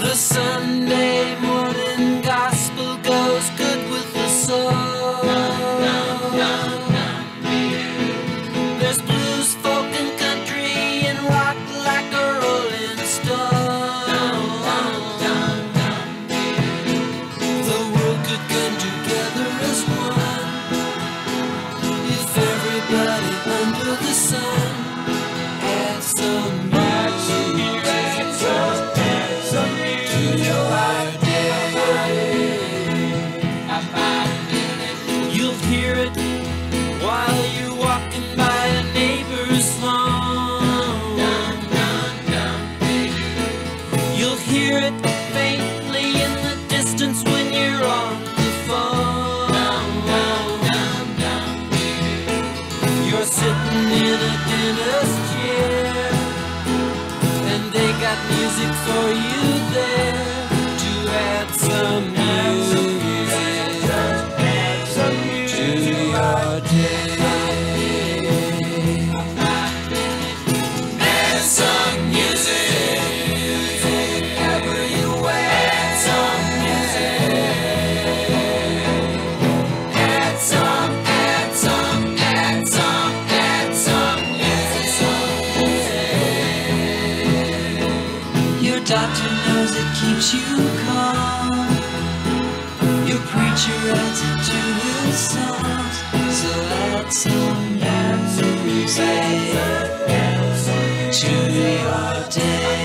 The Sunday morning gospel goes good with the soul. There's blues, folk, and country, and rock like a rolling stone. The world could come together as one if everybody under the sun had some music. You'll hear it while you're walking by a neighbor's home. You'll hear it faintly in the distance when you're on the phone. You're sitting in a dentist chair, and they got music for you there to add some music to your day. Add some music everywhere. Add some music. Add some, add some, add some, add some music. Your doctor knows it keeps you calm. Your preacher adds it to his songs. So add some music to your day.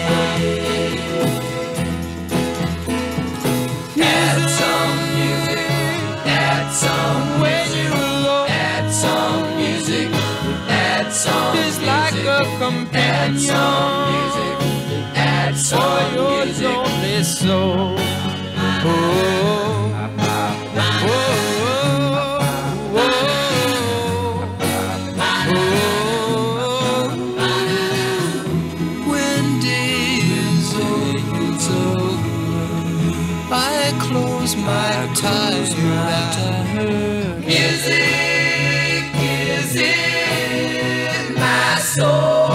Add some music, add some when you're alone. Add some music, add some music. It's like a companion. Add some music, add some your lonely soul. When day is over, I close my eyes. Music is in my soul.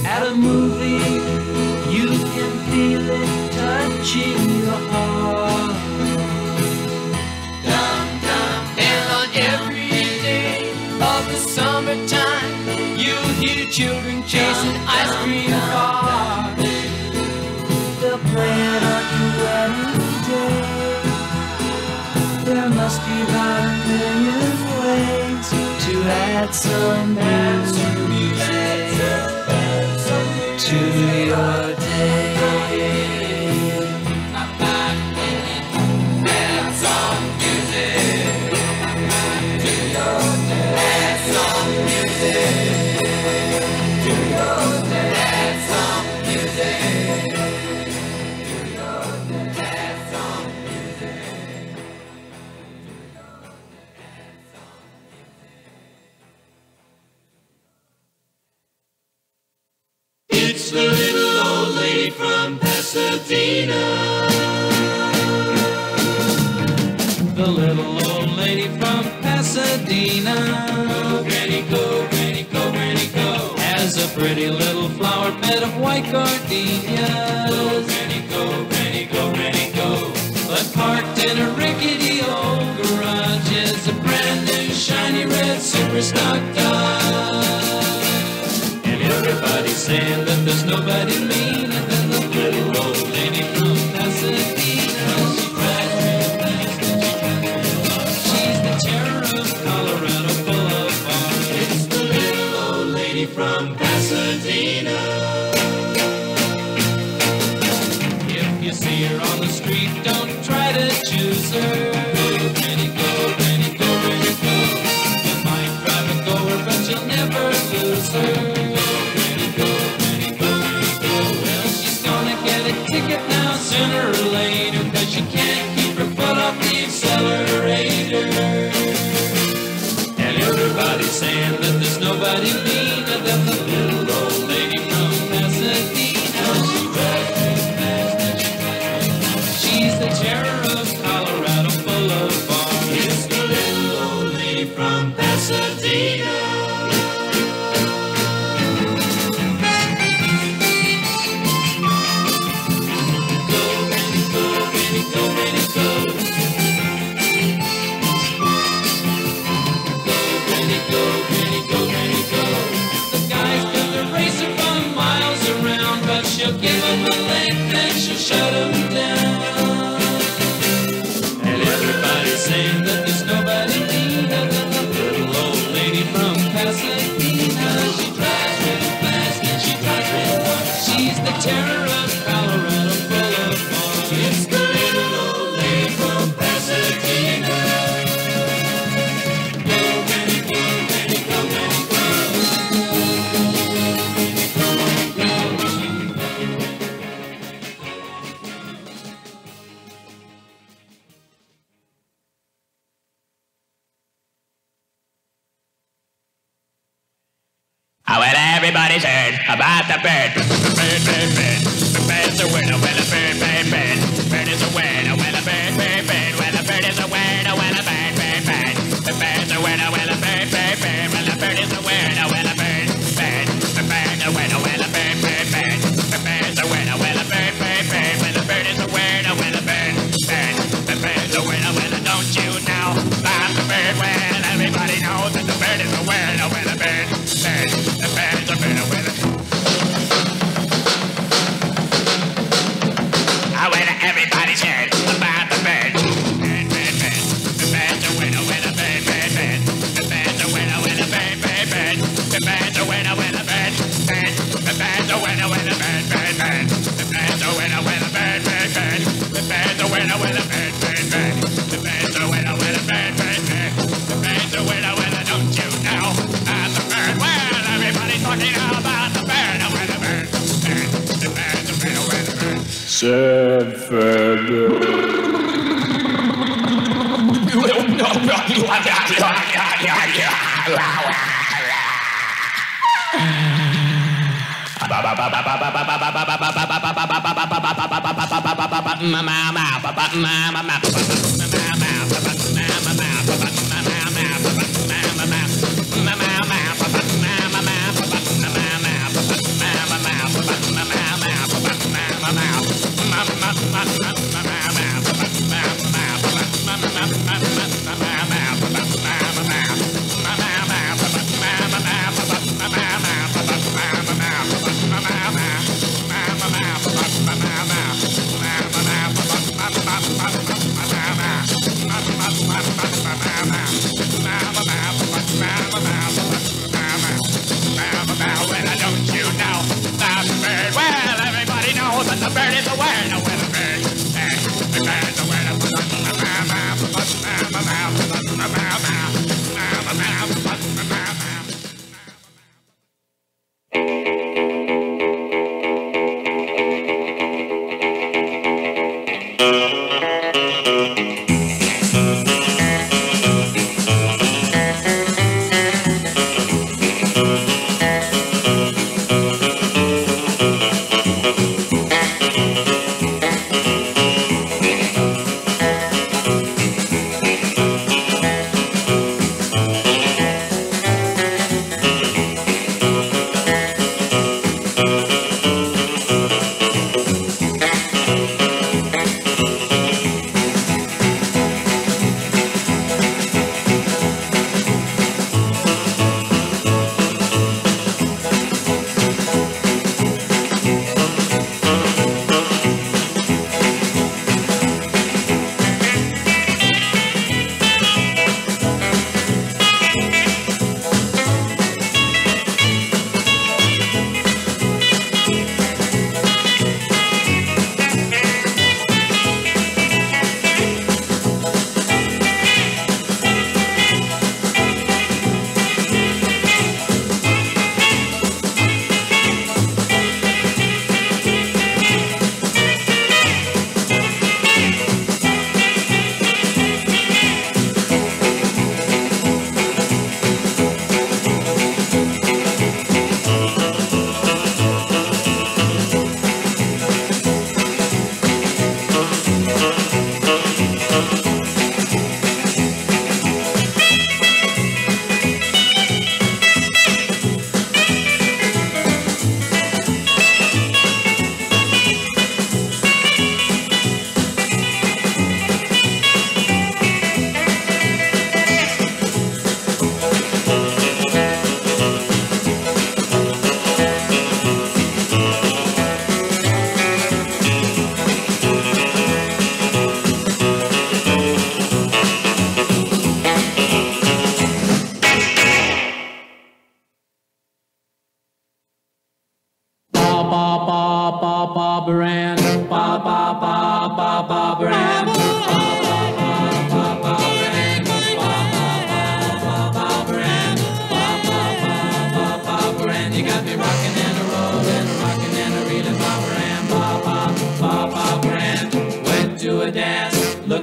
At a movie, you can feel it touching your heart. And on every day of the summertime, you'll hear children chasing ice cream cars. They'll play it on your wedding day. There must be about a million ways to add some music to your day. Add some music to your day. Add some music to your day. Add some music to your day. Add some music. It's the little old lady from Pasadena. The little old lady from Pasadena. Go, granny, go, granny, go, granny, go. Has a pretty little flower bed of white gardenias. Go, granny, go, granny, go, granny, go. But parked in a rickety old garage is a brand new shiny red super stock Dodge. And everybody's saying that there's nobody meaner than the little old lady from Pasadena. She drives real fast and she drives real hard. She's the terror of Colorado Boulevard. It's the little old lady from Pasadena. If you see her on the street, don't try to choose her. Go, granny, go, granny, go, granny, go. You might drive a goer, but you'll never lose her. Sooner or later, 'cause you can't keep her foot off the accelerator. And everybody's saying that there's nobody meaner than the little old lady from Pasadena. She drives real fast and she drives real hard. She's the terror of Colorado Boulevard. It's the little old lady from Pasadena. about the bird. Bird, bird, bird. The bird's a winner when a bird, bird, bird. Bird is a winner when a bird, bird, bird. When a bird is a winner when a bird, bird, bird. The bird's a winner when a bird, bird, bird. When a bird is a winner when a bird, bird. The bird's a winner when a bird, bird, bird. The bird's a winner when a bird, bird, bird. When a bird is a winner when a bird, bird. The bird's a winner when a don't you know about the bird? Well, everybody knows that the bird is a winner when a bird, bird. The bird's a winner when a everybody's heard about the bird. Bird, bird, bird. The bird's a winner when a bird, bird, bird. The bird's a winner when a bird, bird, bird. The bird's a winner when a bird, bird. The bird's a winner when a bird, bird, bird. The bird's a winner when a bird, bird, bird. The bird's a winner when a bird, bird, bird. The bird's a winner when a bird, bird, bird. The bird's a winner when a don't you know about the bird? Well, everybody's talking about the bird, when a bird, bird. The bird's a winner when a bird. Sad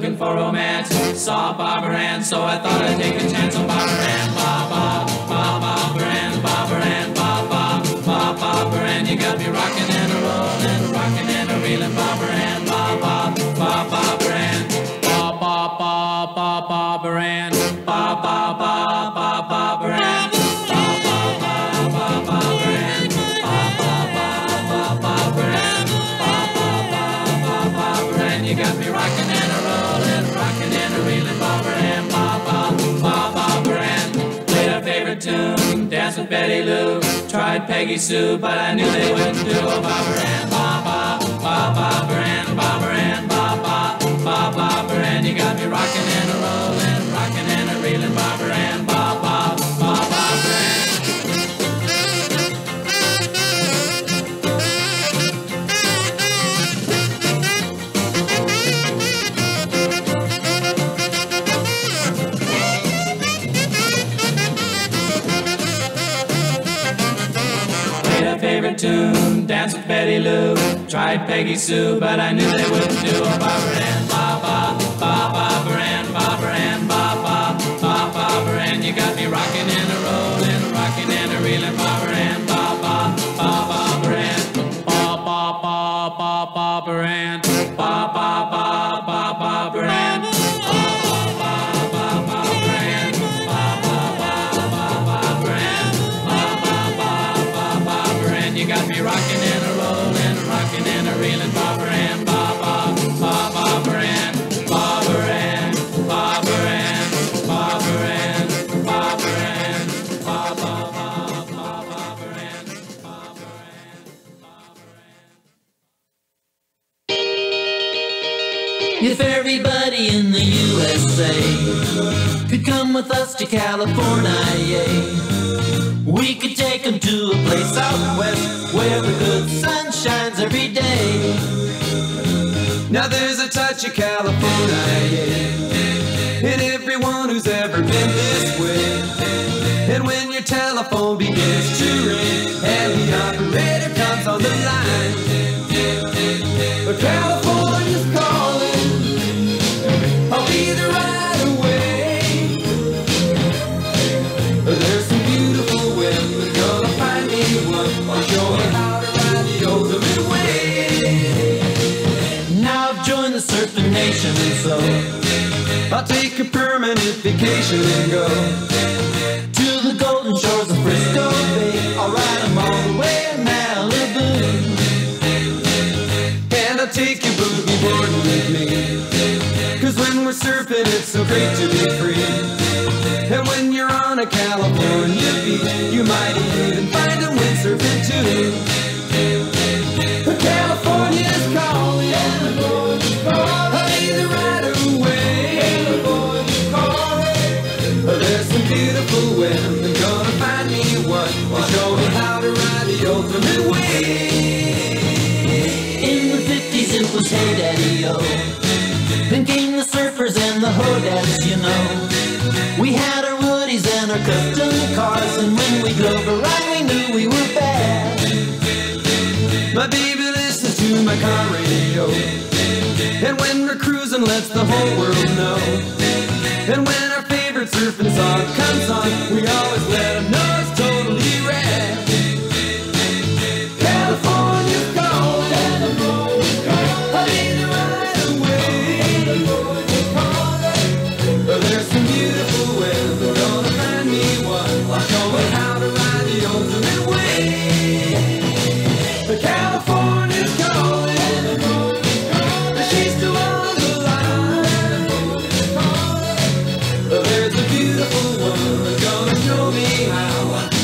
looking for romance. Saw Barbara Ann, so I thought I'd take a chance on Barbara Ann. Barbara Ann, Barbara Ann, Barbara Ann, Barbara Ann. and you got me rocking and a rolling, rocking and a reeling, Barbara Ann, Barbara Ann, Barbara Ann, Barbara Ann. You got me rocking and a rolling, rocking and a reeling, Barbara Ann, Barbara Ann. Played our favorite tune, danced with Betty Lou, tried Peggy Sue, but I knew they wouldn't do. Oh, Barbara Ann, Barbara Ann, Barbara Ann, Barbara Ann. You got me rocking and a rolling, rocking and a reeling, Barbara Ann, Barbara Ann. Favorite tune, danced with Betty Lou, tried Peggy Sue, but I knew they wouldn't do. Oh, Barbara Ann, Barbara Ann, Barbara Ann, Barbara Ann. You got me rocking and a rolling, rocking and a reeling, Barbara Ann, Barbara Ann, Barbara Ann, Barbara Ann. You got me rocking and a rolling, rocking and a reeling, Barbara Ann, Barbara Ann, Barbara Ann, Barbara Ann, Barbara Ann, Barbara Ann, Barbara Ann, If everybody in the USA could come with us to California, we could take them to a place out west where the good sun shines every day. Now there's a touch of California in everyone who's ever been this way. And when your telephone begins to ring and the operator comes on the line, California's calling, I'll be there right away. There's some beautiful women gonna find me one, I'll show me how to ride the ultimate way. Now I've joined the surfing nation, and so I'll take a permanent vacation and go to the golden shores of Frisco Bay. I'll ride them all the way to Malibu, and I'll take you boogie boarding with me. Cause when we're surfing it's so great to be free. And when you're on a California beach, you might even find a windsurfing too. California's calling, I'll be there right away. There's some beautiful women gonna find me one, will show me how to ride the ultimate way. in the 50s it was hey daddy-o. Then came the surfers and the ho-dads, you know. We had our woodies and our custom cars, and when we drove around we knew we were bad. My baby listens to my car radio, and when we're cruising lets the whole world know. And when our favorite surfing song comes on, we always let them know it's totally rad. California's calling, I'll be there right away. There's some beautiful women gonna find me one, I'll show me how to ride the ultimate way. California's calling, she's still on the line. There's a beautiful woman gonna show me how.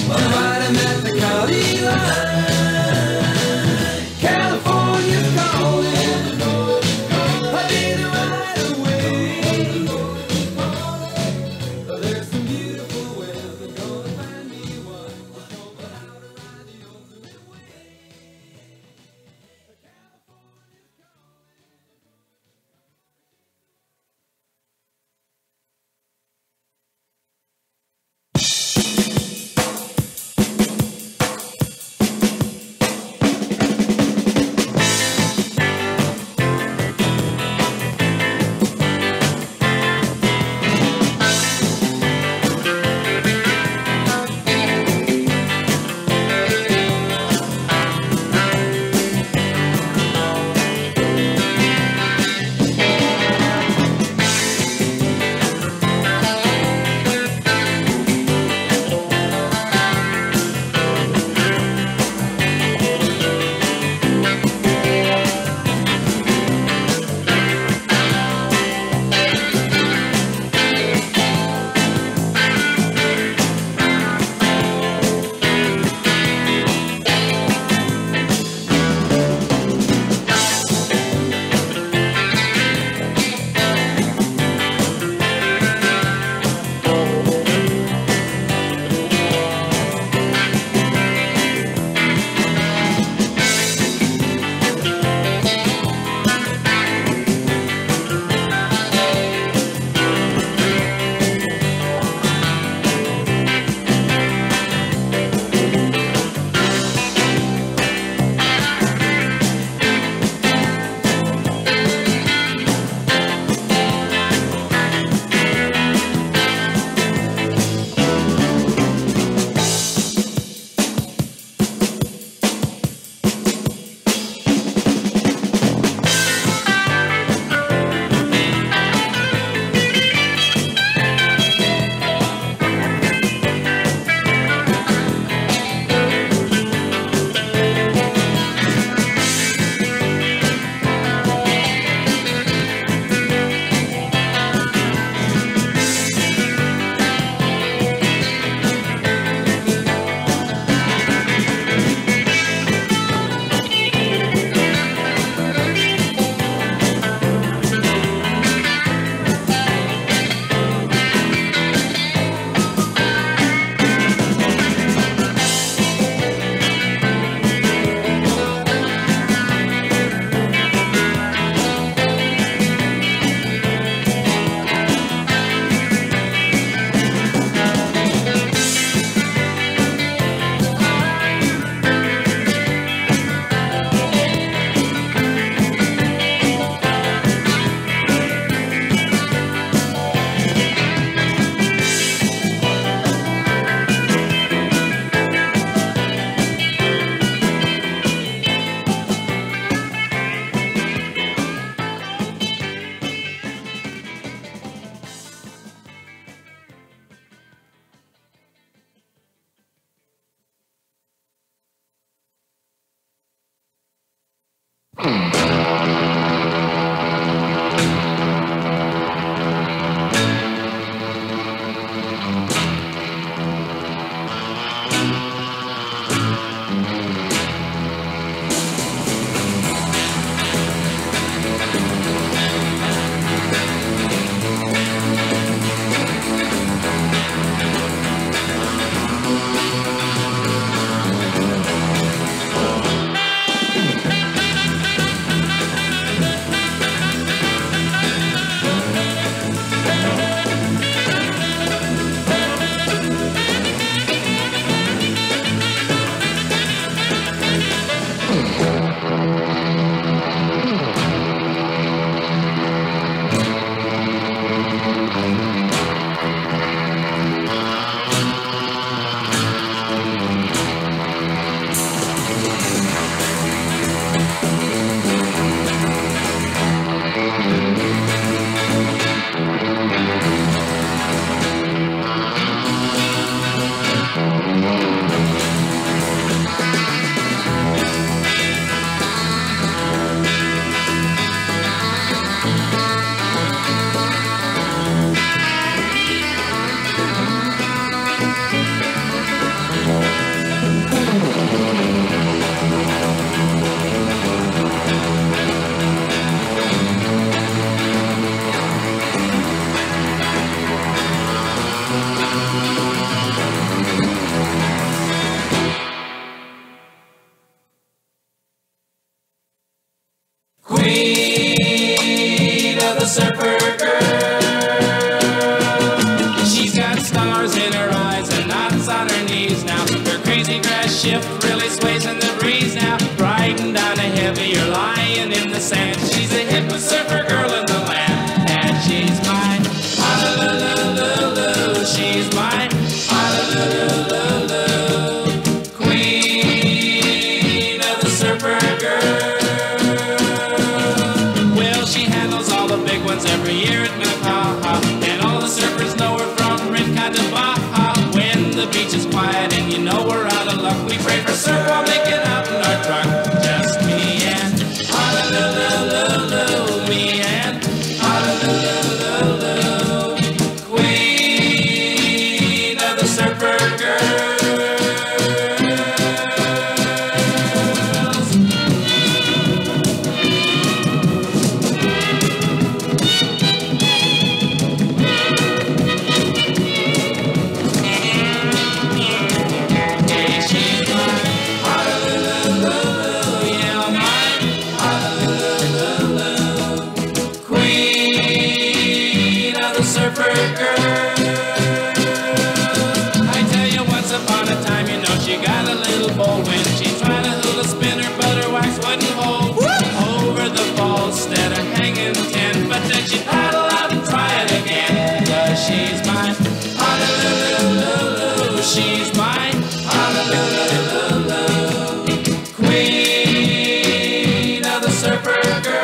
queen of the surfer girl. She's got stars in her eyes and knots on her knees now. Her crazy grass shift really sways in the breeze now. Riding down a heavier lying in the sand. She's a hip surfer girl in the land. And she's mine. Honolulu, she's mine. Honolulu, queen of the surfer girl. Well, she handles all the big ones every year at Minnehaha, and all the surfers know her from Rinca to Baja. When the beach is quiet and you know we're out of luck, we pray for surf while making out in our truck. Just me and Honolulu, me and Honolulu, queen of the surfer girls. Hey, she's mine, Honolulu, yeah, mine, Honolulu, queen of the surfer girl. I tell you, once upon a time, you know, she got a little bold when she tried to hula spin her, but her wax wouldn't hold. Over the falls, instead of hanging 10, but then she paddle out and try it again. 'Cause she's mine, Honolulu, she's mine, Honolulu, queen of the surfer girl.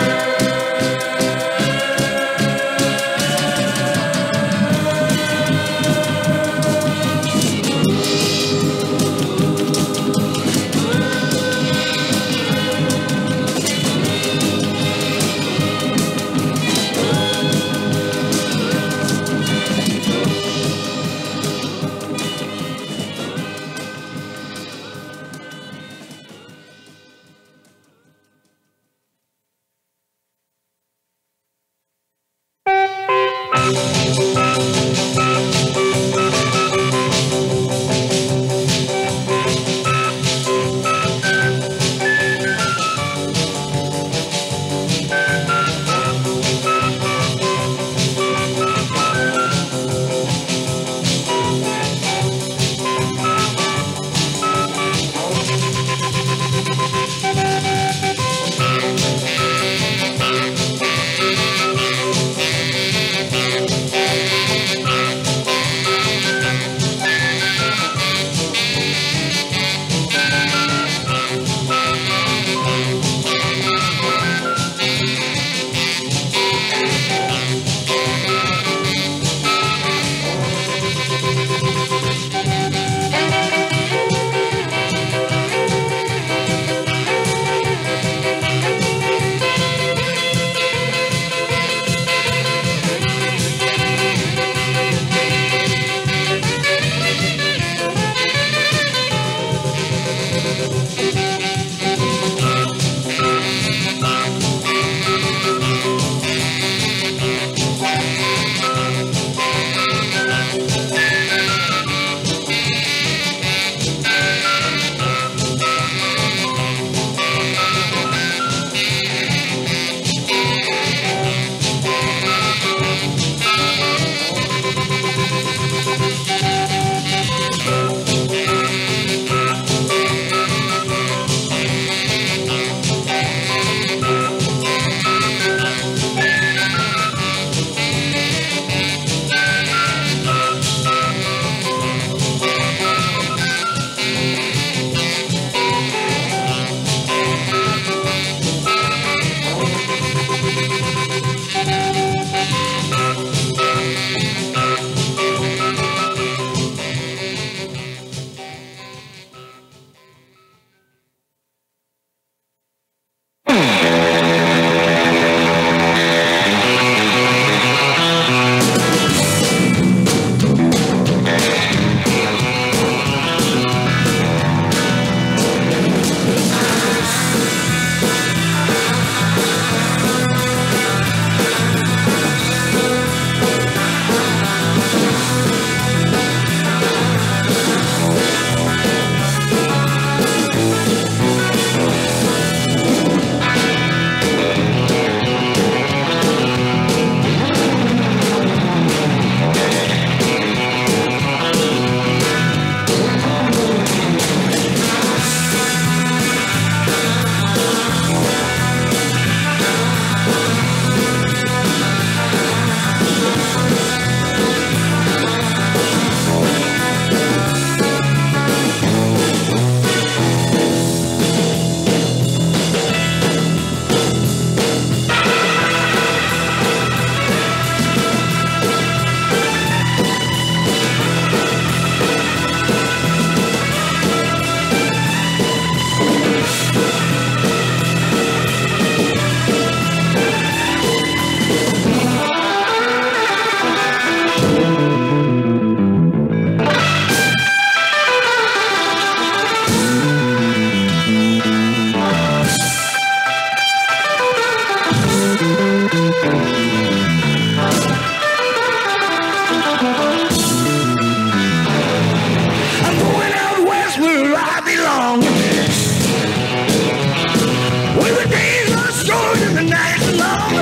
Well, the days are short and the nights are long.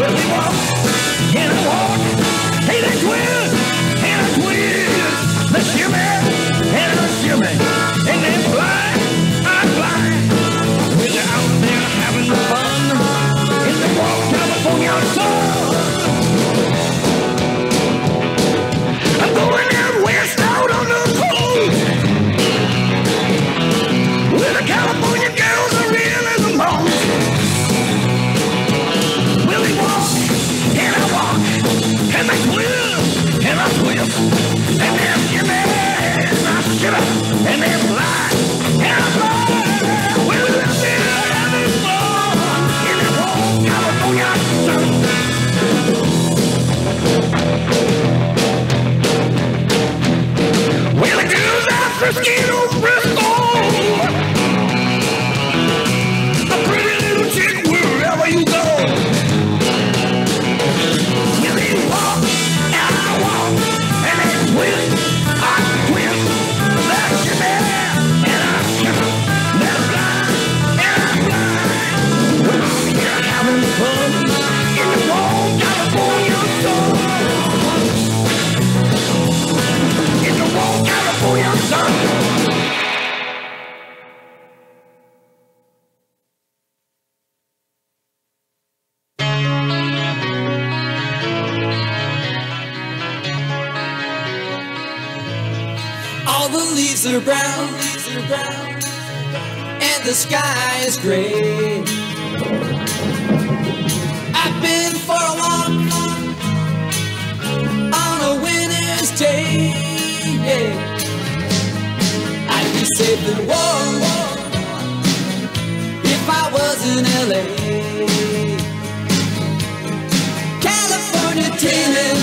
Well, we walk and I walk, hey, they twist and I twist. They shimmy and I shimmy, and they fly, I fly. Well, they're out there having fun in the warm California sun. I'm going out west out on the coast, where the California girls are really the most. Well, they walk and I walk, and they twist and I twist, and they shimmy and I shimmy, and they fly and I fly. Well, they're still having fun in the warm California sun. Well, the girls out Frisco, Frisco, a pretty little chick wherever you go. Well, they walk and I walk, and they twist, I twist, they shimmy and I shimmy, they fly and I fly. Well, I'm here having fun in the warm California sun. In the warm California sun. All the leaves are brown, and the sky is gray. I've been for a walk on a winter's day. I'd be safe and warm if I was in LA. California dreaming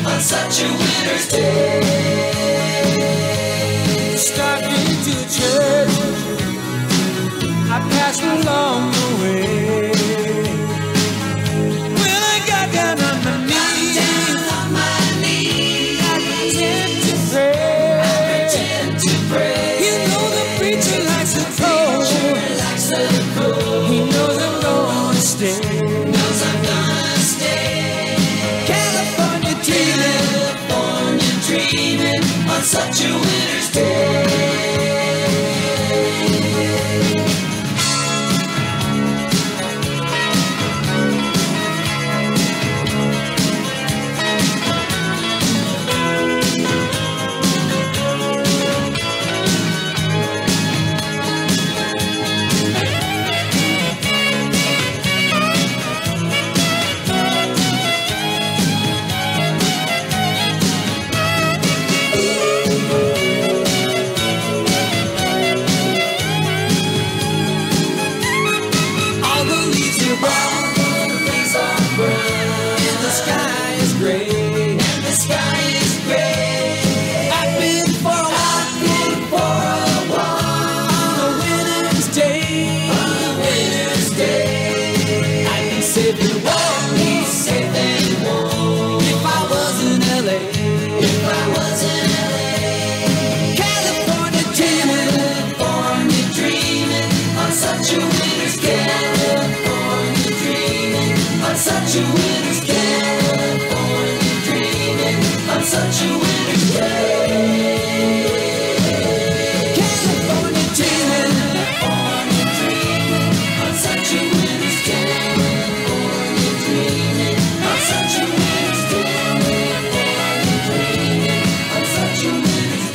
on such a winter's day. Starting to church, I passed along the way. When I got down on my knees, I pretend to pray. You know the preacher likes the cold. He knows I'm gonna stay. California dreaming on such a winter's day. Such a winter's California dreaming on such a winter's day. California dreaming on such a winter's California dreaming on such a winter's California dreaming on such a winter's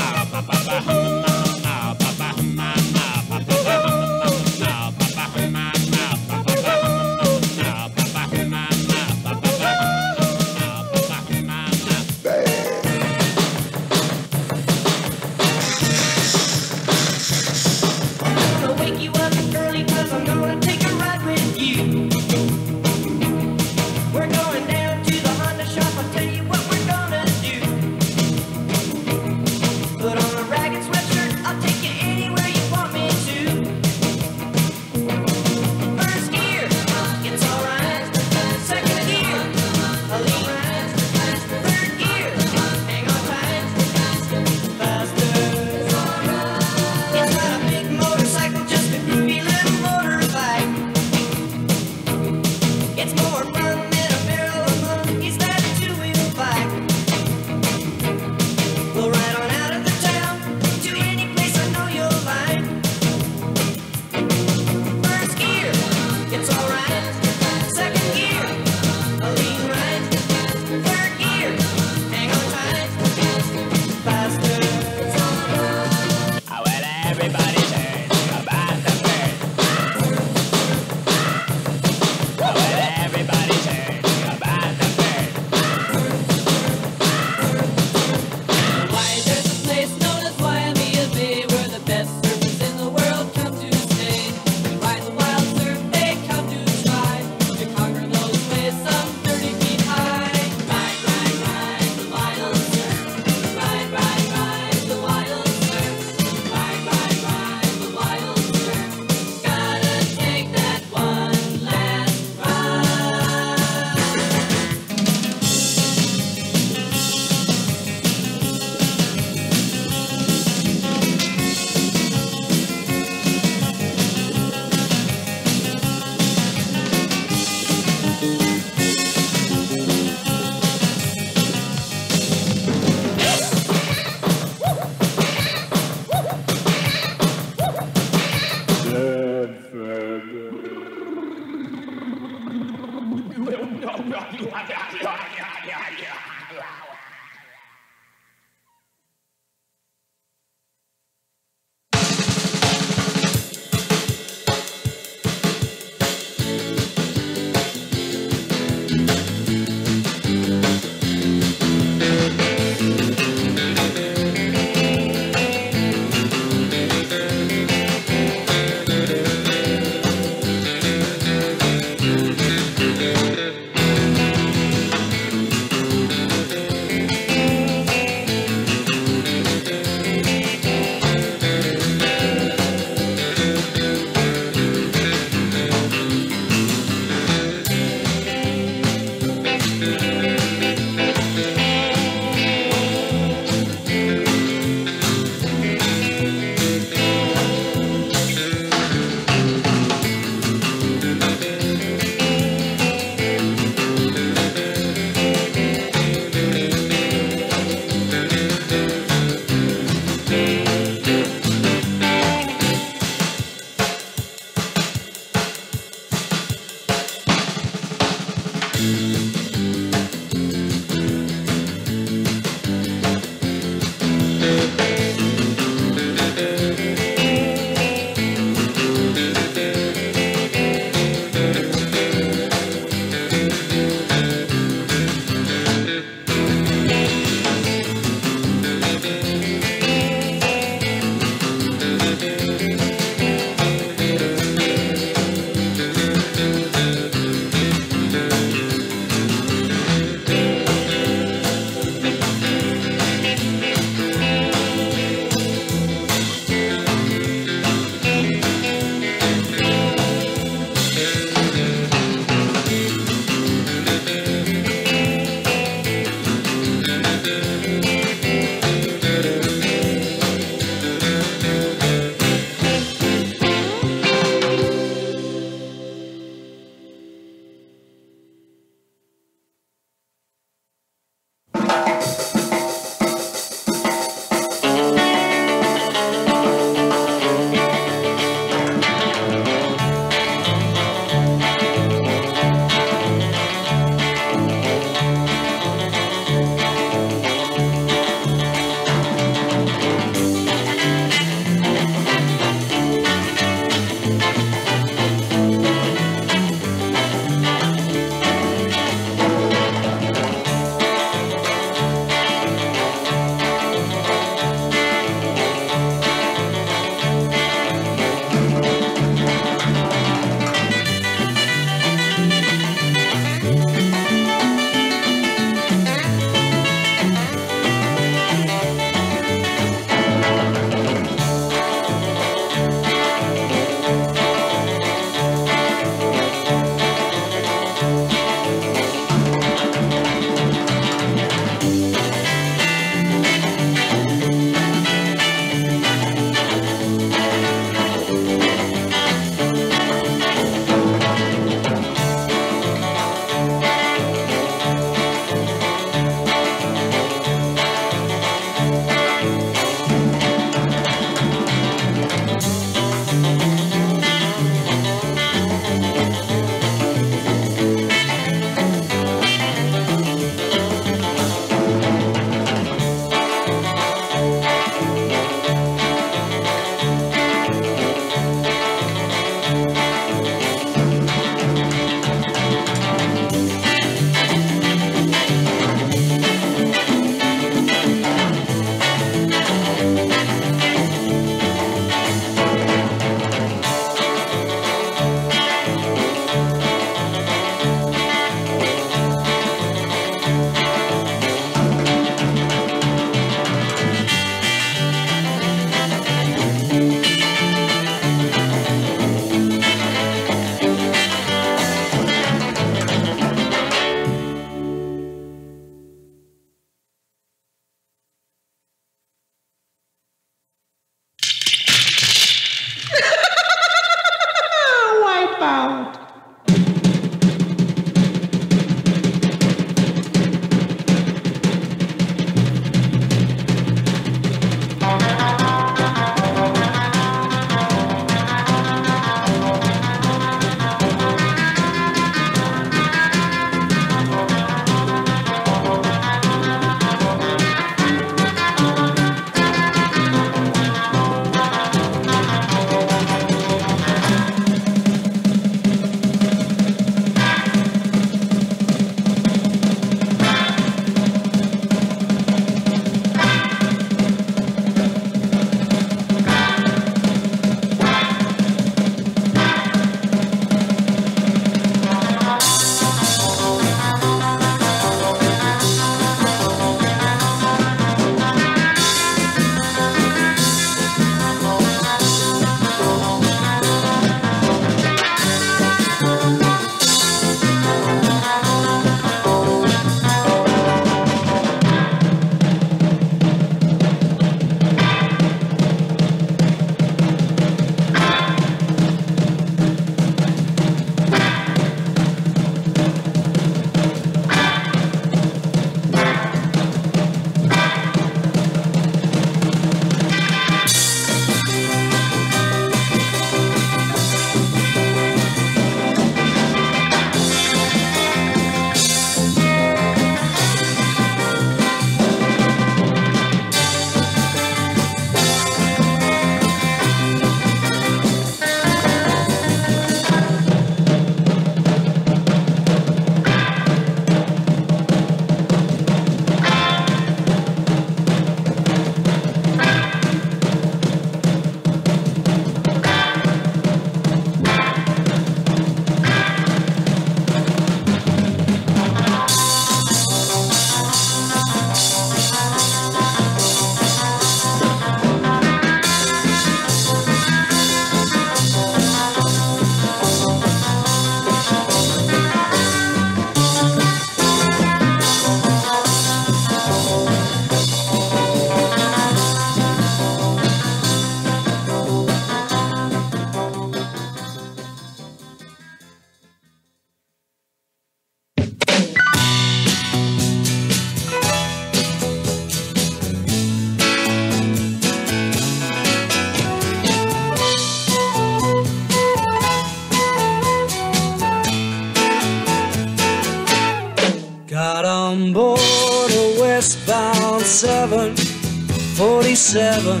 47.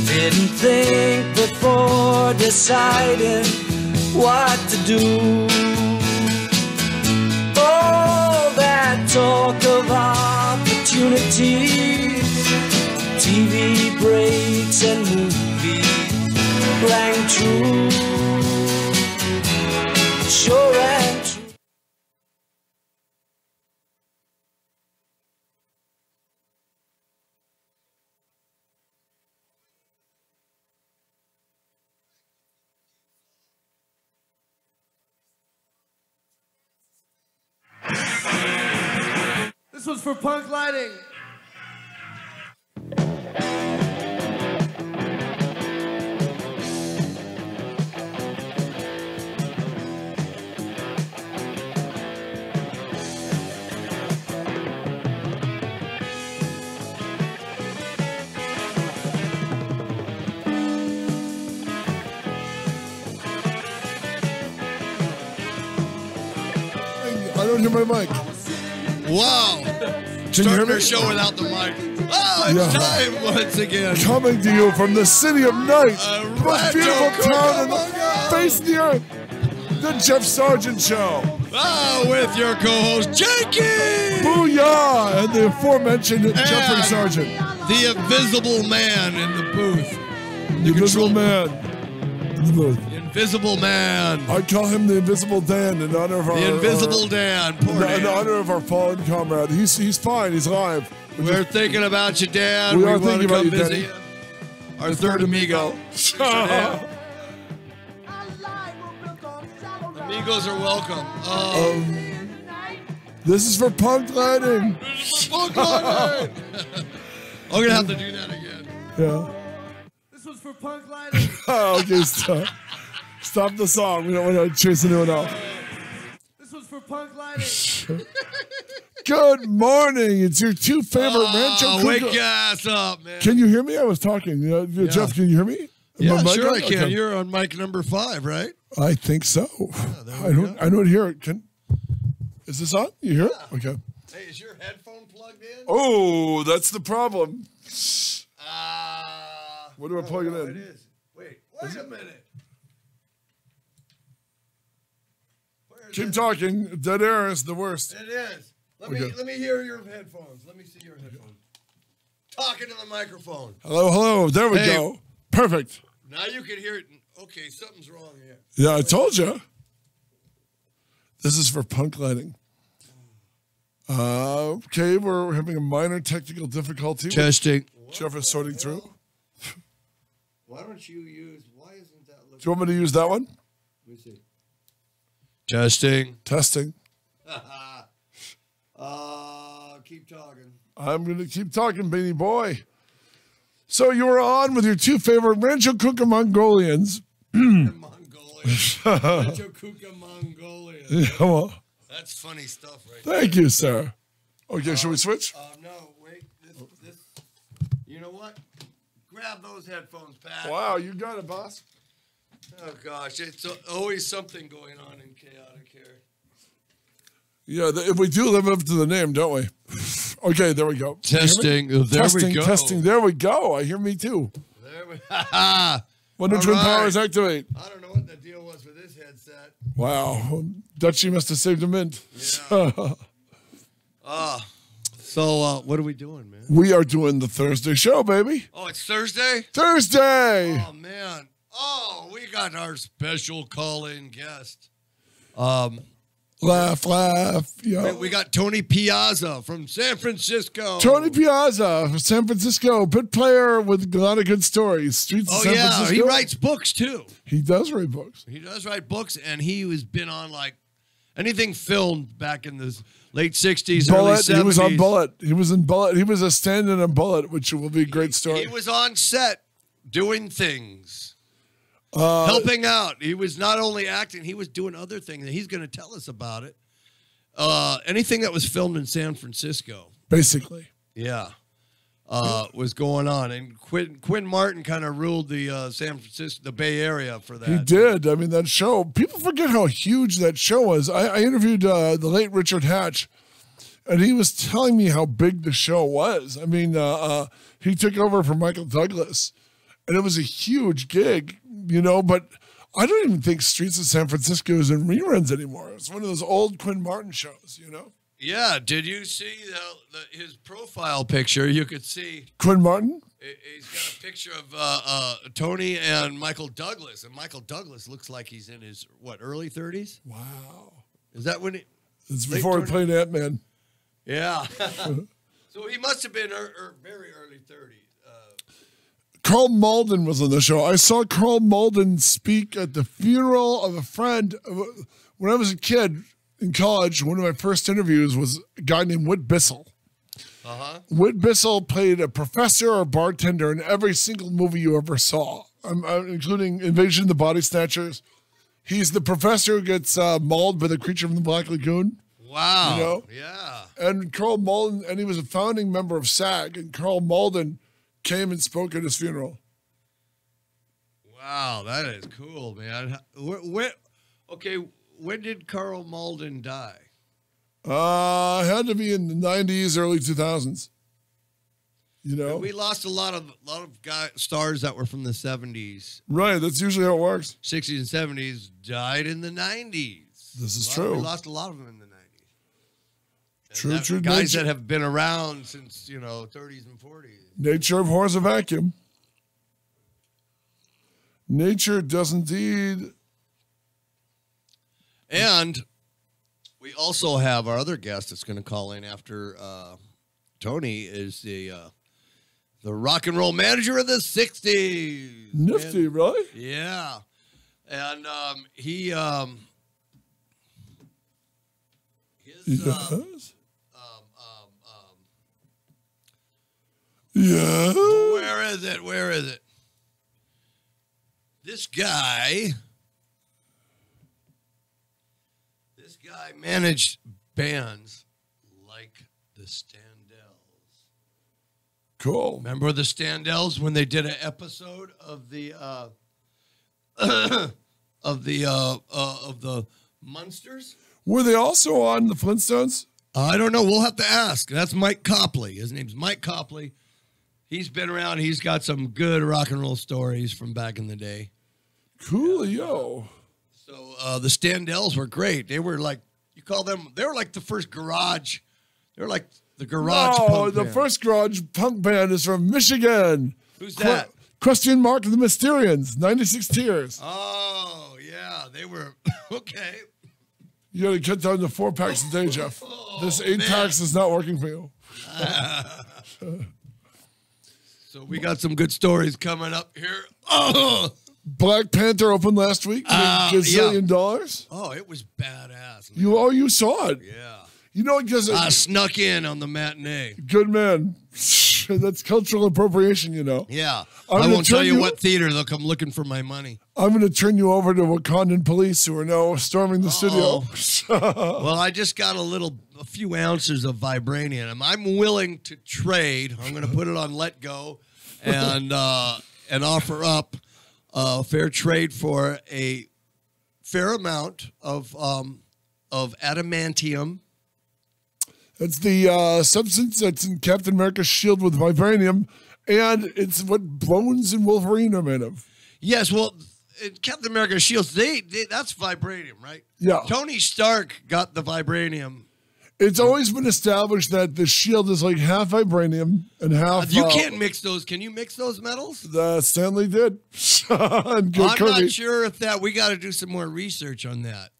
Didn't think before deciding what to do. All that talk of opportunities, TV breaks and movies rang true. Sure and true. This one's for Punk Lighting. I don't hear my mic. Wow. Can you hear Starting me? our show without the mic. Oh, it's time once again. Coming to you from the city of night, the most Rancho beautiful town in the Cucamonga. face of the earth, the Jeff Sargent Show. Oh, with your co-host, Jakey! Booyah! And the aforementioned Jeffrey Sargent. The invisible man in the booth. The invisible man in the booth. The invisible man. I call him the Invisible Dan in honor of our... The invisible Dan. Poor in Dan. honor of our fallen comrade. He's fine. He's alive. We're thinking about you, Dan. We We are want to thinking about come you, visit Danny. you. Our third amigo. Amigos are welcome. This is for Punk Lighting. I'm going to have to do that again. Yeah. This one's for Punk Lighting. Oh, okay, stop. Stop the song. We don't want to chase anyone off. This one's for Punk Lighting. Good morning. It's your two favorite Rancho Wake Cucamonga. your ass up, man. Can you hear me? I was talking. Jeff, can you hear me? Yeah, My mic sure on? I can. Okay. You're on mic number 5, right? I think so. I don't hear it. Is this on? You hear it? Okay. Hey, is your headphone plugged in? Oh, that's the problem. What do I plug it in? It is. Wait a minute. Keep talking. Dead air is the worst. It is. Let Okay. me hear your headphones. Let me see your headphones. Talking to the microphone. Hello. There we Hey. go. Perfect. Now you can hear it. Okay, something's wrong here. Yeah, I told you. This is for Punk Lighting. Okay, we're having a minor technical difficulty. Testing. Jeff is sorting through. Why don't you use? Why isn't that looking? Do you want me to use that one? Let me see. Testing. Testing. Keep talking. I'm going to keep talking, Beanie Boy. So you were on with your two favorite Rancho Cucamonga-Mongolians. Mongolian. Rancho Cucamonga Mongolian. Yeah, well, That's funny stuff, right there. thank you, sir. Okay, should we switch? No, wait. This. You know what? Grab those headphones, Pat. Wow, you got it, boss. Oh gosh, it's always something going on in chaotic here. Yeah, if we do live up to the name, don't we? Okay, there we go. Can you hear me? Testing. There testing, we go. testing. There we go. I hear me too. There we. When do All Twin right. Powers activate? I don't know what the deal was with this headset. Wow, Dutchie must have saved a mint. Yeah. So what are we doing, man? We are doing the Thursday show, baby. Oh, it's Thursday? Thursday. Oh man. Oh, we got our special call-in guest. Laugh, yo. We got Tony Piazza from San Francisco. Tony Piazza from San Francisco, bit player with a lot of good stories. Streets of Oh San yeah, Francisco. he writes books too. He does write books. He does write books, and he has been on like anything filmed back in the late '60s, early Bullet. '70s. He was on Bullet. He was in Bullet. He was a stand-in on Bullet, which will be a great story. He was on set doing things, helping out. He was not only acting; he was doing other things, and he's going to tell us about it. Anything that was filmed in San Francisco, Basically. yeah, was going on, and Quinn Martin kind of ruled the San Francisco, the Bay Area for that. He did. I mean, that show, people forget how huge that show was. I interviewed the late Richard Hatch, and he was telling me how big the show was. I mean, he took over for Michael Douglas, and it was a huge gig, you know, but I don't even think Streets of San Francisco is in reruns anymore. It's one of those old Quinn Martin shows, you know? Yeah, did you see his profile picture? You could see Quinn Martin? he's got a picture of Tony and Michael Douglas, and Michael Douglas looks like he's in his, early 30s? Wow. Is that when he... It's before he played Ant-Man. Yeah. So he must have been very early 30s. Carl Malden was on the show. I saw Carl Malden speak at the funeral of a friend. When I was a kid in college, one of my first interviews was a guy named Whit Bissell. Uh-huh. Whit Bissell played a professor or bartender in every single movie you ever saw, including Invasion of the Body Snatchers. He's the professor who gets mauled by the creature from the Black Lagoon. Wow. You know? Yeah. And Carl Malden, and he was a founding member of SAG, and Carl Malden came and spoke at his funeral. Wow, that is cool, man. When did Carl Malden die? Had to be in the 90s, early 2000s. You know? We lost a lot of stars that were from the 70s. Right, that's usually how it works. 60s and 70s died in the 90s. This is true. We lost a lot of them in the 90s. True. Guys that have been around since, 30s and 40s. Nature abhors a vacuum. Nature does indeed. And we also have our other guest that's going to call in after Tony is the rock and roll manager of the 60s. Nifty, really? Yeah. And Yeah. Where is it? This guy managed bands like the Standells. Cool. Remember the Standells when they did an episode of the of the Munsters? Were they also on the Flintstones? I don't know. We'll have to ask. That's Mike Copley. His name's Mike Copley. He's been around. He's got some good rock and roll stories from back in the day. Coolio. So the Standells were great. They were like, they were like the first garage. They were like the garage punk the band. first garage punk band is from Michigan. Who's that? Question Mark and the Mysterians, 96 Tears. Oh, yeah. They were, okay. You got to cut down to 4 packs a day, Jeff. This 8 packs is not working for you. So we got some good stories coming up here. Oh, Black Panther opened last week. Made $1 gazillion. Oh, it was badass. You saw it. Yeah. You know, because I snuck in on the matinee. Good man. That's cultural appropriation, you know. Yeah. I won't tell you what theater. They'll come looking for my money. I'm going to turn you over to Wakandan police who are now storming the studio. Well, I just got a few ounces of vibranium. I'm willing to trade. I'm going to put it on Let Go and offer up a fair trade for a fair amount of adamantium. It's the substance that's in Captain America's shield with vibranium, and it's what Bones and Wolverine are made of. Yes, well, in Captain America's shields, that's vibranium, right? Yeah. Tony Stark got the vibranium. It's always been established that the shield is like half vibranium and half... You can't mix those. Can you mix those metals? Stanley did. I'm not sure if we got to do some more research on that.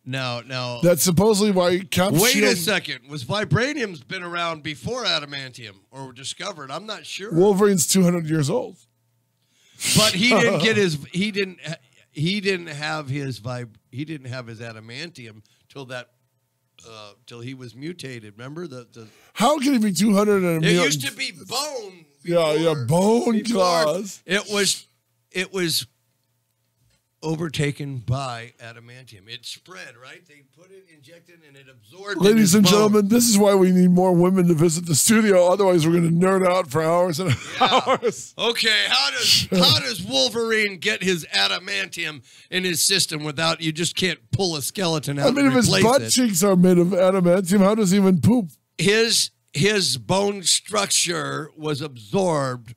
Now that's supposedly why Cap's wait shield... a second. Was vibranium's been around before adamantium or discovered? I'm not sure. Wolverine's 200 years old. But he didn't get his he didn't have his adamantium till he was mutated. Remember the How can he be 200 and a It mutant? used to be bone. Bone claws. It was overtaken by adamantium. It spread, right? They put it, injected, and it absorbed. Ladies and gentlemen, this is why we need more women to visit the studio. Otherwise, we're going to nerd out for hours and hours. Okay, how does Wolverine get his adamantium in his system without you just can't pull a skeleton out? I mean, if his butt cheeks are made of adamantium, how does he even poop? His bone structure was absorbed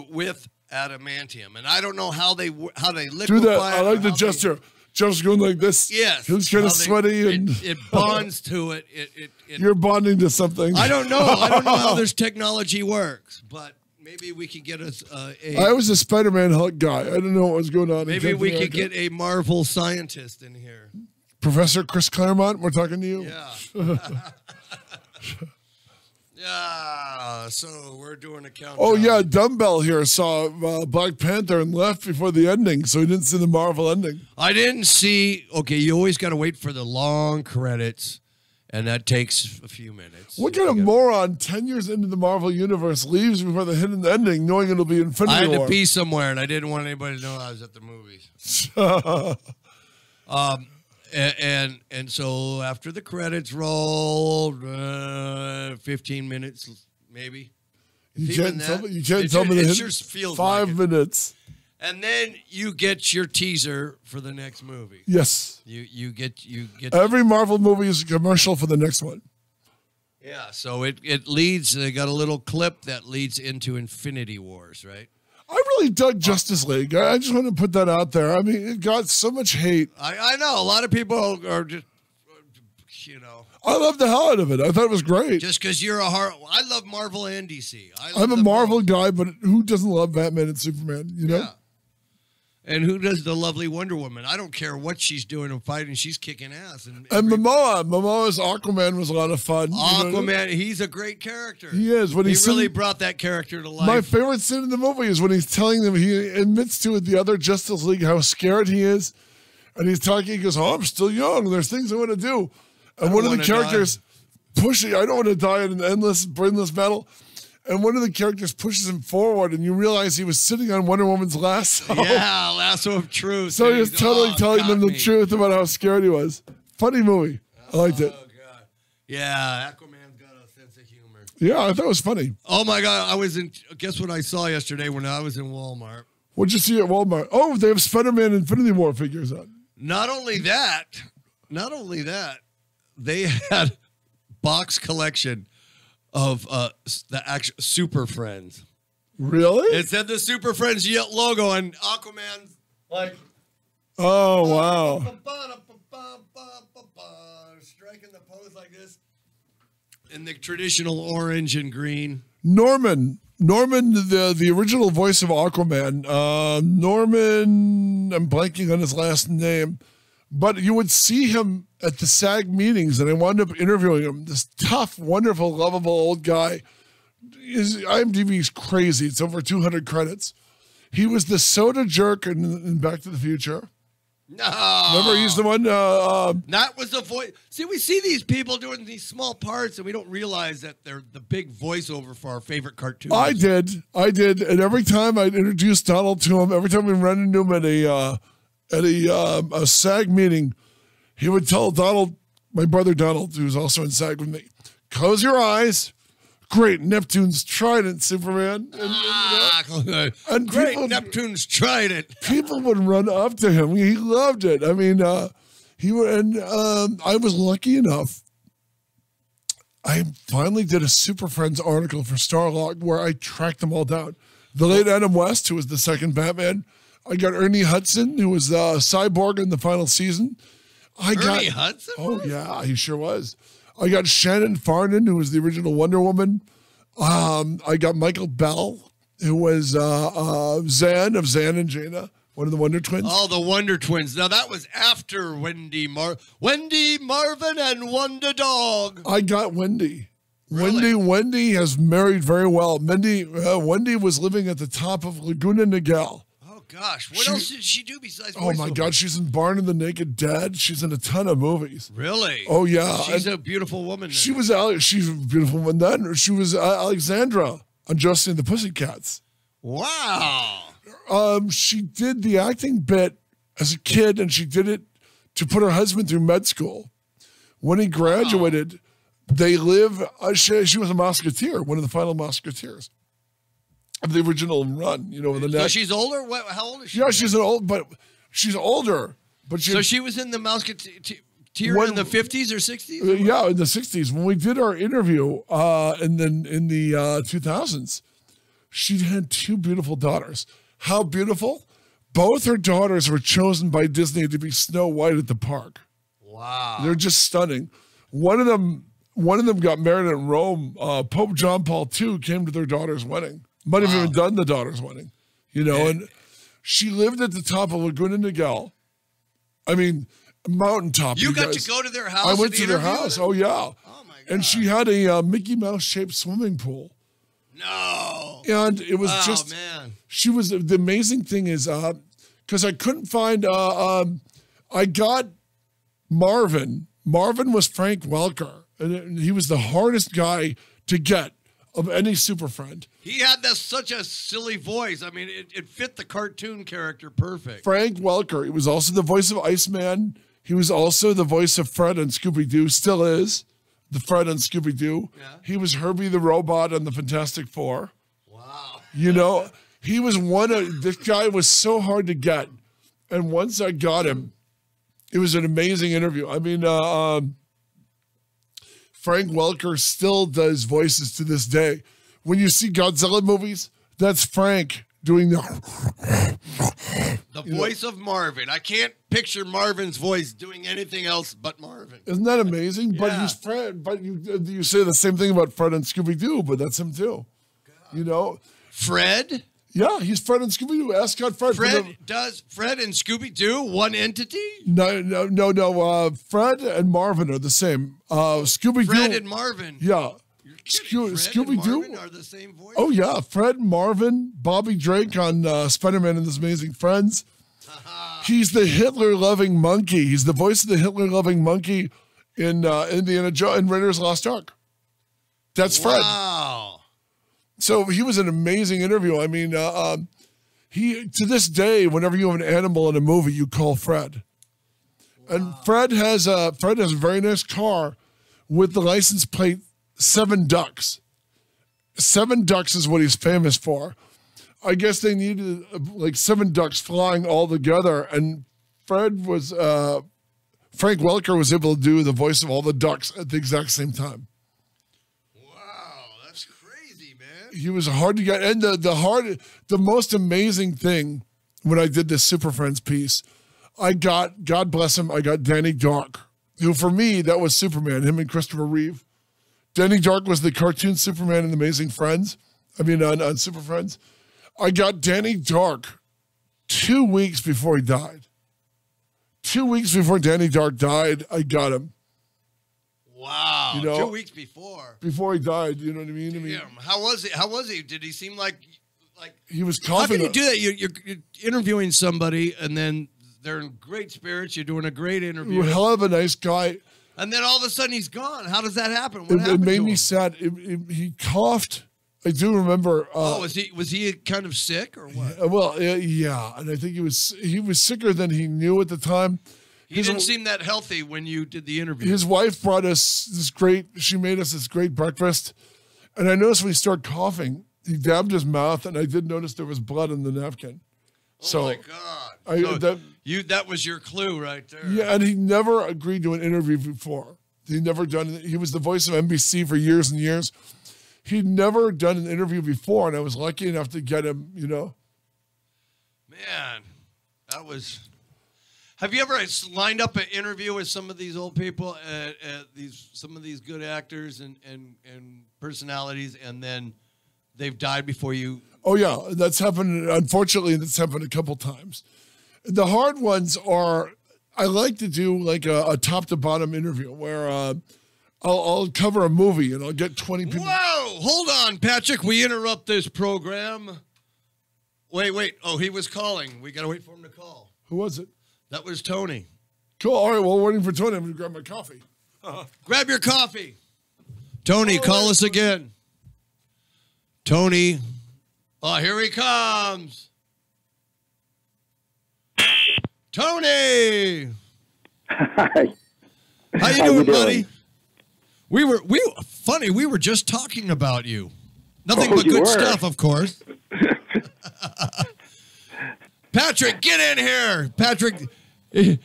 with adamantium, and I don't know how they liquefy. Do that. I like the gesture. Just going like this. Yes, he was kind of sweaty, and it bonds to it. You're bonding to something. I don't know. I don't know how this technology works, but maybe we could get us I was a Spider-Man Hulk guy. I didn't know what was going on. Maybe we could get a Marvel scientist in here. Professor Chris Claremont, we're talking to you. Yeah. Yeah, so we're doing a countdown. Oh, yeah, Dumbbell here saw Black Panther and left before the ending, so he didn't see the Marvel ending. I didn't see. Okay, you always got to wait for the long credits, and that takes a few minutes. What kind of moron 10 years into the Marvel Universe leaves before the hidden ending, knowing it'll be Infinity War? I had to pee somewhere, and I didn't want anybody to know I was at the movies. And so after the credits rolled, 15 minutes maybe. You can't tell me it just feels 5 minutes. And then you get your teaser for the next movie. Yes. You get every Marvel movie is a commercial for the next one. Yeah, so it leads. They got a little clip that leads into Infinity Wars, right? I really dug Justice League. I just want to put that out there. I mean, it got so much hate. I know. A lot of people are just, I loved the hell out of it. I thought it was great. Just because you're I love Marvel and DC. I'm a Marvel guy, but who doesn't love Batman and Superman, Yeah. And who does the lovely Wonder Woman? I don't care what she's doing and fighting. She's kicking ass. And Momoa's Aquaman was a lot of fun. Aquaman, he's a great character. He is. He really brought that character to life. My favorite scene in the movie is when he's telling them, he admits to the other Justice League how scared he is. And he's talking, he goes, I'm still young. There's things I want to do. And one of the characters pushing, I don't want to die in an endless, brainless battle. And one of the characters pushes him forward, and you realize he was sitting on Wonder Woman's lasso. Yeah, lasso of truth. So he was totally telling them the truth about how scared he was. Funny movie. I liked it. Oh, God. Yeah, Aquaman's got a sense of humor. Yeah, I thought it was funny. Oh, my God. Guess what I saw yesterday when I was in Walmart? What'd you see at Walmart? Oh, they have Spider-Man Infinity War figures on. Not only that, they had box collection of the actual Super Friends. Really? It said the Super Friends logo, and Aquaman's like, oh, wow. Striking the pose like this in the traditional orange and green. Norman, the original voice of Aquaman. Norman, I'm blanking on his last name. But you would see him at the SAG meetings, and I wound up interviewing him. This tough, wonderful, lovable old guy. His IMDb is crazy. It's over 200 credits. He was the soda jerk in Back to the Future. No. Remember, he's the one. That was the voice. See, we see these people doing these small parts, and we don't realize that they're the big voiceover for our favorite cartoons. I did. And every time I'd introduce Donald to him, every time we ran into him at a SAG meeting, he would tell Donald, my brother Donald, who's also in SAG with me, close your eyes. Great, Neptune's Trident, Superman. And great, Neptune's Trident. People would run up to him. He loved it. I mean, I was lucky enough. I finally did a Super Friends article for Starlog where I tracked them all down. The late Adam West, who was the second Batman. I got Ernie Hudson, who was Cyborg in the final season. Ernie Hudson? Oh, yeah, he sure was. I got Shannon Farnan, who was the original Wonder Woman. I got Michael Bell, who was Zan of Zan and Jaina, one of the Wonder Twins. Oh, the Wonder Twins. Now, that was after Wendy Marvin, and Wonder Dog. I got Wendy. Really? Wendy has married very well. Wendy was living at the top of Laguna Niguel. Gosh, what else did she do besides Oh, my God, she's in Barn and the Naked Dead. She's in a ton of movies. Really? Oh, yeah. She's a beautiful woman. She's a beautiful woman then. She was Alexandra on Josie and the Pussycats. Wow. She did the acting bit as a kid, and she did it to put her husband through med school. When he graduated, they live. She was a Musketeer, one of the final Musketeers of the original run. You know, the So she's older. How old is she? Yeah, she's older. But So she was in the Musketeer in the 50s or 60s? Yeah, in the 60s. When we did our interview in the 2000s, she had 2 beautiful daughters. How beautiful? Both her daughters were chosen by Disney to be Snow White at the park. Wow. They're just stunning. One of them got married in Rome. Pope John Paul II came to their daughter's wedding. Might have even done the daughter's wedding. You know, and she lived at the top of Laguna Niguel. I mean, mountaintop. You got to go to their house? I went to their house. Oh, yeah. Oh, my God. And she had a Mickey Mouse-shaped swimming pool. No. And it was man. She was, the amazing thing is, because I couldn't find, I got Marvin. Marvin was Frank Welker, and he was the hardest guy to get of any Super Friend. He had such a silly voice. I mean, it fit the cartoon character perfect. Frank Welker. He was also the voice of Iceman. He was also the voice of Fred and Scooby-Doo, still is. The Fred and Scooby-Doo. Yeah. He was Herbie the Robot on the Fantastic Four. Wow. You know, he was this guy was so hard to get. And once I got him, it was an amazing interview. I mean, Frank Welker still does voices to this day. When you see Godzilla movies, that's Frank doing the voice of Marvin. I can't picture Marvin's voice doing anything else but Marvin. Isn't that amazing? Yeah. But he's Fred. But you say the same thing about Fred and Scooby-Doo, but that's him too. God. You know, Fred. Yeah, he's Fred and Scooby-Doo. Ascot Fred. Does Fred and Scooby-Doo one entity? No. Fred and Marvin are the same. Scooby-Doo. Fred and Marvin. Yeah. Scooby-Doo are the same voice. Oh yeah, Fred, Marvin, Bobby Drake on Spider-Man and His Amazing Friends. He's the Hitler-loving monkey. He's the voice of the Hitler-loving monkey in Indiana Jones and Raiders of the Lost Ark. That's Fred. Wow. So he was an amazing interview. I mean, he to this day, whenever you have an animal in a movie, you call Fred. Wow. And Fred has a very nice car with the license plate 7 Ducks. 7 Ducks is what he's famous for. I guess they needed like 7 ducks flying all together, and Frank Welker was able to do the voice of all the ducks at the exact same time. Wow, that's crazy, man. He was hard to get, and the most amazing thing when I did this Super Friends piece, I got, God bless him, I got Danny Dark, who for me that was Superman, him and Christopher Reeve. Danny Dark was the cartoon Superman in Amazing Friends. I mean, on Super Friends. I got Danny Dark 2 weeks before he died. 2 weeks before Danny Dark died, I got him. Wow. You know, 2 weeks before. Before he died, you know what I mean? Damn. How was he? Did he seem like he was coughing? How can you do that? You're interviewing somebody, and then they're in great spirits. You're doing a great interview. Hell of a nice guy. And then all of a sudden he's gone. How does that happen? It made me sad. He coughed. I do remember. Was he kind of sick or what? Well, yeah, and I think he was sicker than he knew at the time. He didn't seem that healthy when you did the interview. His wife brought us she made us this great breakfast, and I noticed when he started coughing, he dabbed his mouth, and I did notice there was blood in the napkin. Oh my God! That was your clue right there. Yeah, and he never agreed to an interview before. He never done it. He was the voice of NBC for years and years. He'd never done an interview before, and I was lucky enough to get him, you know. Man, that was... Have you ever lined up an interview with some of these old people, some of these good actors and personalities, and then they've died before you? Oh, yeah. That's happened. Unfortunately, that's happened a couple times. The hard ones are, I like to do like a top-to-bottom interview where I'll cover a movie and I'll get 20 people. Whoa! Hold on, Patrick. We interrupt this program. Wait. Oh, he was calling. We got to wait for him to call. Who was it? That was Tony. Cool. All right. Well, waiting for Tony. I'm going to grab my coffee. Grab your coffee. Tony, call us again. Tony. Oh, here he comes. Tony. Hi. How you doing, buddy? We were just talking about you. Nothing but good stuff, of course. Patrick, get in here. Patrick, we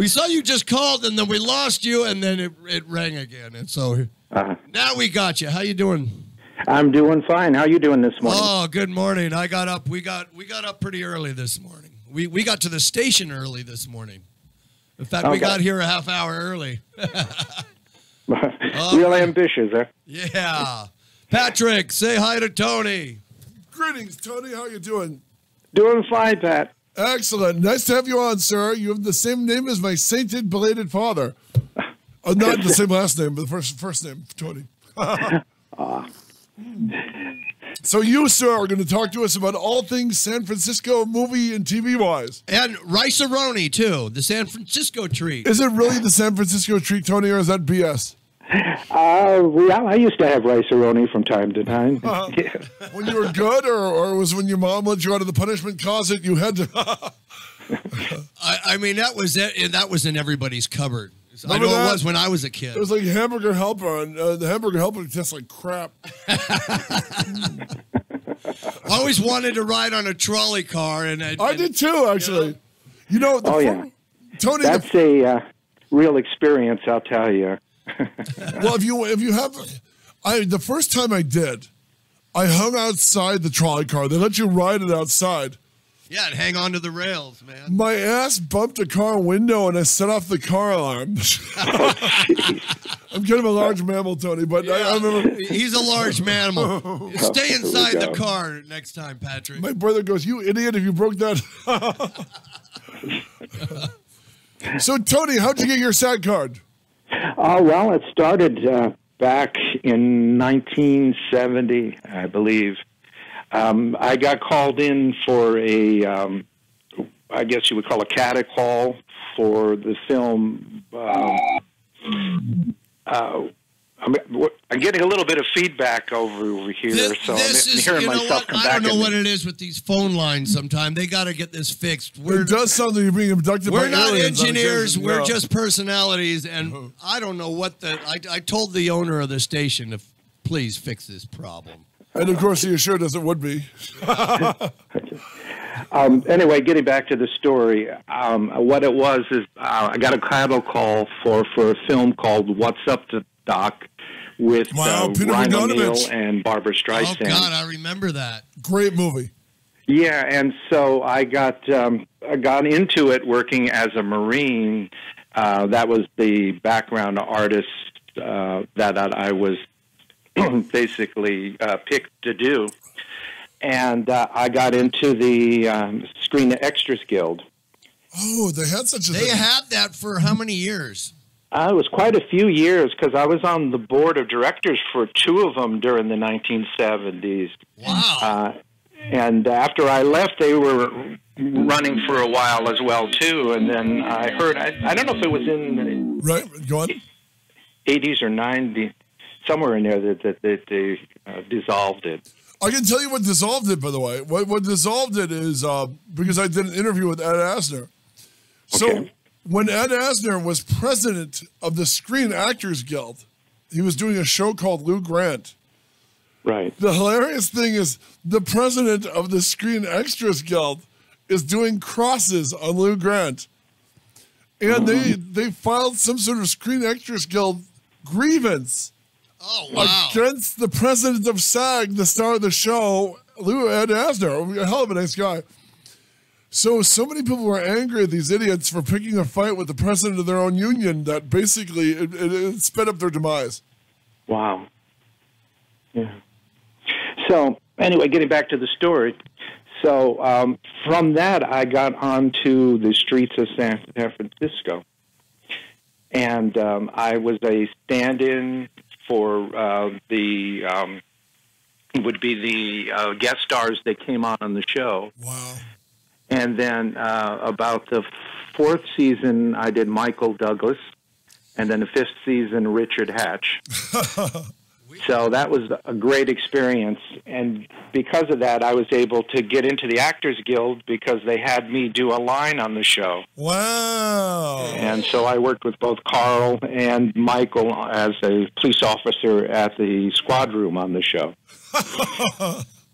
saw you just called, and then we lost you, and then it rang again. And so now we got you. How you doing? I'm doing fine. How you doing this morning? Oh, good morning. I got up. We got up pretty early this morning. We got to the station early this morning. In fact, we got here a half hour early. Real ambitious, huh? Yeah. Patrick, say hi to Tony. Greetings, Tony. How you doing? Doing fine, Pat. Excellent. Nice to have you on, sir. You have the same name as my sainted belated father. Not the same last name, but the first name, Tony. So you, sir, are going to talk to us about all things San Francisco movie and TV-wise. And Rice-A-Roni, too, the San Francisco treat. Is it really the San Francisco treat, Tony, or is that BS? I used to have Rice-A-Roni from time to time. Yeah. When you were good, or was when your mom let you out of the punishment closet, you had to... I mean, that was it. That was in everybody's cupboard. I know it was when I was a kid. It was like Hamburger Helper, and the Hamburger Helper tastes like crap. I always wanted to ride on a trolley car, and I did too, actually. You know, Tony, that's a real experience, I'll tell you. Well, if you have, the first time I did, I hung outside the trolley car. They let you ride it outside. Yeah, and hang on to the rails, man. My ass bumped a car window, and I set off the car alarm. I'm kind of a large mammal, Tony, but yeah, I remember. He's a large mammal. Stay inside the car next time, Patrick. My brother goes, "You idiot, if you broke that." So, Tony, how'd you get your SAT card? Well, it started back in 1970, I believe. I got called in for I guess you would call a catechol for the film. I'm getting a little bit of feedback over here, so I'm hearing myself come back. I don't know what it is with these phone lines sometimes. They got to get this fixed. It does sound like you're being abducted by aliens. We're not engineers. We're just personalities, and I don't know what I told the owner of the station to please fix this problem. And, of course, he assured us it would be. Anyway, getting back to the story, what it was is I got a cattle call for a film called What's Up to Doc with Ryan O'Neal and Barbara Streisand. Oh, God, I remember that. Great movie. Yeah, and so I got into it working as a Marine. That was the background artist that I was basically picked to do. And I got into the Screen Extras Guild. Oh, they had such a thing. They had that for how many years? It was quite a few years because I was on the board of directors for two of them during the 1970s. Wow. And after I left, they were running for a while as well, too. And then I heard, I don't know if it was in the go on. 80s or 90s, somewhere in there that they dissolved it. I can tell you what dissolved it, by the way. What dissolved it is because I did an interview with Ed Asner. So when Ed Asner was president of the Screen Actors Guild, he was doing a show called Lou Grant. Right. The hilarious thing is the president of the Screen Extras Guild is doing crosses on Lou Grant. And they filed some sort of Screen Extras Guild grievance. Oh, wow. Against the president of SAG, the star of the show, Ed Asner, a hell of a nice guy. So many people were angry at these idiots for picking a fight with the president of their own union that basically it sped up their demise. Wow. Yeah. So anyway, getting back to the story. So from that, I got onto the streets of San Francisco. And I was a stand-in for the guest stars that came on the show. Wow. And then about the fourth season, I did Michael Douglas. And then the fifth season, Richard Hatch. So that was a great experience. And because of that, I was able to get into the Actors Guild because they had me do a line on the show. Wow. And so I worked with both Carl and Michael as a police officer at the squad room on the show.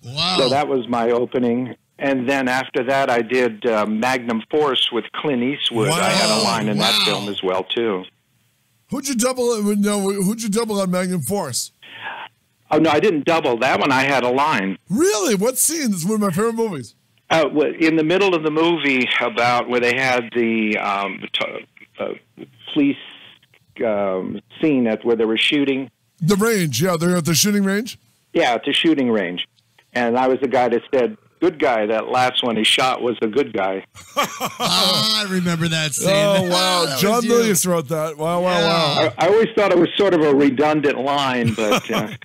Wow. So that was my opening. And then after that, I did Magnum Force with Clint Eastwood. Wow. I had a line in that film as well, too. Who'd you double? No, who'd you double on Magnum Force? Oh, no, I didn't double. That one, I had a line. Really? What scene? This is one of my favorite movies. In the middle of the movie, about where they had the police scene at where they were shooting. The range, yeah, they're at the shooting range. Yeah, at the shooting range, and I was the guy that said, "Good guy." That last one he shot was a good guy. I remember that scene. Oh wow, That John was you. Milius wrote that. Wow, wow, wow. I always thought it was sort of a redundant line, but Yeah.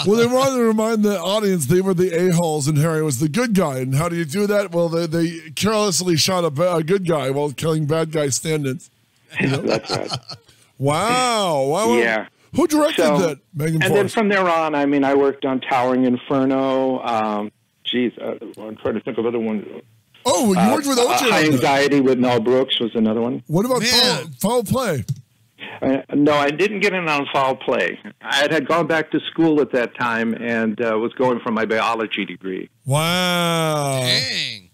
Well, they wanted to remind the audience they were the a-holes and Harry was the good guy. And how do you do that? Well, they carelessly shot a good guy while killing bad guy stand-ins. that's right. Wow, wow, wow. Yeah. Who directed So- that? Magnum And Force. then from there on, I mean, I worked on Towering Inferno. I'm trying to think of other ones. Oh, you worked with OJ. High on that. Anxiety with Mel Brooks was another one. What about Man. foul play? No, I didn't get in on Foul Play. I had gone back to school at that time and was going for my biology degree. Wow. Dang.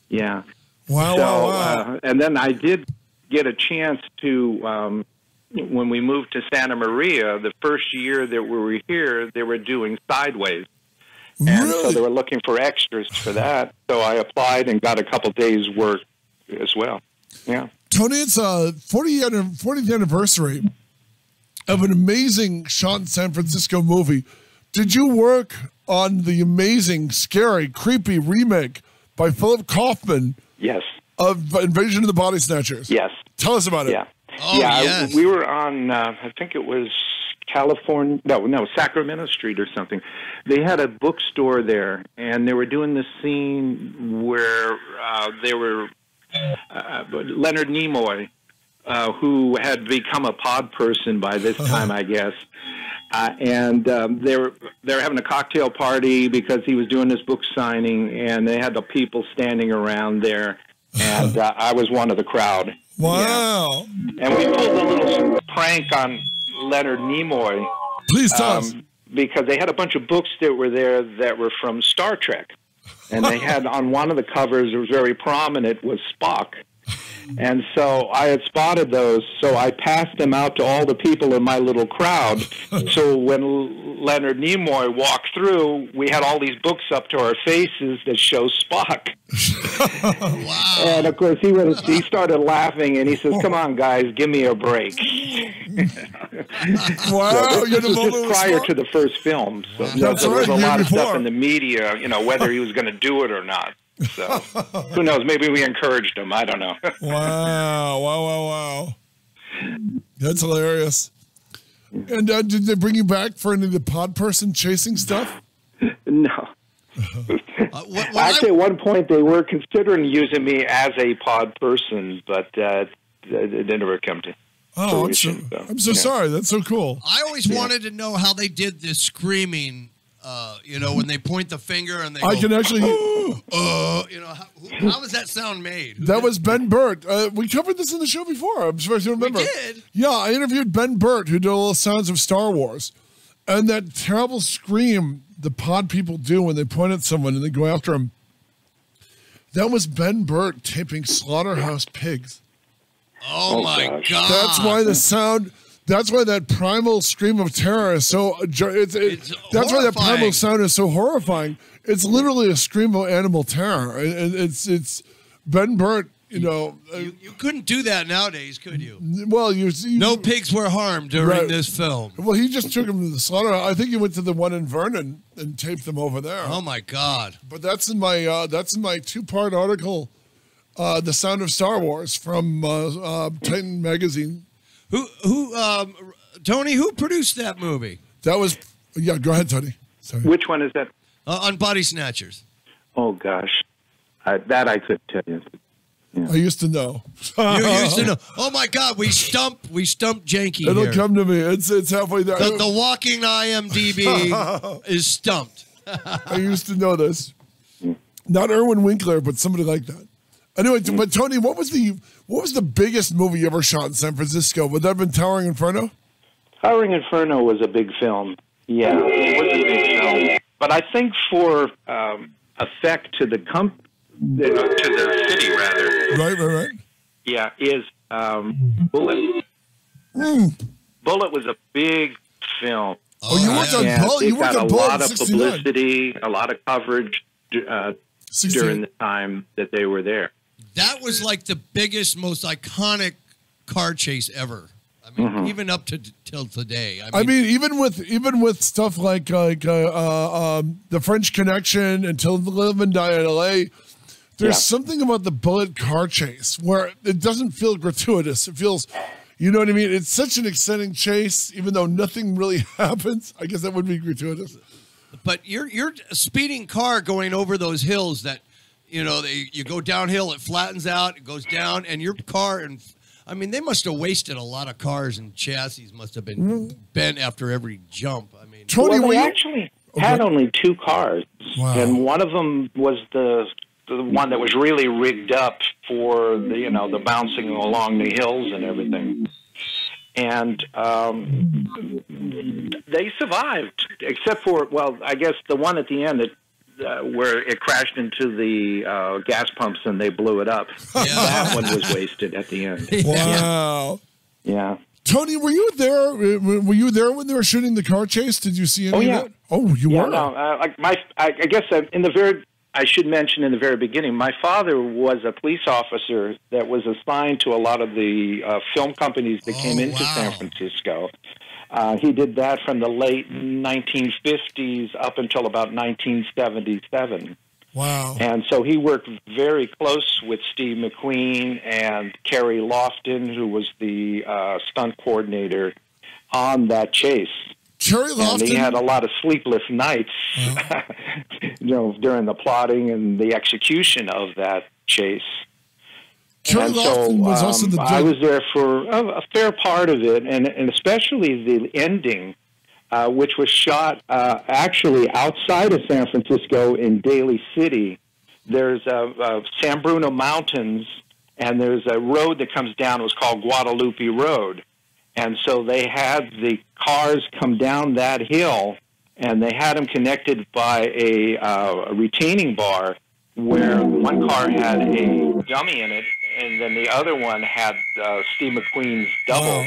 Yeah. Wow, So, wow, wow. and then I did get a chance to, when we moved to Santa Maria, the first year that we were here, they were doing Sideways. And so Really? they were looking for extras for that. So I applied and got a couple days' work as well. Yeah. Tony, it's a 40th anniversary of an amazing shot in San Francisco movie. Did you work on the amazing, scary, creepy remake by Philip Kaufman Yes. of Invasion of the Body Snatchers? Yes. Tell us about it. Yeah. Oh, yeah, yes. we were on, I think it was California, no, Sacramento Street or something. They had a bookstore there, and they were doing this scene where they were, Leonard Nimoy, who had become a pod person by this time, I guess. And they were having a cocktail party because he was doing this book signing, and they had the people standing around there, and I was one of the crowd. Wow. Yeah. And we pulled a little prank on Leonard Nimoy Please tell us. because they had a bunch of books that were there that were from Star Trek. And they had on one of the covers, it was very prominent, was Spock. And so I had spotted those, so I passed them out to all the people in my little crowd. So when Leonard Nimoy walked through, we had all these books up to our faces that show Spock. Wow. And of course, he started laughing, and he says, "Come on, guys, give me a break." Wow. This was just prior to the first film, so That's there was right, a year lot of stuff before. in the media, whether he was going to do it or not. So who knows? Maybe we encouraged him. I don't know. Wow. Wow, wow, wow. That's hilarious. And did they bring you back for any of the pod person chasing stuff? No. Actually, at one point they were considering using me as a pod person, but it never come to. Oh, fruition, I'm so sorry. That's so cool. I always wanted to know how they did this screaming, when they point the finger and they I go, can actually. how was that sound made? That was Ben Burt. We covered this in the show before. I'm supposed to remember. We did? Yeah, I interviewed Ben Burt, who did a little sounds of Star Wars. And that terrible scream the pod people do when they point at someone and they go after them. That was Ben Burt taping Slaughterhouse Pigs. Oh my God. That's why the sound. That's why that primal scream of terror is so. That's why that primal horrifying. sound is so horrifying. It's literally a scream of animal terror. It's Ben Burt. You couldn't do that nowadays, could you? Well, you No pigs were harmed during Right. this film. Well, he just took them to the slaughter. I think he went to the one in Vernon and taped them over there. Oh my God. But that's in my 2-part article, "The Sound of Star Wars" from Titan magazine. Tony, who produced that movie? That was Go ahead, Tony. Sorry. Which one is that? On Body Snatchers. Oh gosh, that I couldn't tell you. I used to know. You used to know. Oh my God, we stumped Janky It'll here. come to me. It's halfway there. The walking IMDb is stumped. I used to know this. Not Erwin Winkler, but somebody like that. Anyway, but Tony, what was the biggest movie you ever shot in San Francisco? Would that have been Towering Inferno? Towering Inferno was a big film. Yeah, it was a big film. But I think for effect to the city, rather. Right. Yeah, is Bullet. Bullet was a big film. Oh, you worked on Bullet? You worked on Bullet a lot of 69. publicity, a lot of coverage during the time that they were there. That was like the biggest, most iconic car chase ever. I mean, even up to till today. I mean, even with stuff like the French Connection and Till Live and Die in L.A., there's something about the Bullet car chase where it doesn't feel gratuitous. It feels, you know what I mean? It's such an exciting chase, even though nothing really happens. I guess that would be gratuitous. But you're a speeding car going over those hills that, you know, you go downhill, it flattens out, it goes down, and your car, and I mean, they must have wasted a lot of cars, and chassis must have been bent after every jump. I mean, Tony, we actually had only 2 cars, and one of them was the one that was really rigged up for the bouncing along the hills and everything. And they survived, except for, well, I guess the one at the end where it crashed into the gas pumps and they blew it up. That one was wasted at the end. Wow. Yeah. Tony, were you there? Were you there when they were shooting the car chase? Did you see any of that? Oh, you were? No, I guess I should mention in the very beginning, my father was a police officer that was assigned to a lot of the film companies that came into San Francisco. He did that from the late 1950s up until about 1977. Wow. And so he worked very close with Steve McQueen and Kerry Lofton, who was the stunt coordinator on that chase. Kerry Lofton? And he had a lot of sleepless nights, during the plotting and the execution of that chase. Kerry Lofton was also the... I was there for a fair part of it, and especially the ending, which was shot actually outside of San Francisco in Daly City. There's San Bruno Mountains, and there's a road that comes down. It was called Guadalupe Road. And so they had the cars come down that hill, and they had them connected by a retaining bar where one car had a dummy in it, and then the other one had Steve McQueen's double,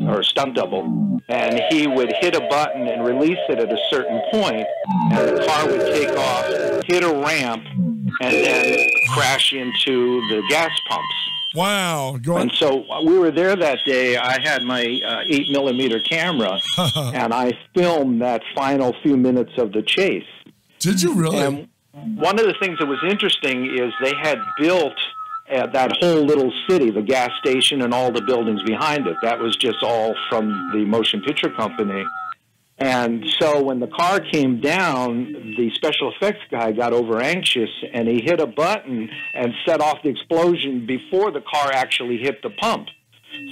or stunt double. And he would hit a button and release it at a certain point, and the car would take off, hit a ramp, and then crash into the gas pumps. Wow. And so we were there that day. I had my 8mm camera, and I filmed that final few minutes of the chase. Did you really? And one of the things that was interesting is they had built that whole little city, the gas station and all the buildings behind it. That was just all from the motion picture company. And so when the car came down, the special effects guy got over anxious, and he hit a button and set off the explosion before the car actually hit the pump.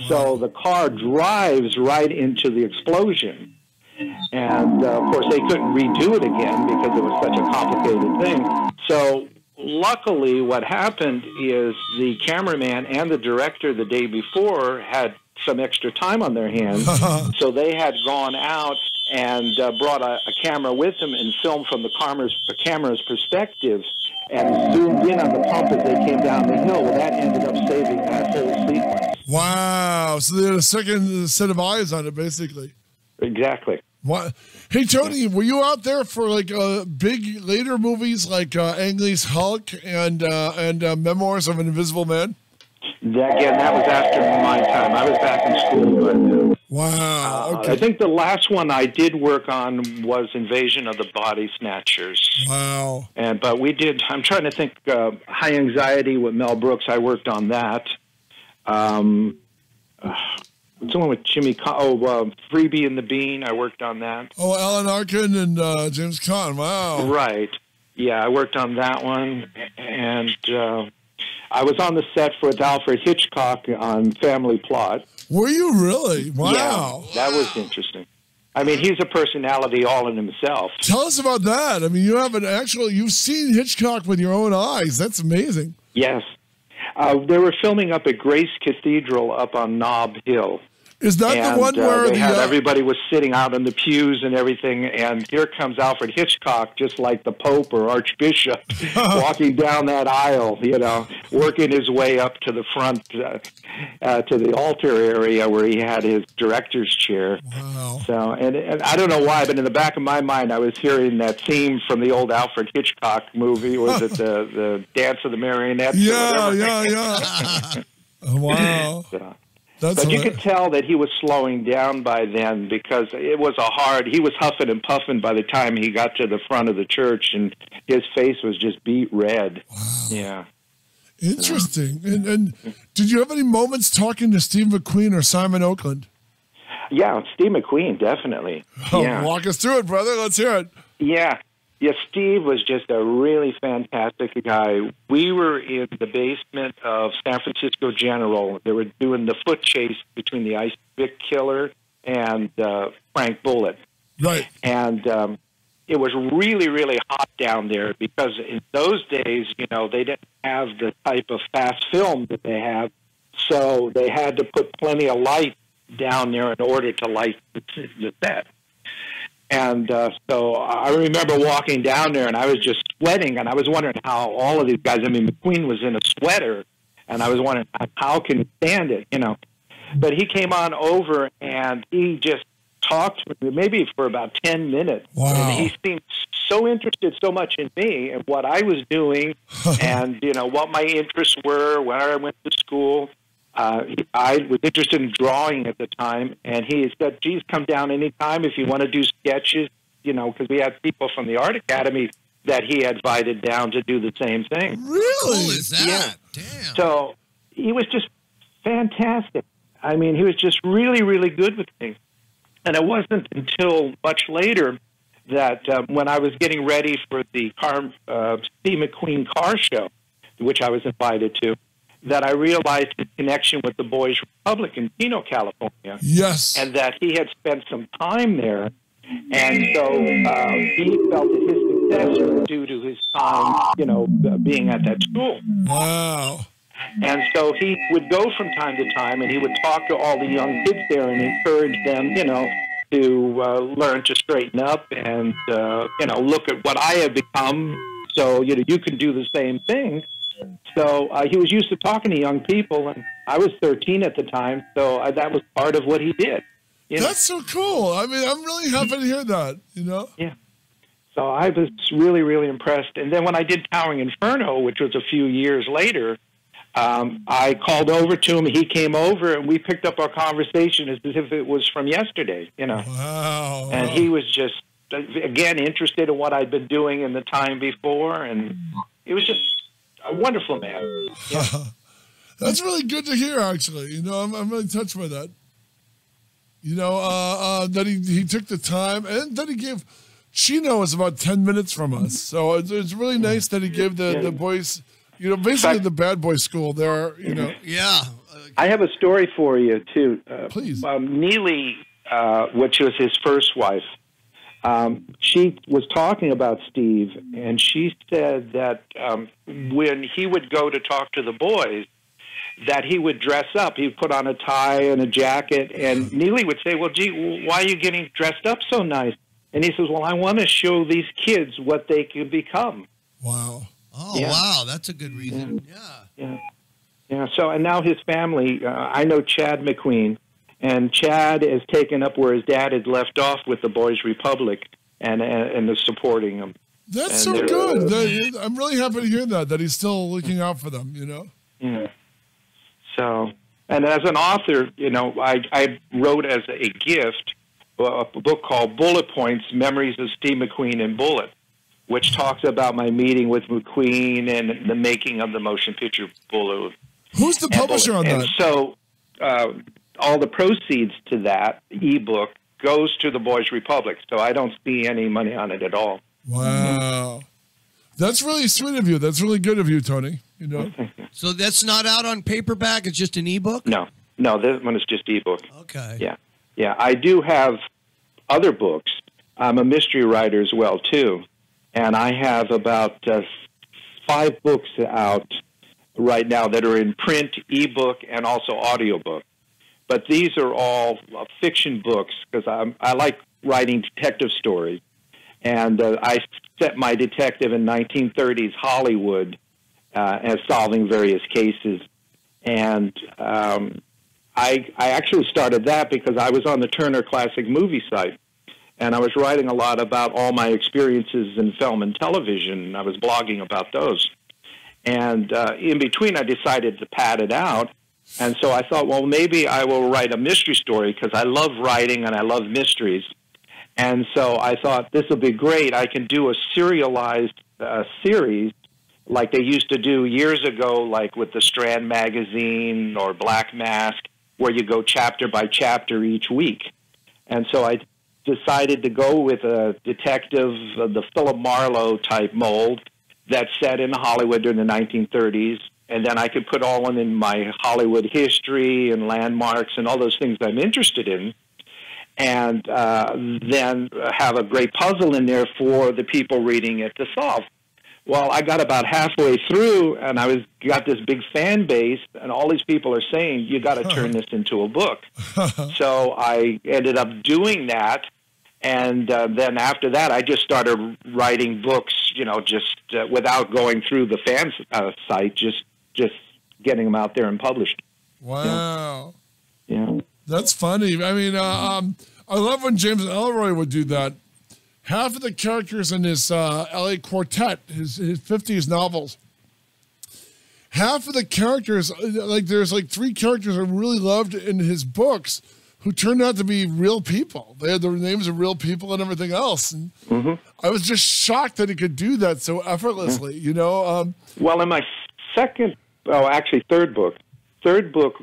So the car drives right into the explosion. And, of course, they couldn't redo it again because it was such a complicated thing. So luckily what happened is the cameraman and the director the day before had some extra time on their hands. So they had gone out and brought a camera with them and filmed from the camera's perspective and zoomed in on the pump as they came down the hill. Well, that ended up saving that whole sequence. Wow. So they had a second set of eyes on it, basically. Exactly. What? Hey, Tony, were you out there for like big later movies like Ang Lee's Hulk and Memoirs of an Invisible Man? That was after my time. I was back in school. Wow. Okay. I think the last one I did work on was Invasion of the Body Snatchers. Wow. But we did, I'm trying to think, High Anxiety with Mel Brooks. I worked on that. Someone with Jimmy Freebie and the Bean. I worked on that. Oh, Alan Arkin and James Caan. Wow. Right. Yeah, I worked on that one. And I was on the set with Alfred Hitchcock on Family Plot. Were you really? Wow. Yeah, that was interesting. I mean, he's a personality all in himself. Tell us about that. I mean, you've seen Hitchcock with your own eyes. That's amazing. Yes. They were filming up at Grace Cathedral up on Nob Hill. Is that the one where everybody was sitting out in the pews and everything, and here comes Alfred Hitchcock, just like the Pope or Archbishop, walking down that aisle, working his way up to the front, to the altar area where he had his director's chair. Wow. So, and I don't know why, but in the back of my mind, I was hearing that theme from the old Alfred Hitchcock movie. Was it the Dance of the Marionettes? Yeah. Wow. So, but you could tell that he was slowing down by then because it was he was huffing and puffing by the time he got to the front of the church, and his face was just beet red. Wow. Yeah. Interesting. And did you have any moments talking to Steve McQueen or Simon Oakland? Yeah, Steve McQueen, definitely. Oh, yeah. Walk us through it, brother. Let's hear it. Yeah. Yeah, Steve was just a really fantastic guy. We were in the basement of San Francisco General. They were doing the foot chase between the Ice Pick Killer and Frank Bullitt. Right. And it was really, really hot down there because in those days, they didn't have the type of fast film that they have. So they had to put plenty of light down there in order to light the set. And so I remember walking down there, and I was just sweating, and I was wondering how all of these guys, McQueen was in a sweater, and I was wondering, how can he stand it, But he came on over, and he just talked with me maybe for about 10 minutes. Wow. And he seemed so interested so much in me and what I was doing and, what my interests were, where I went to school. I was interested in drawing at the time, and he said, geez, come down anytime if you want to do sketches, because we had people from the Art Academy that he had invited down to do the same thing. Really? Cool is that? Yeah. Damn. So he was just fantastic. I mean, he was just really, really good with me. And it wasn't until much later that when I was getting ready for the Steve McQueen car show, which I was invited to, that I realized his connection with the Boys Republic in Chino, California. Yes. And that he had spent some time there. And so he felt that his success was due to his time, being at that school. Wow. And so he would go from time to time, and he would talk to all the young kids there and encourage them, to learn to straighten up and, look at what I have become. So, you can do the same thing. So he was used to talking to young people, and I was 13 at the time, so that was part of what he did. That's so cool. I mean, I'm really happy to hear that, Yeah. So I was really, really impressed. And then when I did Towering Inferno, which was a few years later, I called over to him. He came over, and we picked up our conversation as if it was from yesterday, Wow. And he was just, again, interested in what I'd been doing in the time before, and it was just a wonderful man. Yeah. That's really good to hear, actually. I'm really touched by that. That he took the time, and that he gave Chino is about 10 minutes from us. So it's really nice that he gave the boys, basically the bad boy school there, Yeah. I have a story for you, too. Please. Neely, which was his first wife, she was talking about Steve, and she said that when he would go to talk to the boys, that he would dress up. He'd put on a tie and a jacket, and Neely would say, well, gee, why are you getting dressed up so nice? And he says, well, I want to show these kids what they could become. Wow. Oh, Yeah. Wow. That's a good reason. Yeah. So, and now his family, I know Chad McQueen, and Chad has taken up where his dad had left off with the Boys Republic and is supporting him. That's And so they're- good. I'm really happy to hear that he's still looking out for them, Yeah. So, and as an author, I wrote as a gift a book called Bullet Points, Memories of Steve McQueen and Bullitt, which talks about my meeting with McQueen and the making of the motion picture Bullitt. Who's the publisher on And that? so all the proceeds to that ebook goes to the Boys Republic, so I don't see any money on it at all. Wow. That's really sweet of you. That's really good of you, Tony. You know. So that's not out on paperback. It's just an ebook. No, this one is just ebook. Okay. Yeah. I do have other books. I'm a mystery writer as well too, and I have about 5 books out right now that are in print, ebook, and also audiobook. But these are all fiction books because I like writing detective stories. And I set my detective in 1930s Hollywood as solving various cases. And I actually started that because I was on the Turner Classic Movie site. And I was writing a lot about all my experiences in film and television. I was blogging about those. And in between, I decided to pad it out. And so I thought, well, maybe I will write a mystery story because I love writing and I love mysteries. And so I thought this will be great. I can do a serialized series like they used to do years ago, like with the Strand magazine or Black Mask, where you go chapter by chapter each week. And so I decided to go with a detective, the Philip Marlowe type mold that's set in Hollywood during the 1930s. And then I could put all in my Hollywood history and landmarks and all those things I'm interested in. And then have a great puzzle in there for the people reading it to solve. Well, I got about halfway through, and I got this big fan base, and all these people are saying, you got to turn this into a book. So I ended up doing that, and then after that, I just started writing books, just without going through the fan site, just getting them out there and published. Wow. Yeah. That's funny. I mean, I love when James Ellroy would do that. Half of the characters in his L.A. Quartet, his 50s novels, half of the characters, there's 3 characters I really loved in his books who turned out to be real people. They had the names of real people and everything else. And I was just shocked that he could do that so effortlessly, Well, in my third book,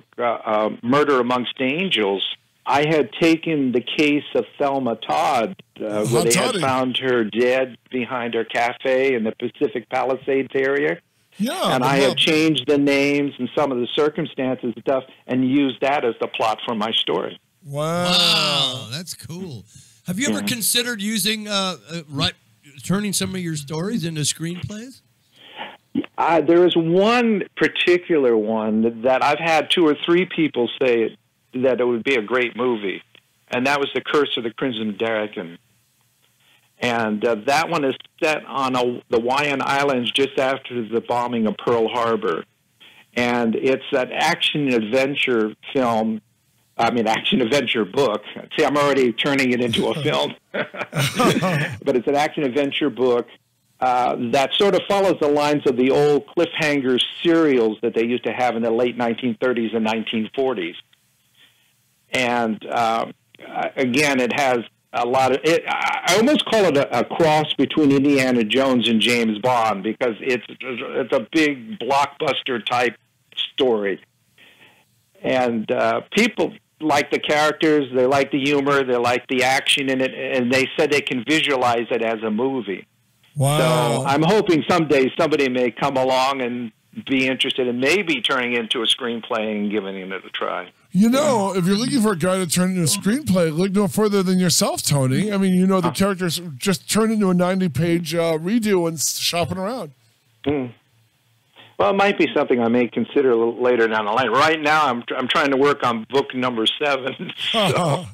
Murder Amongst Angels, I had taken the case of Thelma Todd, where they had found her dead behind her cafe in the Pacific Palisades area. Yeah. And I had changed the names and some of the circumstances and stuff and used that as the plot for my story. Wow, that's cool. Have you ever considered using, turning some of your stories into screenplays? There is one particular one that I've had 2 or 3 people say that it would be a great movie, and that was The Curse of the Crimson Dragon. And that one is set on the Hawaiian Islands just after the bombing of Pearl Harbor. And it's an action-adventure film, action-adventure book. See, I'm already turning it into a film. But it's an action-adventure book that sort of follows the lines of the old cliffhanger serials that they used to have in the late 1930s and 1940s. And again, it has a lot of it. I almost call it a cross between Indiana Jones and James Bond because it's a big blockbuster type story. And people like the characters, they like the humor, they like the action in it, and they said they can visualize it as a movie. Wow. So I'm hoping someday somebody may come along and be interested in maybe turning it into a screenplay and giving it a try. If you're looking for a guy to turn into a screenplay, look no further than yourself, Tony. I mean, the characters just turn into a 90-page redo and shopping around. Well, it might be something I may consider a little later down the line. Right now, I'm trying to work on book number 7. So.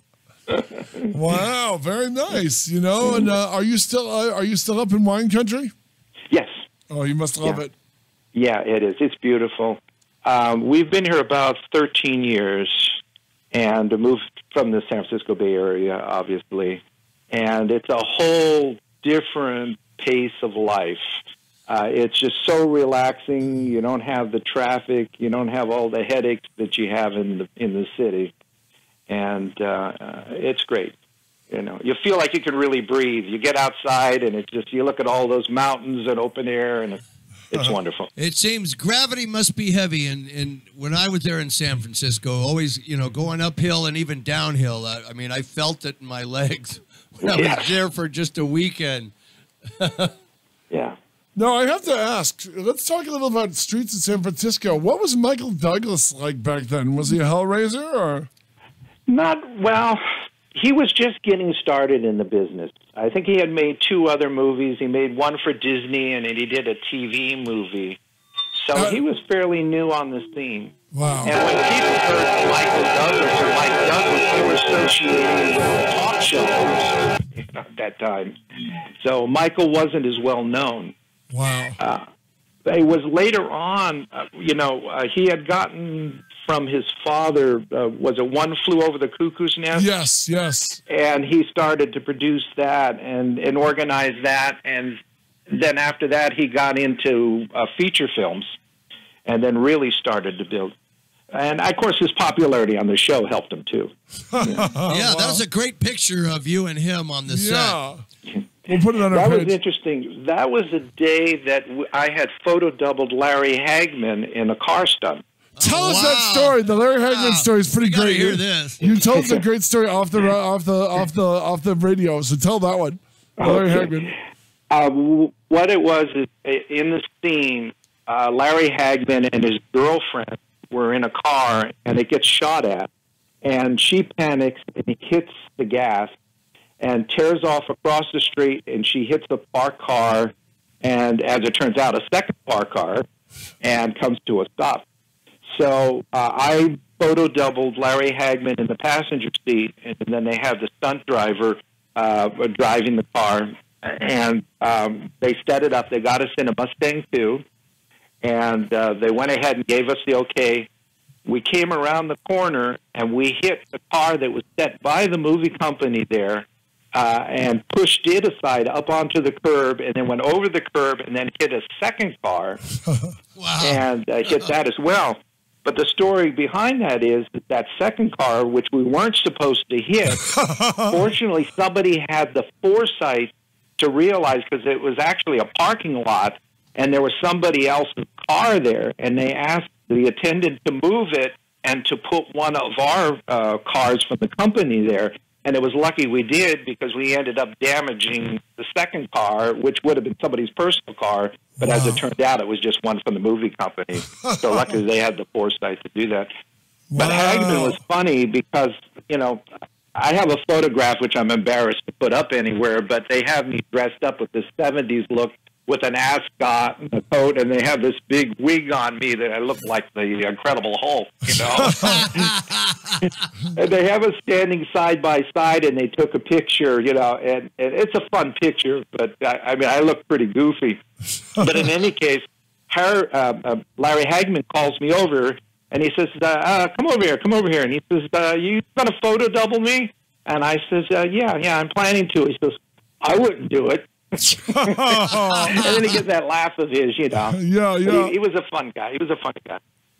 Wow, very nice. And are you still up in wine country? Yes. Oh, you must love it. Yeah, it is. It's beautiful. We've been here about 13 years and moved from the San Francisco Bay Area, obviously. And it's a whole different pace of life. It's just so relaxing. You don't have the traffic. You don't have all the headaches that you have in the city. And it's great. You feel like you can really breathe. You get outside and you look at all those mountains and open air, and it's wonderful. It seems gravity must be heavy. And when I was there in San Francisco, always, going uphill and even downhill, I felt it in my legs when I was there for just a weekend. Yeah. No, I have to ask. Let's talk a little about Streets of San Francisco. What was Michael Douglas like back then? Was he a hellraiser or? Not well. He was just getting started in the business. I think he had made 2 other movies. He made one for Disney, and then he did a TV movie. So he was fairly new on the scene. Wow. And when people heard Michael Douglas or Mike Douglas, they were associating with talk shows at that time. So Michael wasn't as well known. Wow. It was later on, he had gotten from his father, was it One Flew Over the Cuckoo's Nest? Yes, yes. And he started to produce that and organize that. And then after that, he got into feature films and then really started to build. And, of course, his popularity on the show helped him, too. Yeah, that was a great picture of you and him on the set. We'll put it on our page. That was interesting. That was a day that I had photo doubled Larry Hagman in a car stunt. Tell us that story. The Larry Hagman story is pretty great. Hear this. You told us a great story off the radio. So tell that one, Larry Hagman. What it was is in the scene, Larry Hagman and his girlfriend were in a car, and it gets shot at, and she panics and he hits the gas and tears off across the street, and she hits a parked car, and as it turns out, a second parked car, and comes to a stop. So I photo doubled Larry Hagman in the passenger seat, and then they have the stunt driver driving the car, and they set it up. They got us in a Mustang II, and they went ahead and gave us the okay. We came around the corner, and we hit the car that was set by the movie company there, and pushed it aside up onto the curb, and then went over the curb and then hit a second car and hit that as well. But the story behind that is that second car, which we weren't supposed to hit, fortunately somebody had the foresight to realize, because it was actually a parking lot and there was somebody else's car there, and they asked the attendant to move it and to put one of our cars from the company there. And it was lucky we did, because we ended up damaging the second car, which would have been somebody's personal car. But as it turned out, it was just one from the movie company. So luckily they had the foresight to do that. But Hagman was funny because, I have a photograph, which I'm embarrassed to put up anywhere, but they have me dressed up with this 70s look with an ascot and a coat, and they have this big wig on me that I look like the Incredible Hulk, And they have us standing side by side, and they took a picture, and it's a fun picture, but I look pretty goofy. But in any case, Larry Hagman calls me over, and he says, come over here. And he says, you going to photo double me? And I says, yeah, I'm planning to. He says, I wouldn't do it. And then he gets that laugh of his, Yeah. He was a fun guy.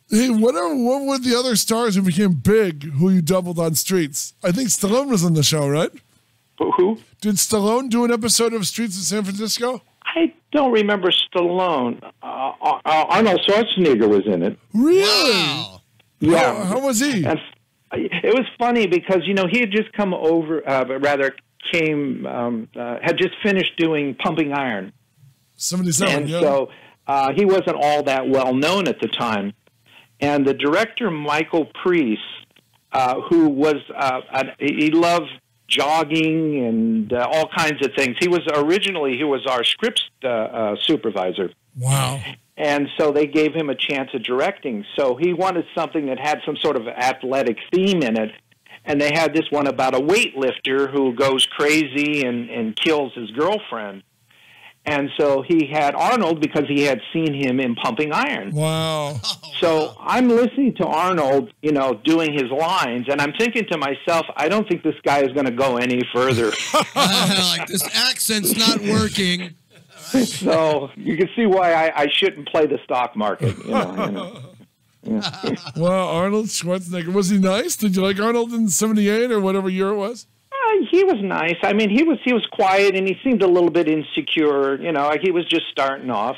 Hey, what were the other stars who became big who you doubled on Streets? I think Stallone was on the show, right? Who? Did Stallone do an episode of Streets of San Francisco? I don't remember Stallone. Arnold Schwarzenegger was in it. Really? Wow. Yeah. How was he? And it was funny because, he had just come over, had just finished doing Pumping Iron. 77, and so he wasn't all that well known at the time. And the director, Michael Priest, who was, he loved jogging and all kinds of things. He was our script supervisor. Wow. And so they gave him a chance at directing. So he wanted something that had some sort of athletic theme in it. And they had this one about a weightlifter who goes crazy and kills his girlfriend. And so he had Arnold because he had seen him in Pumping Iron. Wow. So I'm listening to Arnold, doing his lines, and I'm thinking to myself, I don't think this guy is going to go any further. Like, this accent's not working. So you can see why I shouldn't play the stock market. Well, Arnold Schwarzenegger, was he nice? Did you like Arnold in 78 or whatever year it was? He was nice. I mean, he was quiet, and he seemed a little bit insecure. Like he was just starting off.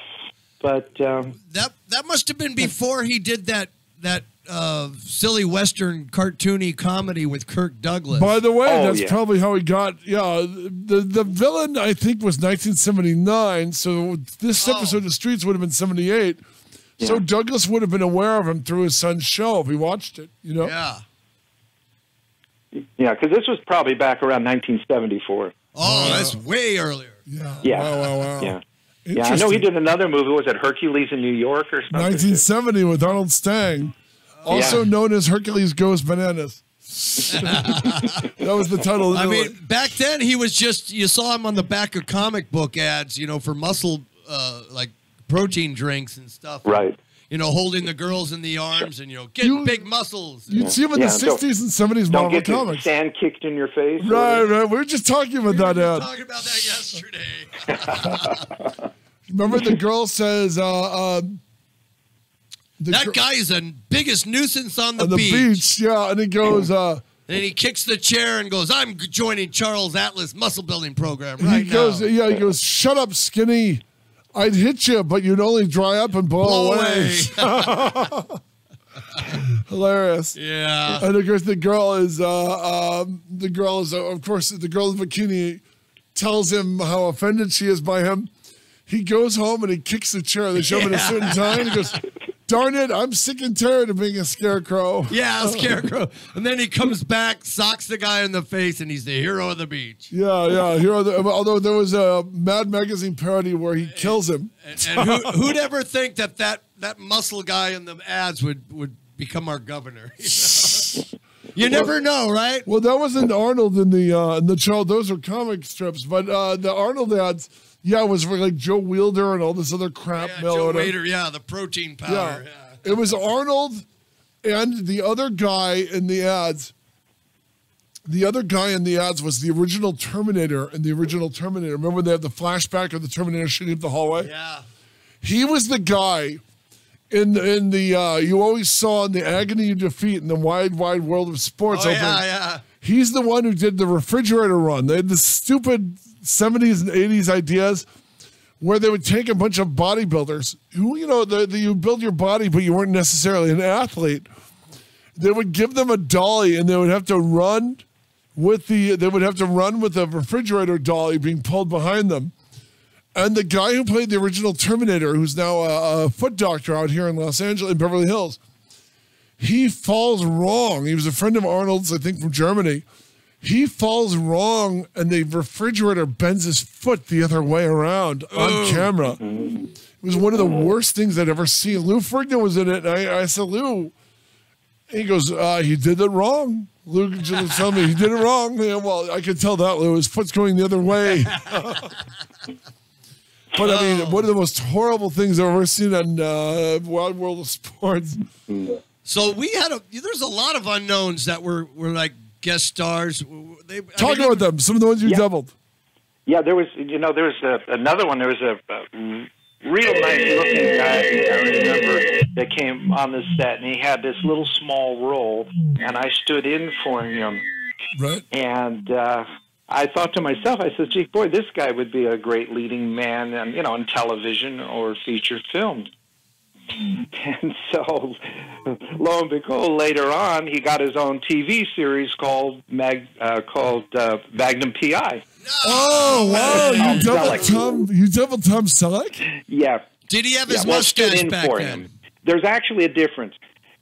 But that must have been before he did that that silly Western cartoony comedy with Kirk Douglas. By the way, Oh, that's yeah. probably how he got. Yeah, the villain I think was 1979. So this episode of Streets would have been 78. So Yeah. Douglas would have been aware of him through his son's show if he watched it. You know. Yeah. Yeah, because this was probably back around 1974. Oh, that's way earlier. Yeah. Yeah. Wow. Yeah. Yeah, I know he did another movie. Was it Hercules in New York or something? 1970 with Arnold Stang, also Yeah. known as Hercules Goes Bananas. That was the title. I mean, back then he was just, you saw him on the back of comic book ads, you know, for muscle, like protein drinks and stuff. Right. You know, holding the girls in the arms and, you know, get big muscles. You'd see him in Yeah, the 60s and 70s Don't Marvel get the comics. sand kicked in your face. Right. We were just talking about that ad. Talking about that yesterday. Remember the girl says, That guy is the biggest nuisance on the beach. yeah, and he goes, And he kicks the chair and goes, I'm joining Charles Atlas muscle building program he right goes, now. yeah, he goes, shut up, skinny. I'd hit you, but you'd only dry up and blow away. Hilarious. Yeah. And of course, the girl is, of course, the girl in bikini tells him how offended she is by him. He goes home and he kicks the chair. They show him in a suit and tie. And he goes, darn it, I'm sick and tired of being a scarecrow. Yeah, a scarecrow. And then he comes back, socks the guy in the face, and he's the hero of the beach. Yeah. Although there was a Mad Magazine parody where he kills him. And who'd ever think that muscle guy in the ads would become our governor? You never know, right? Well, that wasn't Arnold in the show. Those are comic strips. But the Arnold ads, yeah, it was for like Joe Wielder and all this other crap. Yeah, Joe Waiter, the protein powder. Yeah. It was Arnold and the other guy in the ads. The other guy in the ads was the original Terminator in the original Terminator. Remember they had the flashback of the Terminator shooting up the hallway? Yeah. He was the guy in the you always saw in the agony of defeat in the wide world of sports. Oh, yeah. He's the one who did the refrigerator run. They had the stupid 70s and 80s ideas where they would take a bunch of bodybuilders who, you know, you build your body, but you weren't necessarily an athlete. They would give them a dolly and they would have to run with a refrigerator dolly being pulled behind them. And the guy who played the original Terminator, who's now a foot doctor out here in Los Angeles, in Beverly Hills, he falls wrong. He was a friend of Arnold's, I think, from Germany. He falls wrong, and the refrigerator bends his foot the other way around on camera. It was one of the worst things I'd ever seen. Lou Ferrigno was in it, and I said, Lou, and he goes, he did it wrong. Lou just told me he did it wrong. Yeah, well, I could tell that, Lou. His foot's going the other way. But I mean, one of the most horrible things I've ever seen on Wild World of Sports. So there's a lot of unknowns that were like guest stars. Talk about them. Some of the ones you doubled. Yeah, there was another one. There was a real nice-looking guy, I remember, that came on the set, and he had this little small role, and I stood in for him. Right. And I thought to myself, I said, gee, boy, this guy would be a great leading man, and in television or feature films. And so, lo and behold, later on, he got his own TV series called Magnum PI. Oh, wow. You doubled Tom Selleck? Yeah. Did he have his stood mustache in back for then? him. There's actually a difference.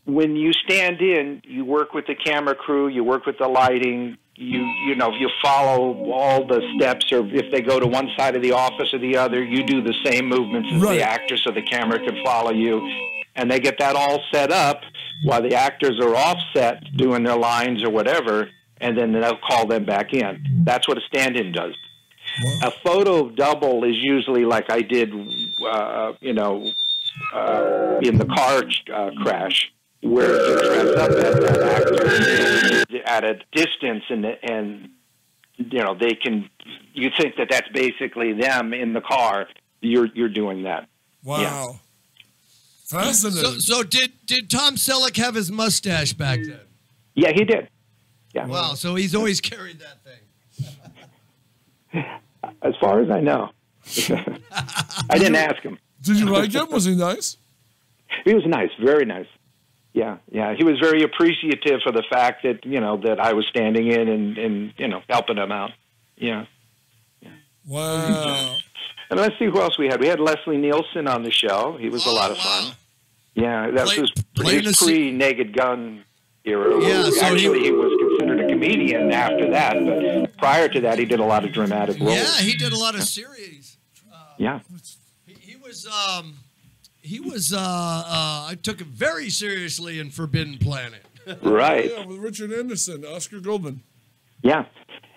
When you stand in, you work with the camera crew, you work with the lighting, you follow all the steps, or if they go to one side of the office or the other, you do the same movements as the actor so the camera can follow you. And they get that all set up while the actors are offset doing their lines or whatever, and then they'll call them back in. That's what a stand-in does. Wow. A photo double is usually like I did, in the car crash, where you dress up as that actor at a distance, and they can. You think that that's basically them in the car. You're doing that. Wow. Yeah. Fascinating. So did Tom Selleck have his mustache back then? Yeah, he did. Yeah. Wow. So he's always carried that thing. As far as I know. I didn't ask him. Did you like him? Was he nice? He was nice, very nice. Yeah, yeah. He was very appreciative for the fact that, that I was standing in and helping him out. Yeah. Wow. And let's see who else we had. We had Leslie Nielsen on the show. He was a lot of fun. Yeah, that was his pre-Naked Gun era. Yeah, so actually, he was considered a comedian after that, but prior to that, he did a lot of dramatic roles. Yeah, he did a lot of series. Yeah. He was. I took it very seriously in Forbidden Planet. Right. Yeah, with Richard Anderson, Oscar Goldman. Yeah.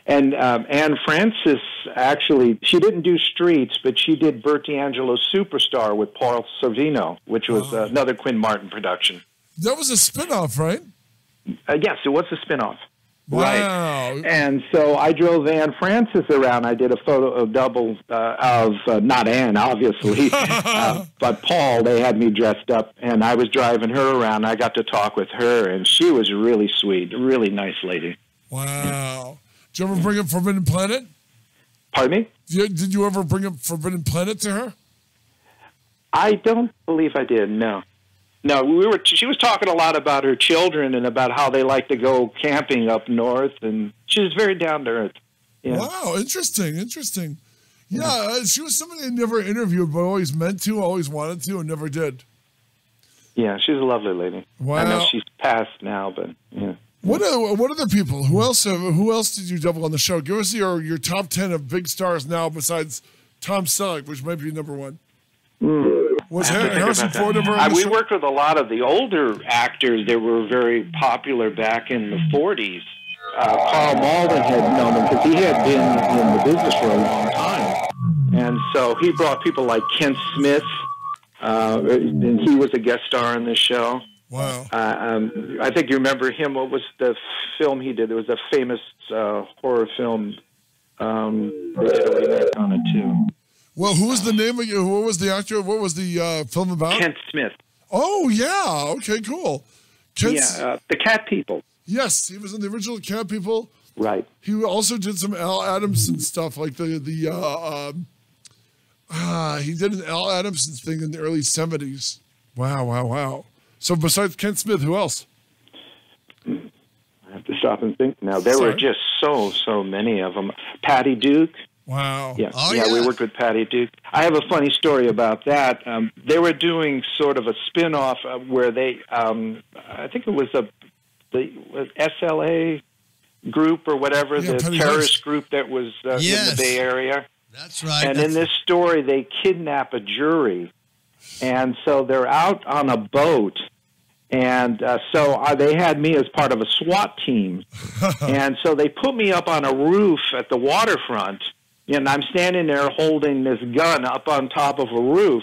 And Anne Francis, actually, she didn't do Streets, but she did Bert D'Angelo's Superstar with Paul Sorvino, which was another Quinn Martin production. That was a spinoff, right? Yes, it was a spinoff. Wow. Right. And so I drove Anne Francis around. I did a photo double of, not Anne, obviously, but Paul. They had me dressed up, and I was driving her around. I got to talk with her, and she was really sweet, really nice lady. Wow. Did you ever bring up Forbidden Planet? Pardon me? Did you ever bring up Forbidden Planet to her? I don't believe I did, no. No, she was talking a lot about her children and about how they like to go camping up north, and she was very down to earth. Yeah. Wow, interesting. Yeah, she was somebody I never interviewed, but always meant to, always wanted to, and never did. Yeah, she's a lovely lady. Wow. I know she's passed now, but yeah. What other people? Who else did you double on the show? Give us your top 10 of big stars now besides Tom Selleck, which might be number one. Was Harrison Ford ever on the We show? worked with a lot of the older actors that were very popular back in the 40s. Carl Malden had known him because he had been in the business for a long time. And so he brought people like Kent Smith, and he was a guest star on this show. Wow. I think you remember him. What was the film he did? It was a famous horror film. They did a remake on it, too. Well, who was the name of you? What was the actor? What was the film about? Kent Smith. Oh, yeah. Okay, cool. The Cat People. Yes, he was in the original Cat People. Right. He also did some Al Adamson stuff, like he did an Al Adamson thing in the early 70s. Wow. So besides Kent Smith, who else? I have to stop and think now. There were just so many of them. Patty Duke. Wow. Yeah. We worked with Patty Duke. I have a funny story about that. They were doing sort of a spin-off where they, I think it was the SLA group or whatever, the terrorist group that was in the Bay Area. That's right. And in this story, they kidnap a jury. And so they're out on a boat. And so they had me as part of a SWAT team. And so they put me up on a roof at the waterfront. And I'm standing there holding this gun up on top of a roof.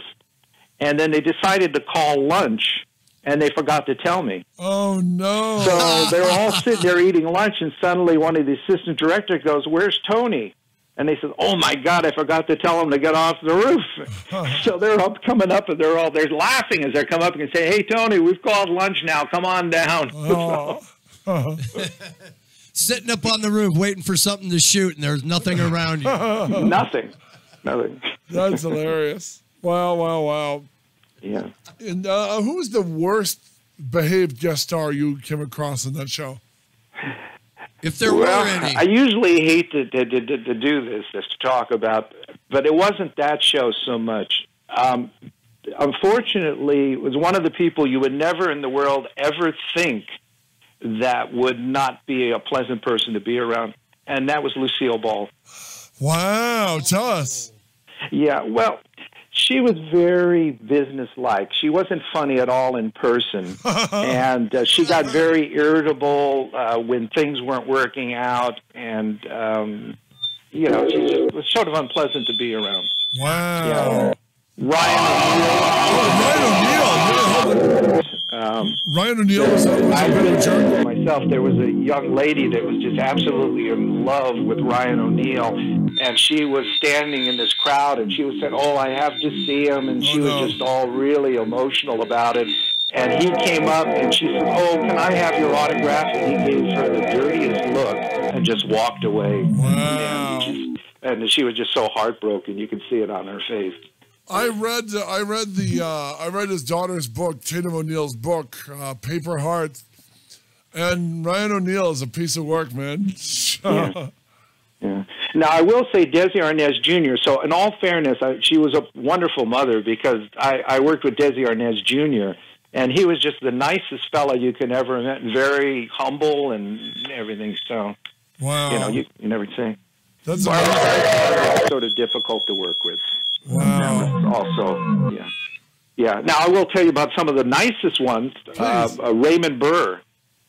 And then they decided to call lunch, and they forgot to tell me. Oh, no. So they're all sitting there eating lunch, and suddenly one of the assistant directors goes, "Where's Tony?" And they said, "Oh, my God, I forgot to tell him to get off the roof." So they're up, coming up, and they're laughing as they come up and say, "Hey, Tony, we've called lunch now. Come on down." Oh. Sitting up on the roof waiting for something to shoot, and there's nothing around you. Nothing. That's hilarious. Wow. Yeah. And who was the worst behaved guest star you came across in that show? If there were any. I usually hate to do this, just to talk about, but it wasn't that show so much. Unfortunately, it was one of the people you would never in the world ever think that would not be a pleasant person to be around, and that was Lucille Ball. Wow, tell us. Yeah, well, she was very businesslike. She wasn't funny at all in person, and she got very irritable when things weren't working out, and she just was sort of unpleasant to be around. Wow. Yeah. Ryan O'Neal was I remember myself, there was a young lady that was just absolutely in love with Ryan O'Neal, and she was standing in this crowd, and she was saying, "Oh, I have to see him," and she was just all really emotional about it. And he came up, and she said, "Oh, can I have your autograph?" And he gave her the dirtiest look and just walked away. Wow. And she was just so heartbroken. You could see it on her face. I read his daughter's book, Tatum O'Neal's book, Paper Heart, and Ryan O'Neal is a piece of work, man. Yeah. Yeah. Now, I will say Desi Arnaz Jr., so in all fairness, she was a wonderful mother because I worked with Desi Arnaz Jr., and he was just the nicest fella you could ever meet, very humble and everything. So, wow. You never say. That's sort of difficult to work with. Wow. Also, yeah. Yeah. Now, I will tell you about some of the nicest ones. Raymond Burr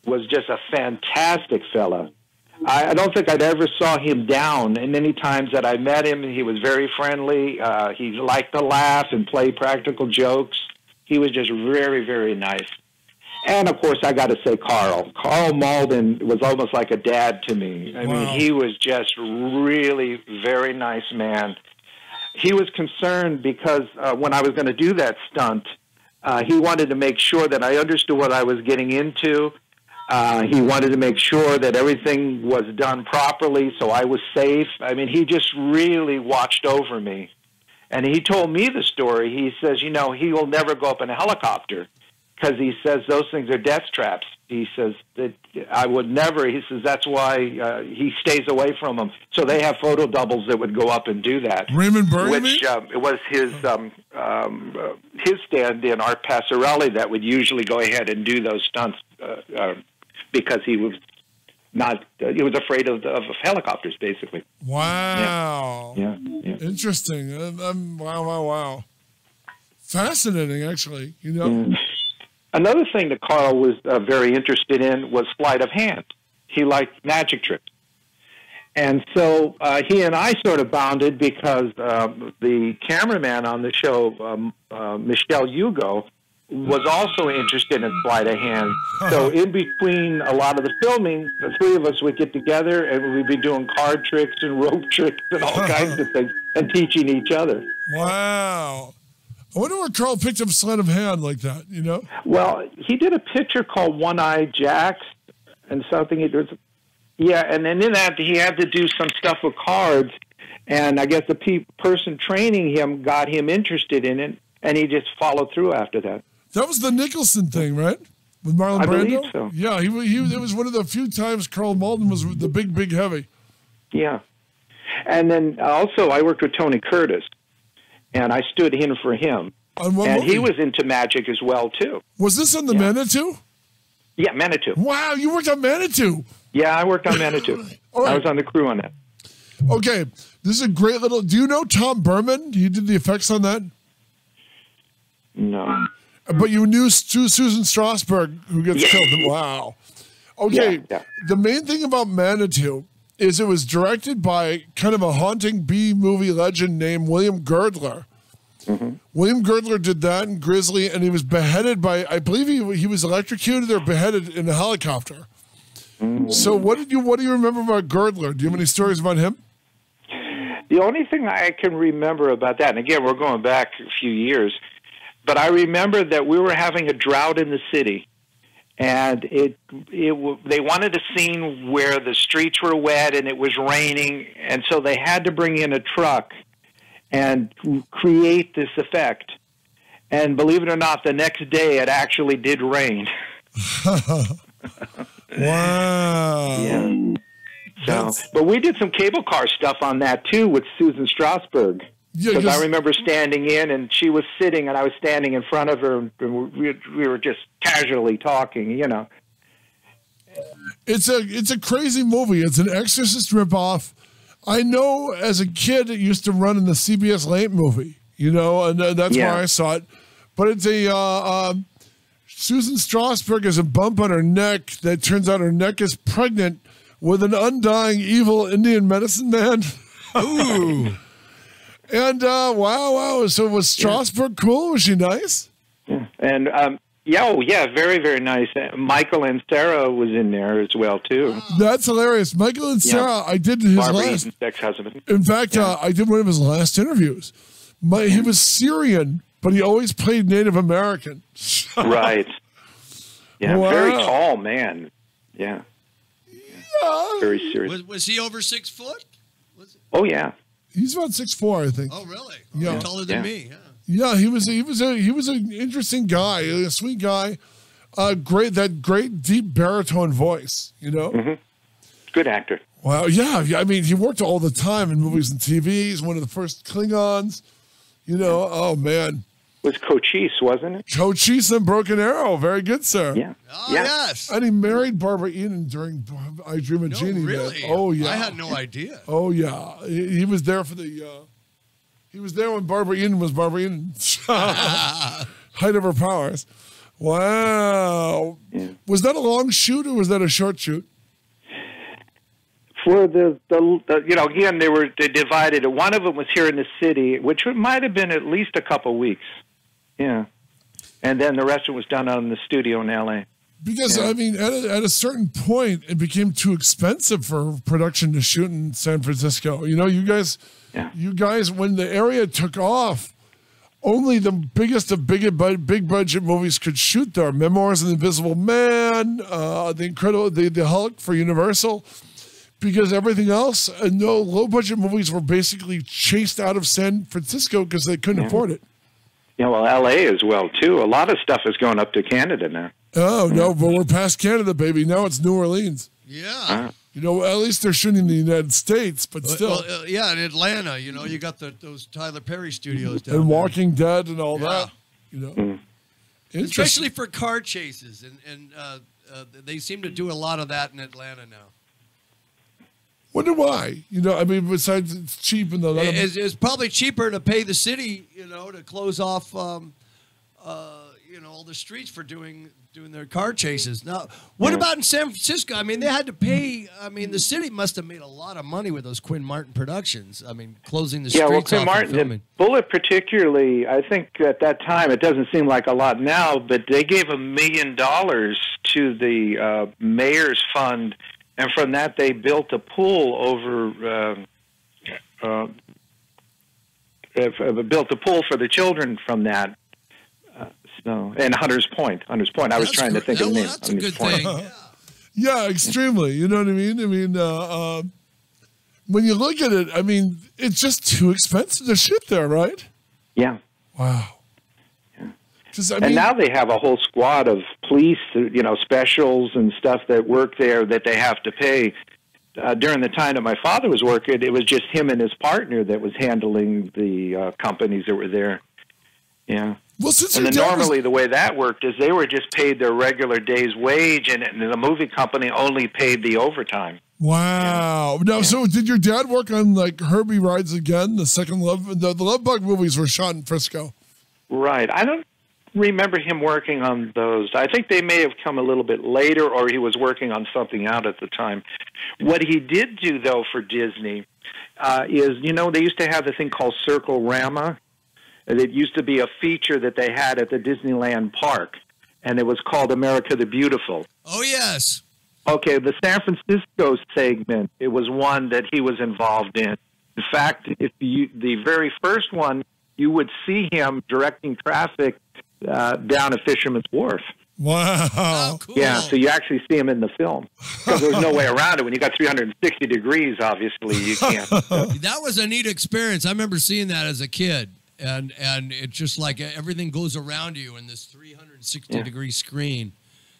was just a fantastic fella. I don't think I'd ever saw him down. And many times that I met him, he was very friendly. He liked to laugh and play practical jokes. He was just very, very nice. And, of course, I got to say Carl. Carl Malden was almost like a dad to me. I mean, he was just really very nice man. He was concerned because when I was going to do that stunt, he wanted to make sure that I understood what I was getting into. He wanted to make sure that everything was done properly so I was safe. I mean, he just really watched over me. And he told me the story. He says, he will never go up in a helicopter because he says those things are death traps. He says that I would never. He says that's why he stays away from them. So they have photo doubles that would go up and do that. Raymond Burr, which it was his stand-in, Art Passarelli, that would usually go ahead and do those stunts because he was not. He was afraid of helicopters, basically. Wow. Yeah. Interesting. Wow. Fascinating, actually. Another thing that Carl was very interested in was sleight of hand. He liked magic tricks. And so he and I sort of bonded because the cameraman on the show, Michelle Hugo, was also interested in sleight of hand. So in between a lot of the filming, the three of us would get together and we'd be doing card tricks and rope tricks and all kinds of things and teaching each other. Wow. I wonder where Carl picked up sleight of hand like that, Well, he did a picture called One-Eyed Jacks and something. And then in that he had to do some stuff with cards, and I guess the person training him got him interested in it, and he just followed through after that. That was the Nicholson thing, right? With Marlon Brando? I believe so. Yeah, it was one of the few times Carl Malden was the big heavy. Yeah. And then also I worked with Tony Curtis, and I stood in for him. On what and movie? he was into magic as well, too. Was this on the Manitou? Yeah, Manitou. Wow, you worked on Manitou. Yeah, I worked on Manitou. All right. I was on the crew on that. Okay, this is a great little... Do you know Tom Berman? You did the effects on that? No. But you knew Susan Strasberg, who gets killed. Wow. Okay, The main thing about Manitou is it was directed by kind of a haunting B-movie legend named William Girdler. Mm-hmm. William Girdler did that in Grizzly, and he was beheaded by, I believe he was electrocuted or beheaded in a helicopter. Mm-hmm. So what do you remember about Girdler? Do you have any stories about him? The only thing I can remember about that, and again, we're going back a few years, but I remember that we were having a drought in the city, and they wanted a scene where the streets were wet and it was raining, and so they had to bring in a truck and create this effect. And believe it or not, the next day it actually did rain. Wow. Yeah. So, but we did some cable car stuff on that too with Susan Strasberg. Because I remember standing in, and she was sitting, and I was standing in front of her, and we were just casually talking, It's a crazy movie. It's an Exorcist ripoff. I know as a kid it used to run in the CBS Late movie, and that's where I saw it. But it's a Susan Strasberg has a bump on her neck that turns out her neck is pregnant with an undying evil Indian medicine man. Ooh. And wow. So was Strasberg cool? Was she nice? Yeah. And very, very nice. Michael and Sarah was in there as well too. That's hilarious. Michael and Sarah, I did his Barbara last Eaton's ex-husband. In fact, I did one of his last interviews. He was Syrian, but he always played Native American. Right. Yeah, wow. Very tall man. Yeah. Very serious. Was he over 6 foot? Oh yeah. He's about 6'4", I think. Oh, really? Yeah. Taller than me. Yeah. Yeah, he was an interesting guy, a sweet guy. Great deep baritone voice. You know. Mm-hmm. Good actor. Wow. Yeah. I mean, he worked all the time in movies and TV. He's one of the first Klingons. You know. Oh man. Was Cochise, wasn't it? Cochise and Broken Arrow. Very good, sir. Yeah. Oh, yes. And he married Barbara Eden during I Dream of Jeannie. Really? Oh, yeah. I had no idea. Oh, yeah. He was there for the... he was there when Barbara Eden was Barbara Eden. Height of her powers. Wow. Yeah. Was that a long shoot or was that a short shoot? For the again, they divided it. One of them was here in the city, which might have been at least a couple weeks. Yeah. And then the rest of it was done out in the studio in L.A. Because, I mean, at a certain point, it became too expensive for production to shoot in San Francisco. You know, you guys, when the area took off, only the biggest of big budget movies could shoot there. Memoirs of the Invisible Man, the Hulk for Universal. Because everything else, no low-budget movies were basically chased out of San Francisco because they couldn't afford it. Yeah, well, L.A. as well, too. A lot of stuff is going up to Canada now. Oh, no, but we're past Canada, baby. Now it's New Orleans. Yeah. You know, at least they're shooting in the United States, but still. Well, yeah, in Atlanta, you know, you got those Tyler Perry studios down and there. Walking Dead and all that, you know. Especially for car chases, and they seem to do a lot of that in Atlanta now. Wonder why? You know, I mean, besides it's cheap and it's probably cheaper to pay the city, you know, to close off, all the streets for doing their car chases. Now, what about in San Francisco? I mean, they had to pay. I mean, the city must have made a lot of money with those Quinn Martin productions. I mean, closing the streets off. Quinn Martin, and Bullitt particularly. I think at that time it doesn't seem like a lot now, but they gave $1 million to the mayor's fund. And from that, they built a pool built a pool for the children from that. And Hunters Point. I was trying to think of the name. That's a good thing. Yeah, extremely. You know what I mean? I mean, when you look at it, I mean, it's just too expensive to shoot there, right? Yeah. Wow. And now they have a whole squad of police, specials and stuff that work there that they have to pay. During the time that my father was working, it was just him and his partner that was handling the companies that were there. Yeah. Well, since and then normally the way that worked is they were just paid their regular day's wage, and the movie company only paid the overtime. Wow. Now, so did your dad work on like Herbie Rides Again, the second Love? The Love Bug movies were shot in Frisco. Right. I don't remember him working on those. I think they may have come a little bit later, or he was working on something out at the time. What he did do, though, for Disney is, they used to have the thing called Circle-Rama. It used to be a feature that they had at the Disneyland park, and it was called America the Beautiful. Oh, yes. Okay, the San Francisco segment, it was one that he was involved in. In fact, the very first one, you would see him directing traffic down at Fisherman's Wharf. Wow. Oh, cool. Yeah, so you actually see him in the film. Because there's no way around it. When you got 360 degrees, obviously, you can't. That was a neat experience. I remember seeing that as a kid. And it's just like everything goes around you in this 360-degree screen.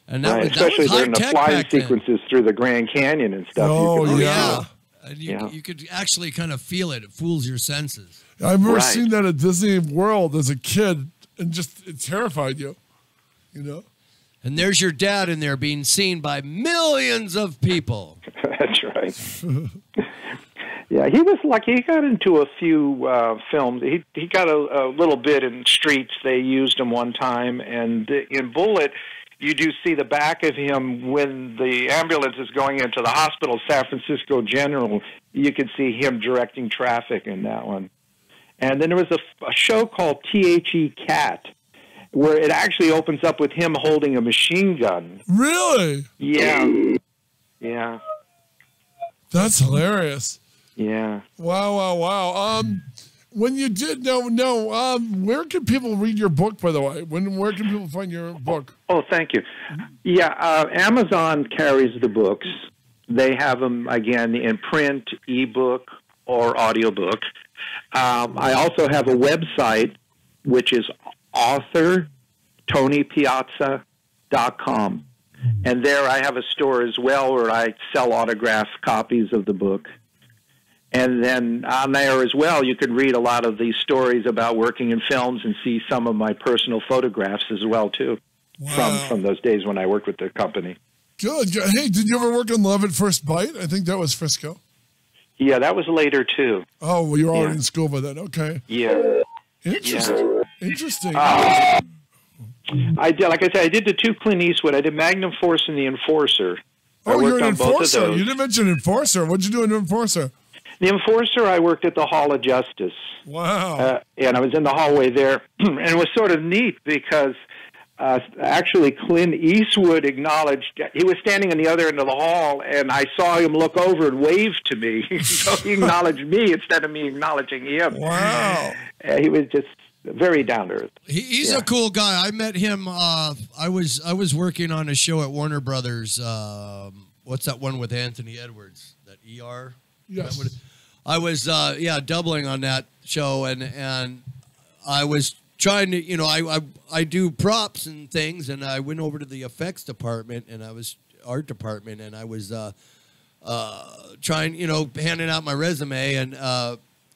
And that, especially that was during the flying sequences through the Grand Canyon and stuff. Oh, yeah. And you could actually kind of feel it. It fools your senses. I remember seeing that at Disney World as a kid, and it terrified you, And there's your dad in there being seen by millions of people. That's right. Yeah, he was lucky. He got into a few films. He got a little bit in Streets. They used him one time. And in Bullitt, you do see the back of him when the ambulance is going into the hospital, San Francisco General. You could see him directing traffic in that one. And then there was a show called T.H.E. Cat, where it actually opens up with him holding a machine gun. Really? Yeah. Yeah. That's hilarious. Yeah. Wow. When you did, where can people read your book, by the way? Where can people find your book? Oh, thank you. Yeah, Amazon carries the books. They have them, again, in print, ebook, or audiobook. I also have a website, which is authortonypiazza.com. And there I have a store as well where I sell autographed copies of the book. And then on there as well, you can read a lot of these stories about working in films and see some of my personal photographs as well, too, from those days when I worked with the company. Good. Hey, did you ever work on Love at First Bite? I think that was Frisco. Yeah, that was later, too. Oh, well, you were already in school by then. Okay. Yeah. Interesting. Interesting. I did, like I said, I did the 2 Clint Eastwood. I did Magnum Force and The Enforcer. Oh, you're an on both enforcer. of those. You didn't mention Enforcer. What'd you do in Enforcer? The Enforcer, I worked at the Hall of Justice. Wow. And I was in the hallway there. And it was sort of neat because actually Clint Eastwood acknowledged, he was standing on the other end of the hall, and I saw him look over and wave to me. So he acknowledged me instead of me acknowledging him. Wow. He was just very down to earth. He's a cool guy. I met him. I was working on a show at Warner Brothers. What's that one with Anthony Edwards? That ER. Yes. I was doubling on that show, and I was trying to I do props and things, and I went over to the effects department and art department, and I was trying handing out my resume, and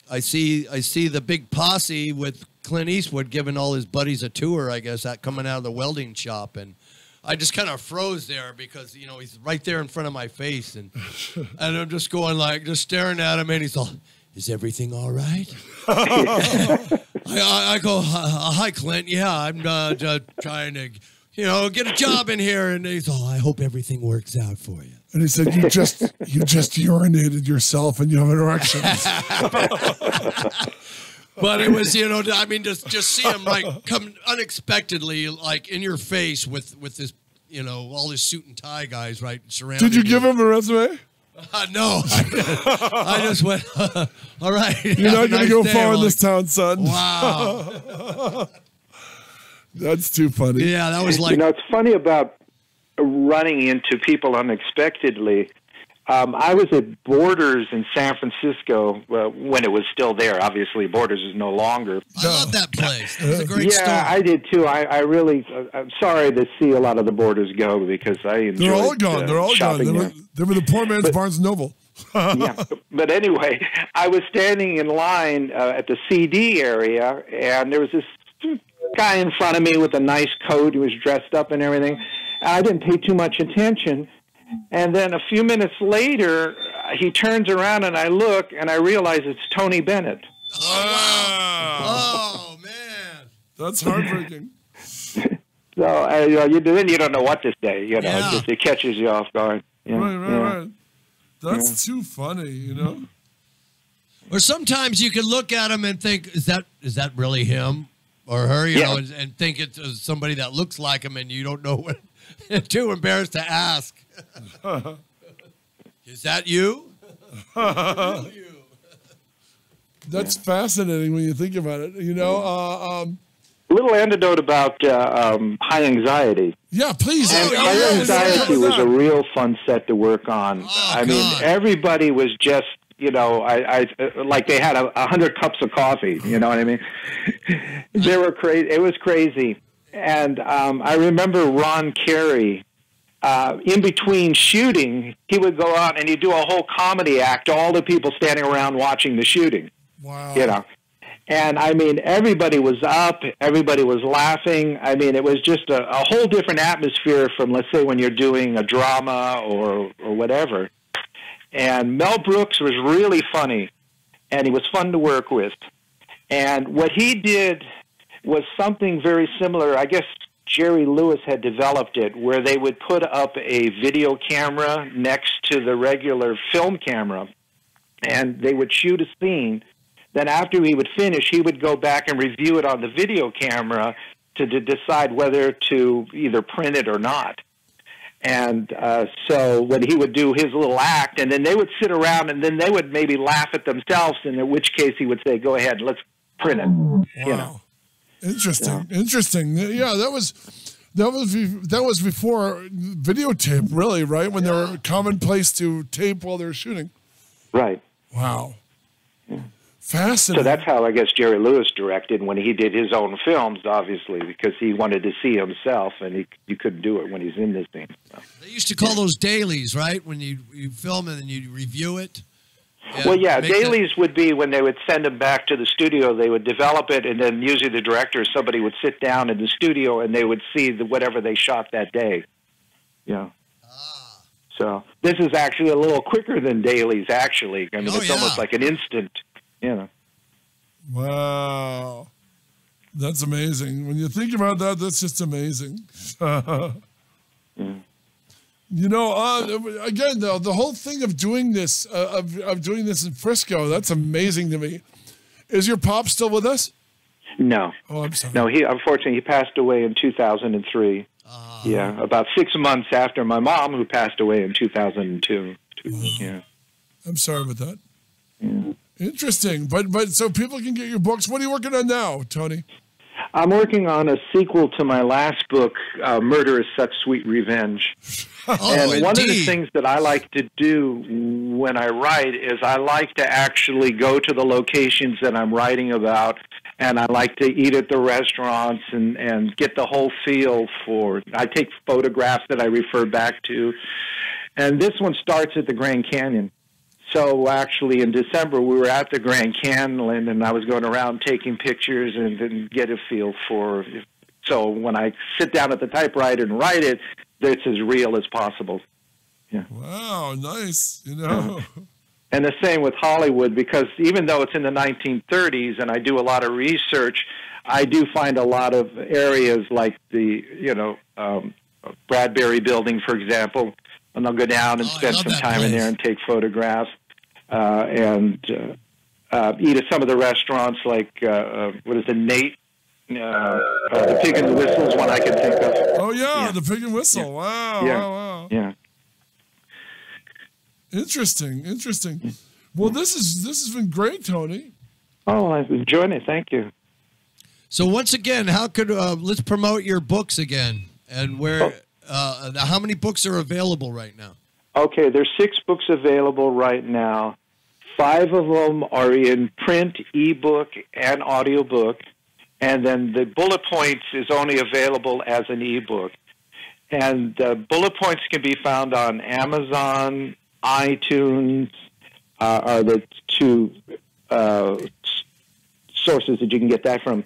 I see the big posse with Clint Eastwood giving all his buddies a tour, I guess, coming out of the welding shop, and I just kind of froze there because, he's right there in front of my face, and I'm just going just staring at him, and he's all, "Is everything all right?" I go, "Hi, Clint. Yeah, I'm just trying to, get a job in here." And he's all, "I hope everything works out for you." And he said, you just urinated yourself and you have erections. But it was, just see him come unexpectedly, in your face with this, all his suit and tie guys, right, surrounding. Did you give him a resume? No, I just went. All right, you're not going to go far in this town, son. Wow, that's too funny. Yeah, that was it's funny about running into people unexpectedly. I was at Borders in San Francisco when it was still there. Obviously, Borders is no longer. I love that place. It was a great store. Yeah, I did too. I really, I'm sorry to see a lot of the Borders go because I enjoyed. They're all gone. They're all gone. They were the poor man's Barnes and Noble. Yeah, but anyway, I was standing in line at the CD area, and there was this guy in front of me with a nice coat. He was dressed up and everything. I didn't pay too much attention. And then a few minutes later, he turns around and I look and I realize it's Tony Bennett. Oh, wow. Oh, man. That's heartbreaking. So then you don't know what to say. It catches you off guard. Right. That's too funny, Or sometimes you can look at him and think, is that really him or her? You know, and think it's somebody that looks like him, and you don't know what. Too embarrassed to ask. Is that you? That's fascinating when you think about it. A little anecdote about high anxiety. Yeah, please. High anxiety was a real fun set to work on. Oh, mean, everybody was just, like they had 100 cups of coffee. You know what I mean? They were crazy. It was crazy. And I remember Ron Carey, in between shooting, he would go out and he'd do a whole comedy act, all the people standing around watching the shooting. Wow. And, everybody was up, everybody was laughing. It was just a whole different atmosphere from, let's say, when you're doing a drama or whatever. And Mel Brooks was really funny, and he was fun to work with. And what he did was something very similar. I guess Jerry Lewis had developed it, where they would put up a video camera next to the regular film camera, and they would shoot a scene. Then after he would finish, he would go back and review it on the video camera to decide whether to either print it or not. And so when he would do his little act, and then they would sit around, and then they would maybe laugh at themselves, and in which case he would say, "Go ahead, let's print it." Wow. Interesting. Yeah, that was before videotape, really, right? When they were commonplace to tape while they were shooting. Right. Wow. Fascinating. So that's how I guess Jerry Lewis directed when he did his own films, obviously, because he wanted to see himself, and you couldn't do it when he's in the scene. So. They used to call those dailies, right? When you film it and you review it. Yeah, well, yeah, dailies would be when they would send them back to the studio. They would develop it, and then usually the director or somebody would sit down in the studio, and they would see whatever they shot that day. Yeah. So this is actually a little quicker than dailies, actually. I mean, it's almost like an instant, you know. Wow. That's amazing. When you think about that, that's just amazing. You know, again, though, the whole thing of doing this, of doing this in Frisco, that's amazing to me. Is your pop still with us? No. Oh, I'm sorry. No, unfortunately, he passed away in 2003. Yeah, about 6 months after my mom, who passed away in 2002. Yeah. I'm sorry about that. Yeah. Interesting. But so people can get your books. What are you working on now, Tony? I'm working on a sequel to my last book, Murder is Such Sweet Revenge. And one of the things that I like to do when I write is I like to actually go to the locations that I'm writing about, and I like to eat at the restaurants and get the whole feel for. I take photographs that I refer back to, and this one starts at the Grand Canyon. So actually in December we were at the Grand Canyon, and I was going around taking pictures and get a feel for. So when I sit down at the typewriter and write it, it's as real as possible. Yeah. Wow, nice. You know. And the same with Hollywood, because even though it's in the 1930s and I do a lot of research, I do find a lot of areas like the, Bradbury Building, for example, and I'll go down and spend some time in there and take photographs and eat at some of the restaurants like, what is it, Nate? The Pig and the Whistle is one I can think of. Oh, yeah. The Pig and Whistle. Yeah. Wow, wow. Yeah. Interesting. Well, this has been great, Tony. Oh, I've enjoyed it. Thank you. So once again, how could let's promote your books again, and where? How many books are available right now? Okay, there's 6 books available right now. 5 of them are in print, ebook, and audiobook, and then the bullet points is only available as an ebook. And bullet points can be found on Amazon, iTunes, are the 2 sources that you can get that from.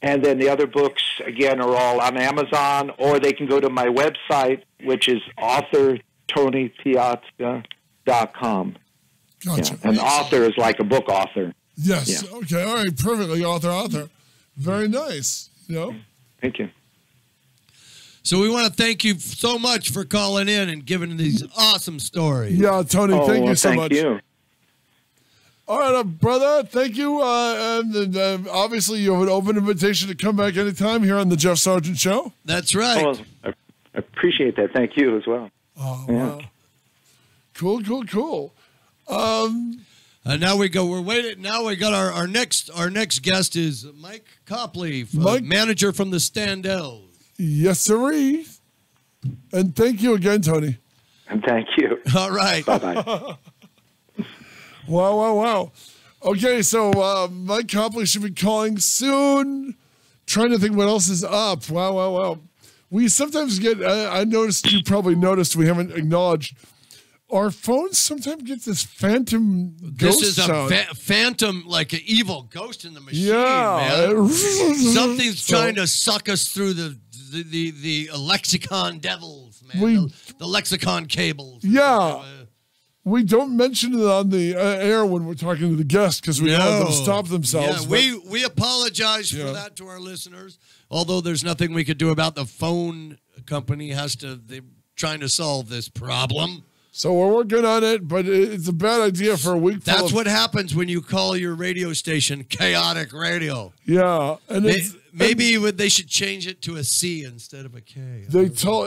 And then the other books, again, are all on Amazon, or they can go to my website, which is authortonypiazza.com. Gotcha. Yeah. An author is like a book author. Yes. Yeah. Okay. All right. Perfectly. Author. Very nice. Thank you. So we want to thank you so much for calling in and giving these awesome stories. Yeah, Tony, thank you so much. Thank you. All right, brother, thank you. And obviously, you have an open invitation to come back anytime here on the Jeff Sargent Show. That's right. Well, I appreciate that. Thank you as well. Oh, wow. Cool. Now we go. We're waiting. Now we got our next guest is Mike Copley, manager from the Standells. Yes, sirree. And thank you again, Tony. And thank you. All right. Bye-bye. Wow. Okay, so Mike Copley should be calling soon. Trying to think what else is up. Wow. We sometimes get, I noticed, you probably noticed, we haven't acknowledged, our phones sometimes get this phantom ghost This is sound. a phantom, like an evil ghost in the machine, Yeah. man. Something's trying to suck us through the lexicon devils, man. The lexicon cables. Yeah. We don't mention it on the air when we're talking to the guests because we know them stop themselves. Yeah, we apologize for that to our listeners. Although there's nothing we could do about the phone company they're trying to solve this problem. So we're working on it, but it's a bad idea for a week. That's what happens when you call your radio station Chaotic Radio. Yeah, and maybe they should change it to a C instead of a K. They told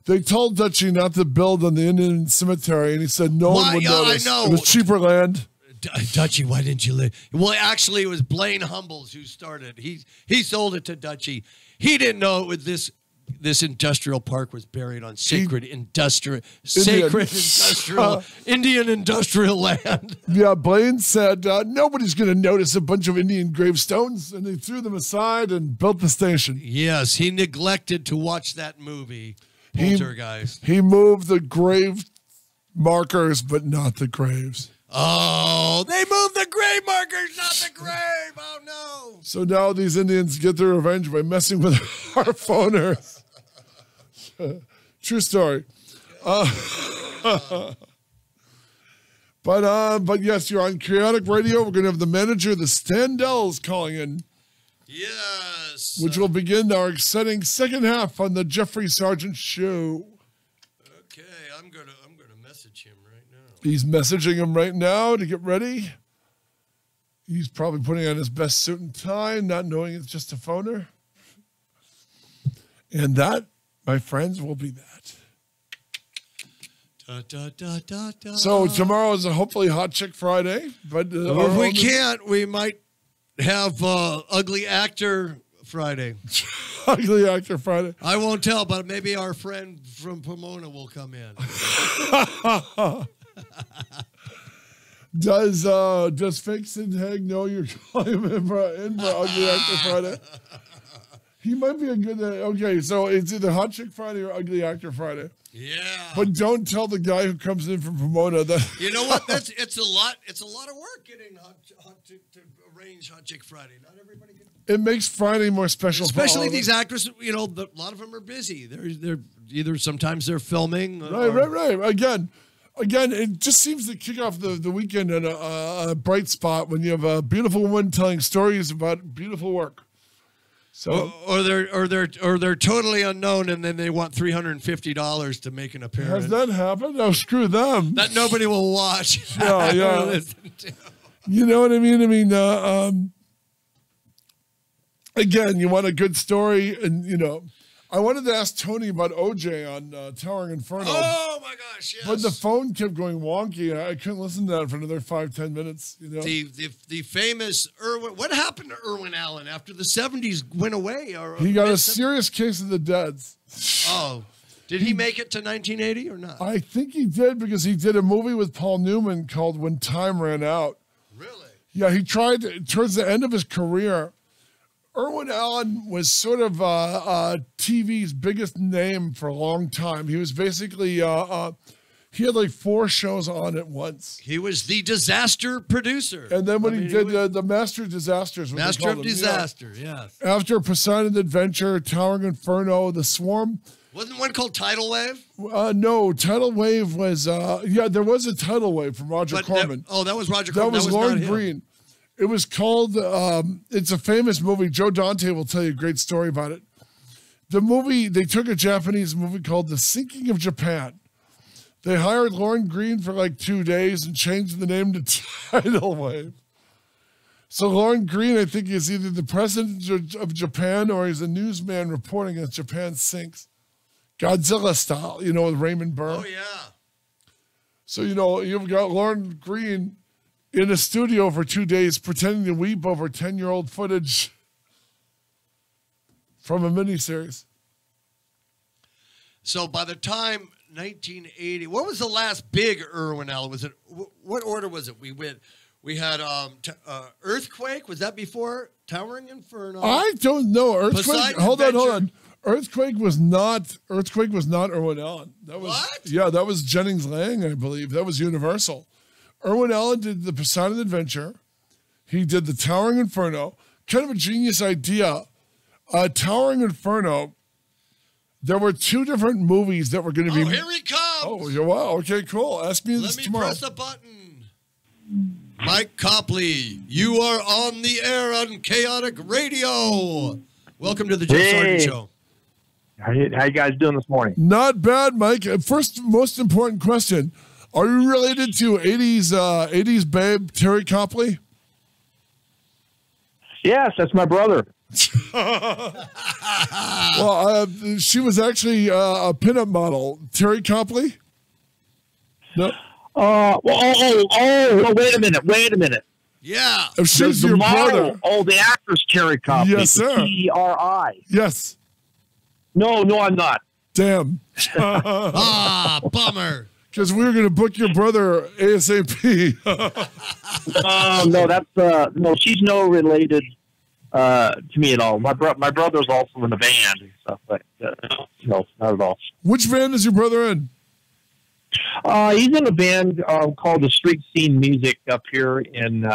They told Dutchie not to build on the Indian cemetery, and he said no one would notice. I know. It was cheaper land. Dutchie, why didn't you live? Well, actually, it was Blaine Humbles who started. He sold it to Dutchie. He didn't know it was this this industrial park was buried on sacred industrial Indian industrial land. Yeah, Blaine said nobody's going to notice a bunch of Indian gravestones, and they threw them aside and built the station. Yes, he neglected to watch that movie, Poltergeist. He moved the grave markers, but not the graves. Oh, they moved the grave markers, not the grave. Oh, no. So now these Indians get their revenge by messing with our phoners. True story. But yes, you're on Chaotic Radio. We're going to have the manager, the Standells, calling in. Yes. Which will begin our exciting second half on the Jeffrey Sargent Show. Okay, I'm gonna message him right now. He's messaging him right now to get ready. He's probably putting on his best suit and tie, not knowing it's just a phoner. And that, my friends, will be that. So tomorrow is hopefully Hot Chick Friday, but if we can't, we might have Ugly Actor Friday. Ugly Actor Friday. I won't tell, but maybe our friend from Pomona will come in. Does Fake Sid Haig know you're calling him in for Ugly Actor Friday? He might be a good. Okay, so it's either Hot Chick Friday or Ugly Actor Friday. Yeah. But don't tell the guy who comes in from Pomona that. You know what? It's a lot of work getting to arrange Hot Chick Friday. Not everybody can. It makes Friday more special. Especially these actors. You know, a lot of them are busy. They're either sometimes they're filming. Right. Again, it just seems to kick off the weekend in a bright spot when you have a beautiful woman telling stories about beautiful work. So, or they're totally unknown, and then they want $350 to make an appearance. Has that happened? Oh, screw them. That nobody will watch. Yeah. You know what I mean? Again, you want a good story, and I wanted to ask Tony about OJ on Towering Inferno. Oh my gosh, yes. But the phone kept going wonky. I couldn't listen to that for another 5-10 minutes. The famous Irwin. What happened to Irwin Allen after the 70s went away? He got a serious case of the deads. Oh, did he make it to 1980 or not? I think he did because he did a movie with Paul Newman called When Time Ran Out. Really? Yeah, he tried towards the end of his career. Irwin Allen was sort of TV's biggest name for a long time. He was basically, he had like 4 shows on at once. He was the disaster producer. And then when he did the Master of Disasters. Master of Disaster, yes. After Poseidon Adventure, Towering Inferno, The Swarm. Wasn't one called Tidal Wave? No, Tidal Wave was, there was a Tidal Wave from Roger Corman. That was Roger Corman. That was Lorne Greene. It was called, it's a famous movie. Joe Dante will tell you a great story about it. The movie, they took a Japanese movie called The Sinking of Japan. They hired Lorne Greene for like 2 days and changed the name to Tidal Wave. So Lorne Greene, I think, is either the president of Japan or he's a newsman reporting as Japan sinks. Godzilla style, with Raymond Burr. Oh, yeah. So, you've got Lorne Greene in a studio for 2 days pretending to weep over 10-year-old footage from a miniseries. So by the time 1980, what was the last big Irwin Allen? Was it, what order was it? We had Earthquake. Was that before Towering Inferno? I don't know. Earthquake. Poseidon Hold Adventure. on. Earthquake was not Irwin Allen. That was, what? Yeah, that was Jennings Lang, I believe. That was Universal. Irwin Allen did the Poseidon Adventure. He did the Towering Inferno. Kind of a genius idea. Towering Inferno, there were 2 different movies that were going to be... Oh, here he comes! Oh, wow. Okay, cool. Ask me this tomorrow. Let me press a button. Mike Copley, you are on the air on Chaotic Radio. Welcome to the Jeff Sargent Show. How you guys doing this morning? Not bad, Mike. First, most important question. Are you related to 80s babe Terry Copley? Yes, that's my brother. Well, she was actually a pinup model. Terry Copley? No. Wait a minute. Yeah. She's the your model, brother. Oh, the actress Terry Copley. Yes, sir. T-E-R-I. Yes. No, I'm not. Damn. Bummer. Because we were going to book your brother ASAP. No, that's no. She's no related to me at all. My brother's also in the band and stuff, but no, not at all. Which band is your brother in? He's in a band called the Street Scene Music up here in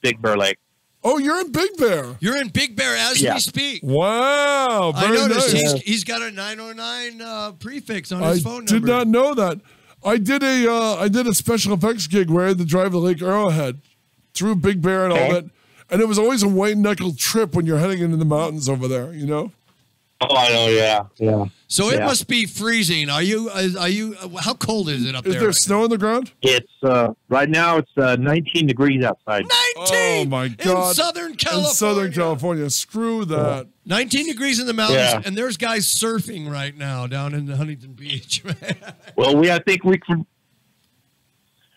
Big Bear Lake. Oh, you're in Big Bear. You're in Big Bear as we speak. Wow. I noticed nice. he's got a 909 prefix on his phone number. I did not know that. I did a special effects gig where I had to drive to Lake Arrowhead through Big Bear and all that. And it was always a white knuckle trip when you're heading into the mountains over there, you know? Oh, I know, yeah. So it must be freezing. Are you? How cold is it up there? Is there snow on the ground? It's right now. It's 19 degrees outside. 19. Oh my God! In Southern California. In Southern California, screw that. 19 degrees in the mountains, and there's guys surfing right now down in Huntington Beach. Well, I think we could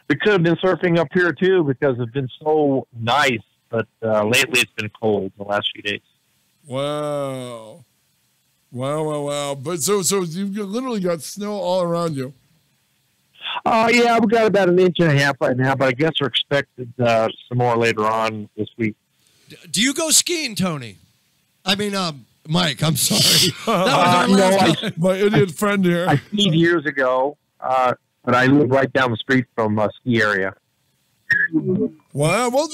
have been surfing up here too because it's been so nice, but lately it's been cold the last few days. Wow. But so you've literally got snow all around you. Yeah, we got about 1.5 inches right now, but I guess we're expected some more later on this week. Do you go skiing, Tony? I mean, Mike, I'm sorry. That was my idiot friend here. I skied years ago, but I live right down the street from a ski area. Wow. Well,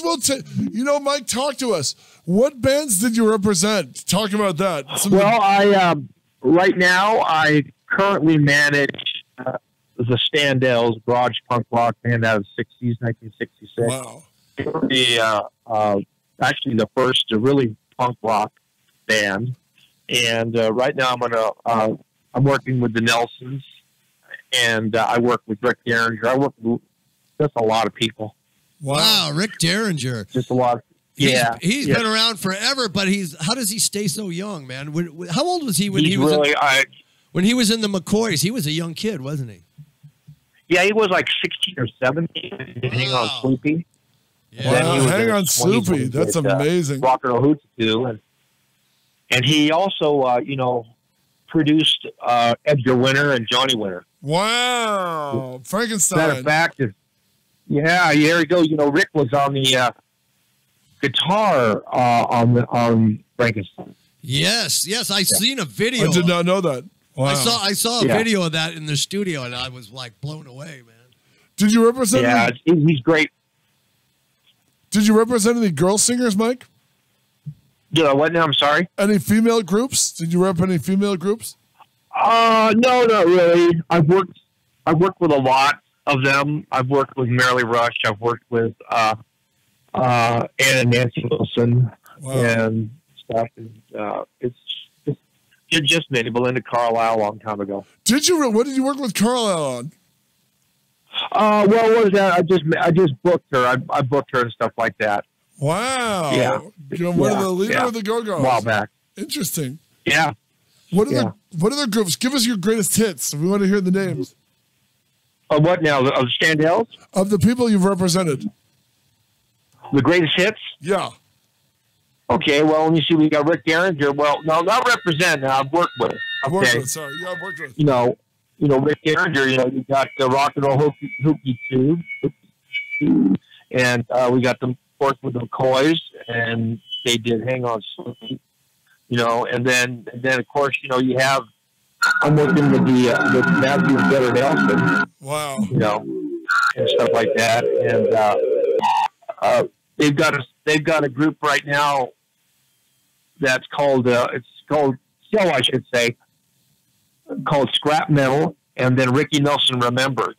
Mike, talk to us. What bands did you represent? Talk about that. Well, I right now I currently manage the Standells garage punk rock band out of the 60s, 1966. Wow. Actually the first really punk rock band, and right now I'm working with the Nelsons, and I work with Rick Derringer. I work with just a lot of people. Wow, Rick Derringer. Just a lot. He's been around forever, but how does he stay so young, man? How old was he when he was when he was in the McCoys? He was a young kid, wasn't he? Yeah, he was like 16 or 17. Hang on, Sloopy. Yeah. Wow, Hang on, Sloopy. That's amazing. Rock and Roll Hootsie, and he also, produced Edgar Winter and Johnny Winter. Wow, Frankenstein. Matter of fact, here we go. Rick was on the guitar on Frankenstein. Yes. I seen a video. I did not know that. Wow. I saw a video of that in the studio, and I was like blown away, man. Did you represent? Yeah, he's great. Did you represent any girl singers, Mike? What now? I'm sorry. Any female groups? Did you rep any female groups? No, not really. I've worked with a lot of them. I've worked with Marilee Rush. I've worked with Anna and Nancy Wilson and stuff. And, it's just many. Belinda Carlisle a long time ago. Did you? What did you work with Carlisle on? Well, what was that? I just booked her. I booked her and stuff like that. Wow. Yeah. One of the leader of the Go-Go's. A while back. Interesting. Yeah. What other groups? Give us your greatest hits. We want to hear the names. What now? Of Standells? Of the people you've represented. The greatest hits? Yeah. Okay, well, let me see. We got Rick Derringer. Well, no, not represent. I've worked with. I've worked with. Sorry. Yeah, I've worked with. Rick Derringer, you got the Rock and Roll Hoopie Tube. And we got them, of course, with the McCoys, and they did Hang On Sloopy. And then of course, you have, I'm working with the Matthew Better Nelson. Wow. And stuff like that. And they've got a group right now that's called I should say, called Scrap Metal, and then Ricky Nelson Remembered,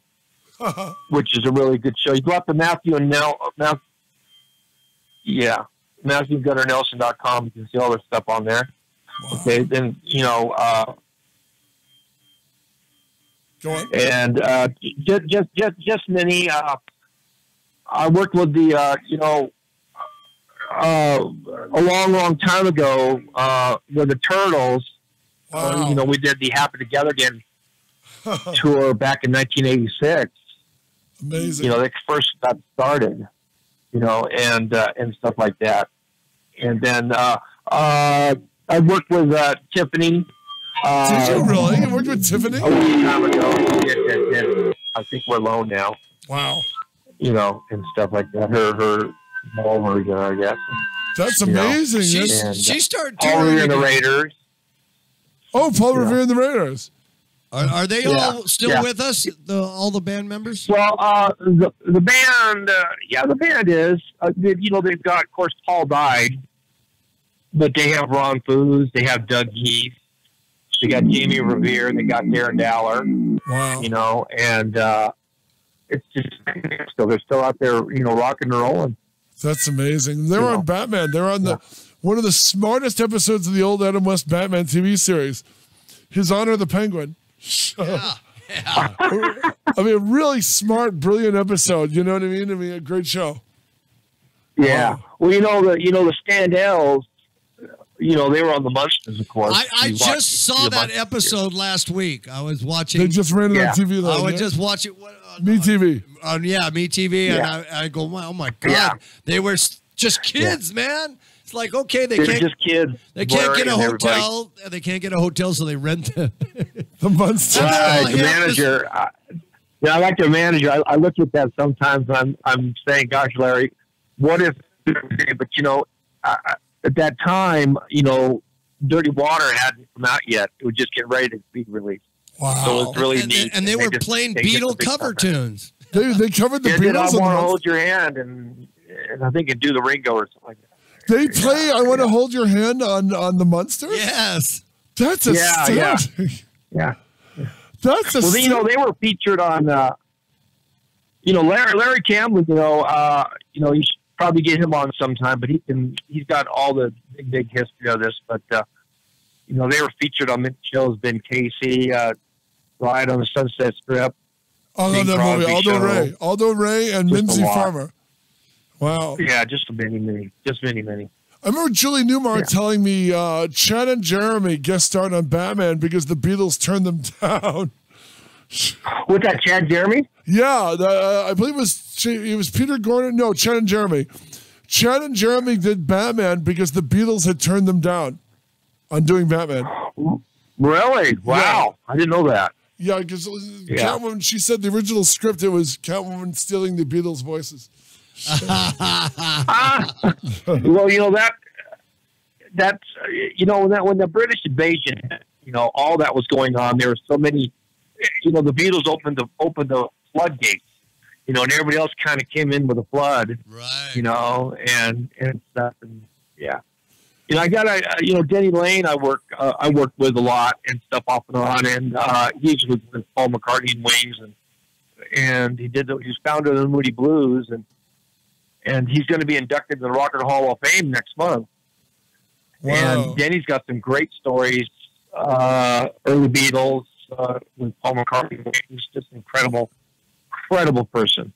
which is a really good show. You go up to MatthewGutterNelson.com. You can see all their stuff on there. Wow. Okay, then go on. And just many. I worked with the a long time ago with the Turtles. Wow. We did the Happy Together Again tour back in 1986. Amazing. They first got started, and stuff like that. And then I worked with Tiffany Did you really? You worked with Tiffany? A long time ago. And I think we're alone now. Wow. You know, and stuff like that. Her all version, I guess. That's amazing. She started Paul touring Revere and the again. Raiders. Oh, Paul Revere and the Raiders. Are they all still with us? All the band members? Well, the band, the band is. They've got, of course, Paul died, but they have Ron Foos, they have Doug Heath, they got Jamie Revere, they got Darren Dowler. Wow. You know, and it's just they're still out there, rocking and rolling. That's amazing. They were on Batman. They were on one of the smartest episodes of the old Adam West Batman TV series, His Honor the Penguin. I mean, a really smart, brilliant episode. You know what I mean? A great show. Yeah. Wow. Well, the Standells, they were on the Munsters, of course. I just saw that episode last week. I was watching. They just ran it on TV. I would just watch it. Me TV. Me TV. And I go, oh my God. They were just kids, man. It's like, okay, they can't just kids. They can't get a hotel. They can't get a hotel, so they rent the Munsters. Right, the manager. I like the manager. I look at that sometimes. And I'm saying, gosh, Larry, what if? But at that time, Dirty Water hadn't come out yet. It was just getting ready to be released. Wow. So it's really neat. And they were playing Beatle cover tunes. They covered the Beatles. Beatles. I Want to Hold Your Hand, and I think it Do the Ringo or something like that. They play I Want to Hold Your Hand on the Munsters? Yes. That's astounding. Yeah. That's astounding. Well, they were featured on, Larry Campbell, you should probably get him on sometime, but he's got all the big history of this, but, they were featured on Mitch Hill's Ben Casey, Ride on the Sunset Strip. Oh, no, that movie. Aldo Ray and Lindsay Farmer. Wow. Yeah, just many. I remember Julie Newmar telling me Chad and Jeremy guest starred on Batman because the Beatles turned them down. With that Chad Jeremy? Yeah, I believe it was Peter Gordon. No, Chad and Jeremy. Chad and Jeremy did Batman because the Beatles had turned them down on doing Batman. Really? Wow. Yeah. I didn't know that. Yeah, because Catwoman, she said the original script, it was Catwoman stealing the Beatles' voices. Well, that's when the British invasion, all that was going on, there were so many, the Beatles opened the floodgates, and everybody else kind of came in with a flood, right? And stuff, and yeah. I got Denny Lane. I worked with a lot and stuff off and on, and he was with Paul McCartney and Wings, and he was founder of the Moody Blues, and he's going to be inducted in the Rock and Roll Hall of Fame next month. Wow. And Denny's got some great stories. Early Beatles with Paul McCartney. He's just an incredible person,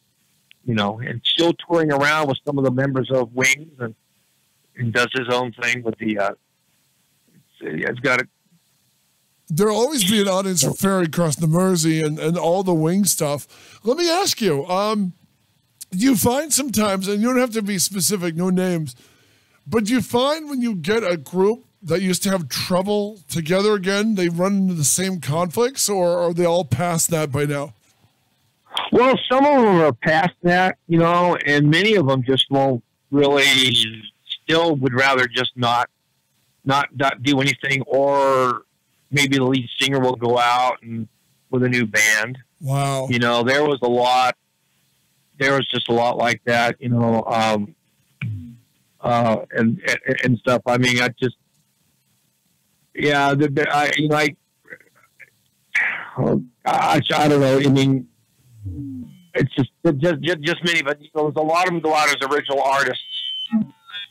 and still touring around with some of the members of Wings and does his own thing with the. It's got a. There'll always be an audience for Ferry Cross the Mersey and all the Wing stuff. Let me ask you. You find sometimes, and you don't have to be specific, no names, but you find when you get a group that used to have trouble together again, they run into the same conflicts, or are they all past that by now? Well, some of them are past that, and many of them just won't really, still would rather just not do anything, or maybe the lead singer will go out and with a new band. Wow. There was just a lot like that, and stuff. I mean, I don't know. I mean, it's just many, but there's a lot of them go out as original artists.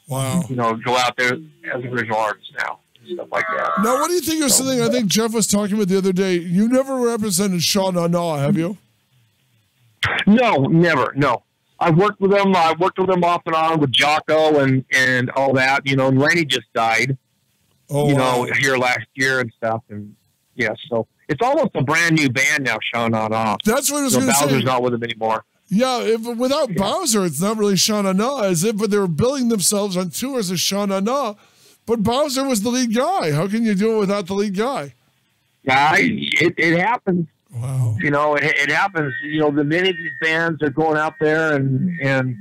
Wow. Go out there as original artists now, stuff like that. Now, what do you think of something I think Jeff was talking about the other day? You never represented Sean Na, have you? No, never. No, I've worked with them. I worked with them off and on with Jocko and all that. And Lenny just died. Here last year and stuff. And yeah, so it's almost a brand new band now. Sean Na. That's what I was going to say. Bowser's not with them anymore. Yeah, without Bowser, it's not really Sean Na, is it? But they were billing themselves on tours as Sean Na. But Bowser was the lead guy. How can you do it without the lead guy? It happens. Wow. You know, it happens. You know, the many of these bands are going out there and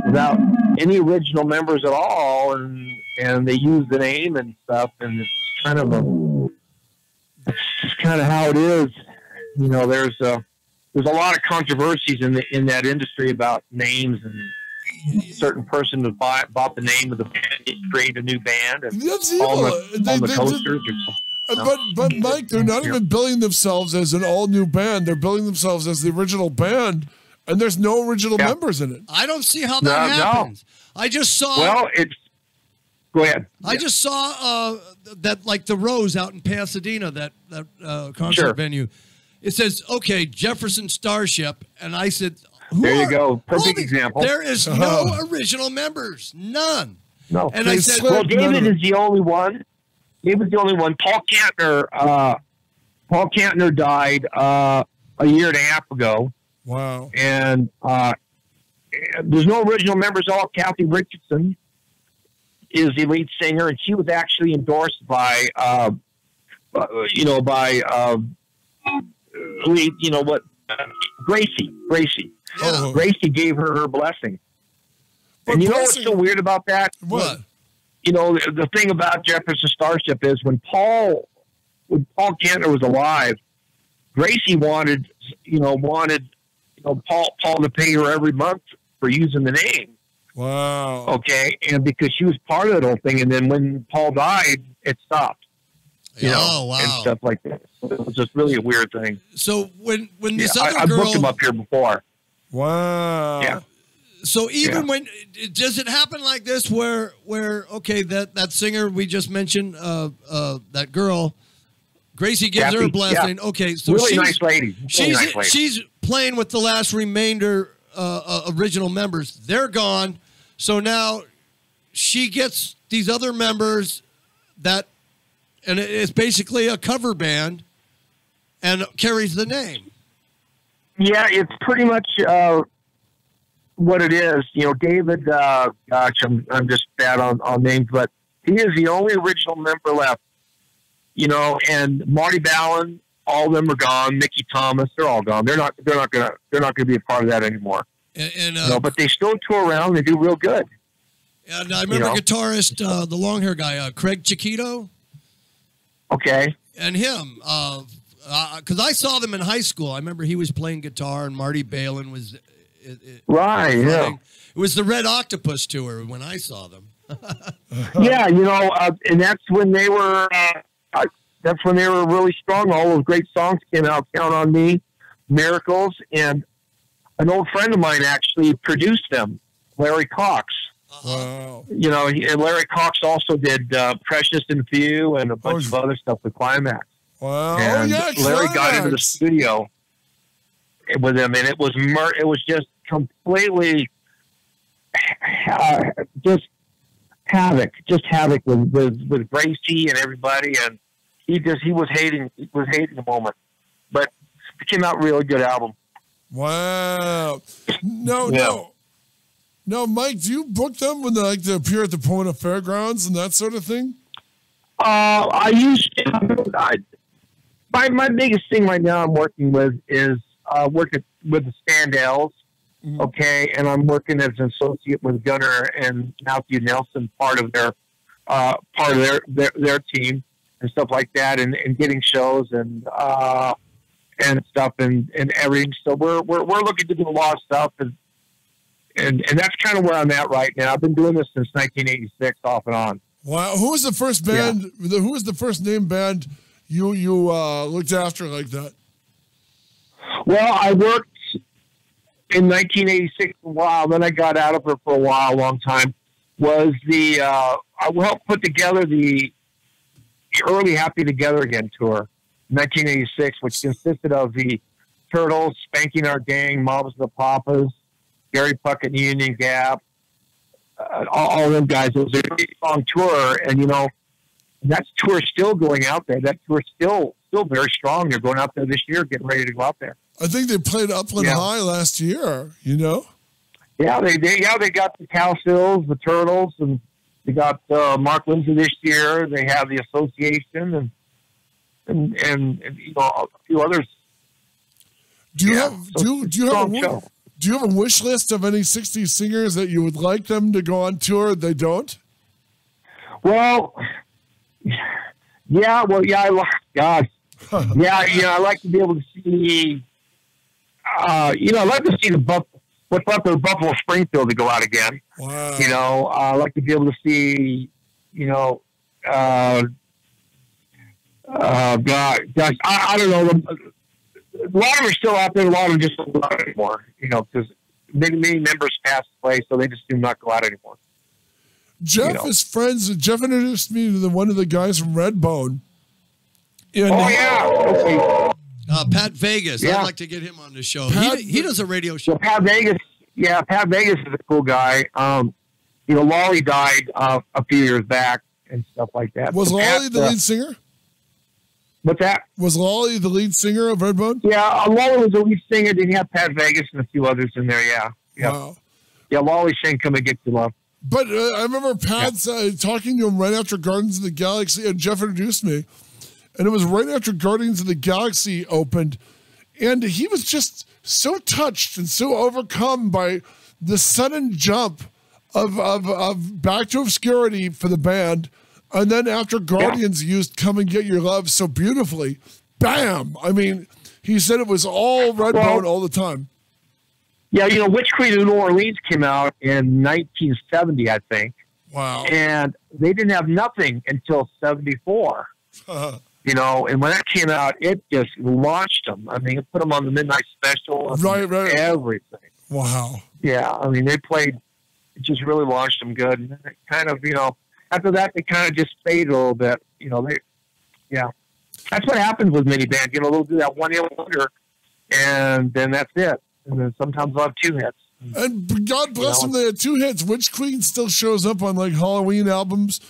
without any original members at all, and they use the name and stuff, and it's kind of how it is. You know, there's a lot of controversies in that industry about names, and a certain person who bought the name of the band, created a new band, and That's on evil. the coasters. But Mike, they're not even billing themselves as an all new band. They're billing themselves as the original band, and there's no original members in it. I don't see how that happens. No. I just saw. Well, go ahead. I just saw that, like the Rose out in Pasadena, that concert venue. It says, okay, Jefferson Starship, and I said, there you go, perfect example. There is no original members, none. No, and I said, well, David is the only one. David's the only one. Paul Kantner died a year and a half ago. Wow. And there's no original members at all. Kathy Richardson is the lead singer, and she was actually endorsed by, Gracie. Oh. Gracie gave her blessing. And you know what's so weird about that? What? You know, the thing about Jefferson Starship is when Paul Kantner was alive, Gracie wanted Paul to pay her every month for using the name. Wow. Okay, and because she was part of that whole thing, and then when Paul died, it stopped. You know, wow. and stuff like that. It was just really a weird thing. So when this other I've girl, booked him up here before. Wow. Yeah. So even when does it happen like this where okay, that singer we just mentioned, that girl, Gracie gives her a blessing. Yeah. Okay, so really nice lady. She's playing with the last remainder original members. They're gone. So now she gets these other members and it's basically a cover band and carries the name. Yeah, it's pretty much what it is. You know, David, gosh, I'm just bad on names, but he is the only original member left. You know, and Marty Ballin, all of them are gone. Mickey Thomas, they're all gone. They're not gonna be a part of that anymore. But they still tour around. They do real good. And I remember guitarist, the long hair guy, Craig Chiquito. Okay. And him, because I saw them in high school. I remember he was playing guitar, and Marty Balin was. Right. Yeah. It was the Red Octopus tour when I saw them. Yeah, you know, and that's when they were. That's when they were really strong. All those great songs came out. Count on Me, Miracles, and an old friend of mine actually produced them, Larry Cox. Wow. You know, and Larry Cox also did Precious and Few and a bunch of other stuff with Climax. Wow. And Larry got into the studio with him, and it was just completely just havoc with Gracie and everybody, and he was hating the moment, but it came out really good album. Wow. No, Mike, do you book them when they like to appear at the Pomona Fairgrounds and that sort of thing? I used to. My biggest thing right now I'm working with is working with the Standells, okay, and I'm working as an associate with Gunnar and Matthew Nelson, part of their team and stuff like that, and getting shows and stuff and everything. So we're looking to do a lot of stuff and that's kind of where I'm at right now. I've been doing this since 1986, off and on. Wow. Who was the first band? Yeah. Who was the first name band you looked after like that? Well, I worked in 1986 a while. Then I got out of it for a long time. Was I helped put together the early Happy Together Again tour, 1986, which consisted of the Turtles, Spanking Our Gang, Mamas and the Papas, Gary Puckett and Union Gap, all them guys. It was a really long tour, and you know, that tour's still going out there. That tour's still very strong. They're going out there this year, getting ready to go out there. I think they played Upland High last year. You know? Yeah, they got the Cowsills, the Turtles, and they got Mark Lindsay this year. They have the Association, and and you know, a few others. Do you Yeah, have so do it's you a have strong show. do you have a wish list of any 60s singers that you would like them to go on tour? They don't. Well, yeah, God, yeah, you know, I like to be able to see, you know, I like to see what's left of Buffalo Springfield to go out again. Wow. You know, I like to be able to see, you know, God, gosh, I don't know. A lot of them are still out there. A lot of them just don't go out anymore. You know, because many members passed away, so they just do not go out anymore. Jeff is friends. Jeff introduced me to one of the guys from Redbone. Okay. Pat Vegas. Yeah. I'd like to get him on the show. Pat- He does a radio show. Well, Pat Vegas is a cool guy. You know, Lolly died a few years back and stuff like that. Was So Lolly Pat, the lead singer? What's that? Was Lolly the lead singer of Redbone? Yeah, Lolly was the lead singer. Then you have Pat Vegas and a few others in there. Yeah. Wow. Yeah, Lolly sang "Come and Get Your Love." But I remember Pat's talking to him right after Guardians of the Galaxy, and Jeff introduced me. And it was right after Guardians of the Galaxy opened. And he was just so touched and so overcome by the sudden jump of back to obscurity for the band. And then after Guardians used Come and Get Your Love so beautifully, bam! I mean, he said it was all Redbone all the time. Yeah, you know, Witch Queen of New Orleans came out in 1970, I think. Wow. And they didn't have nothing until 74. You know, and when that came out, it just launched them. I mean, it put them on the Midnight Special. Right. Everything. Wow. Yeah, I mean, they played, it just really launched them good. And it kind of, you know, after that, they kind of just faded a little bit. You know, that's what happens with many bands. You know, they'll do that one hit wonder, and then that's it. And then sometimes they'll have two hits. And God bless them, they had two hits. Witch Queen still shows up on like Halloween albums.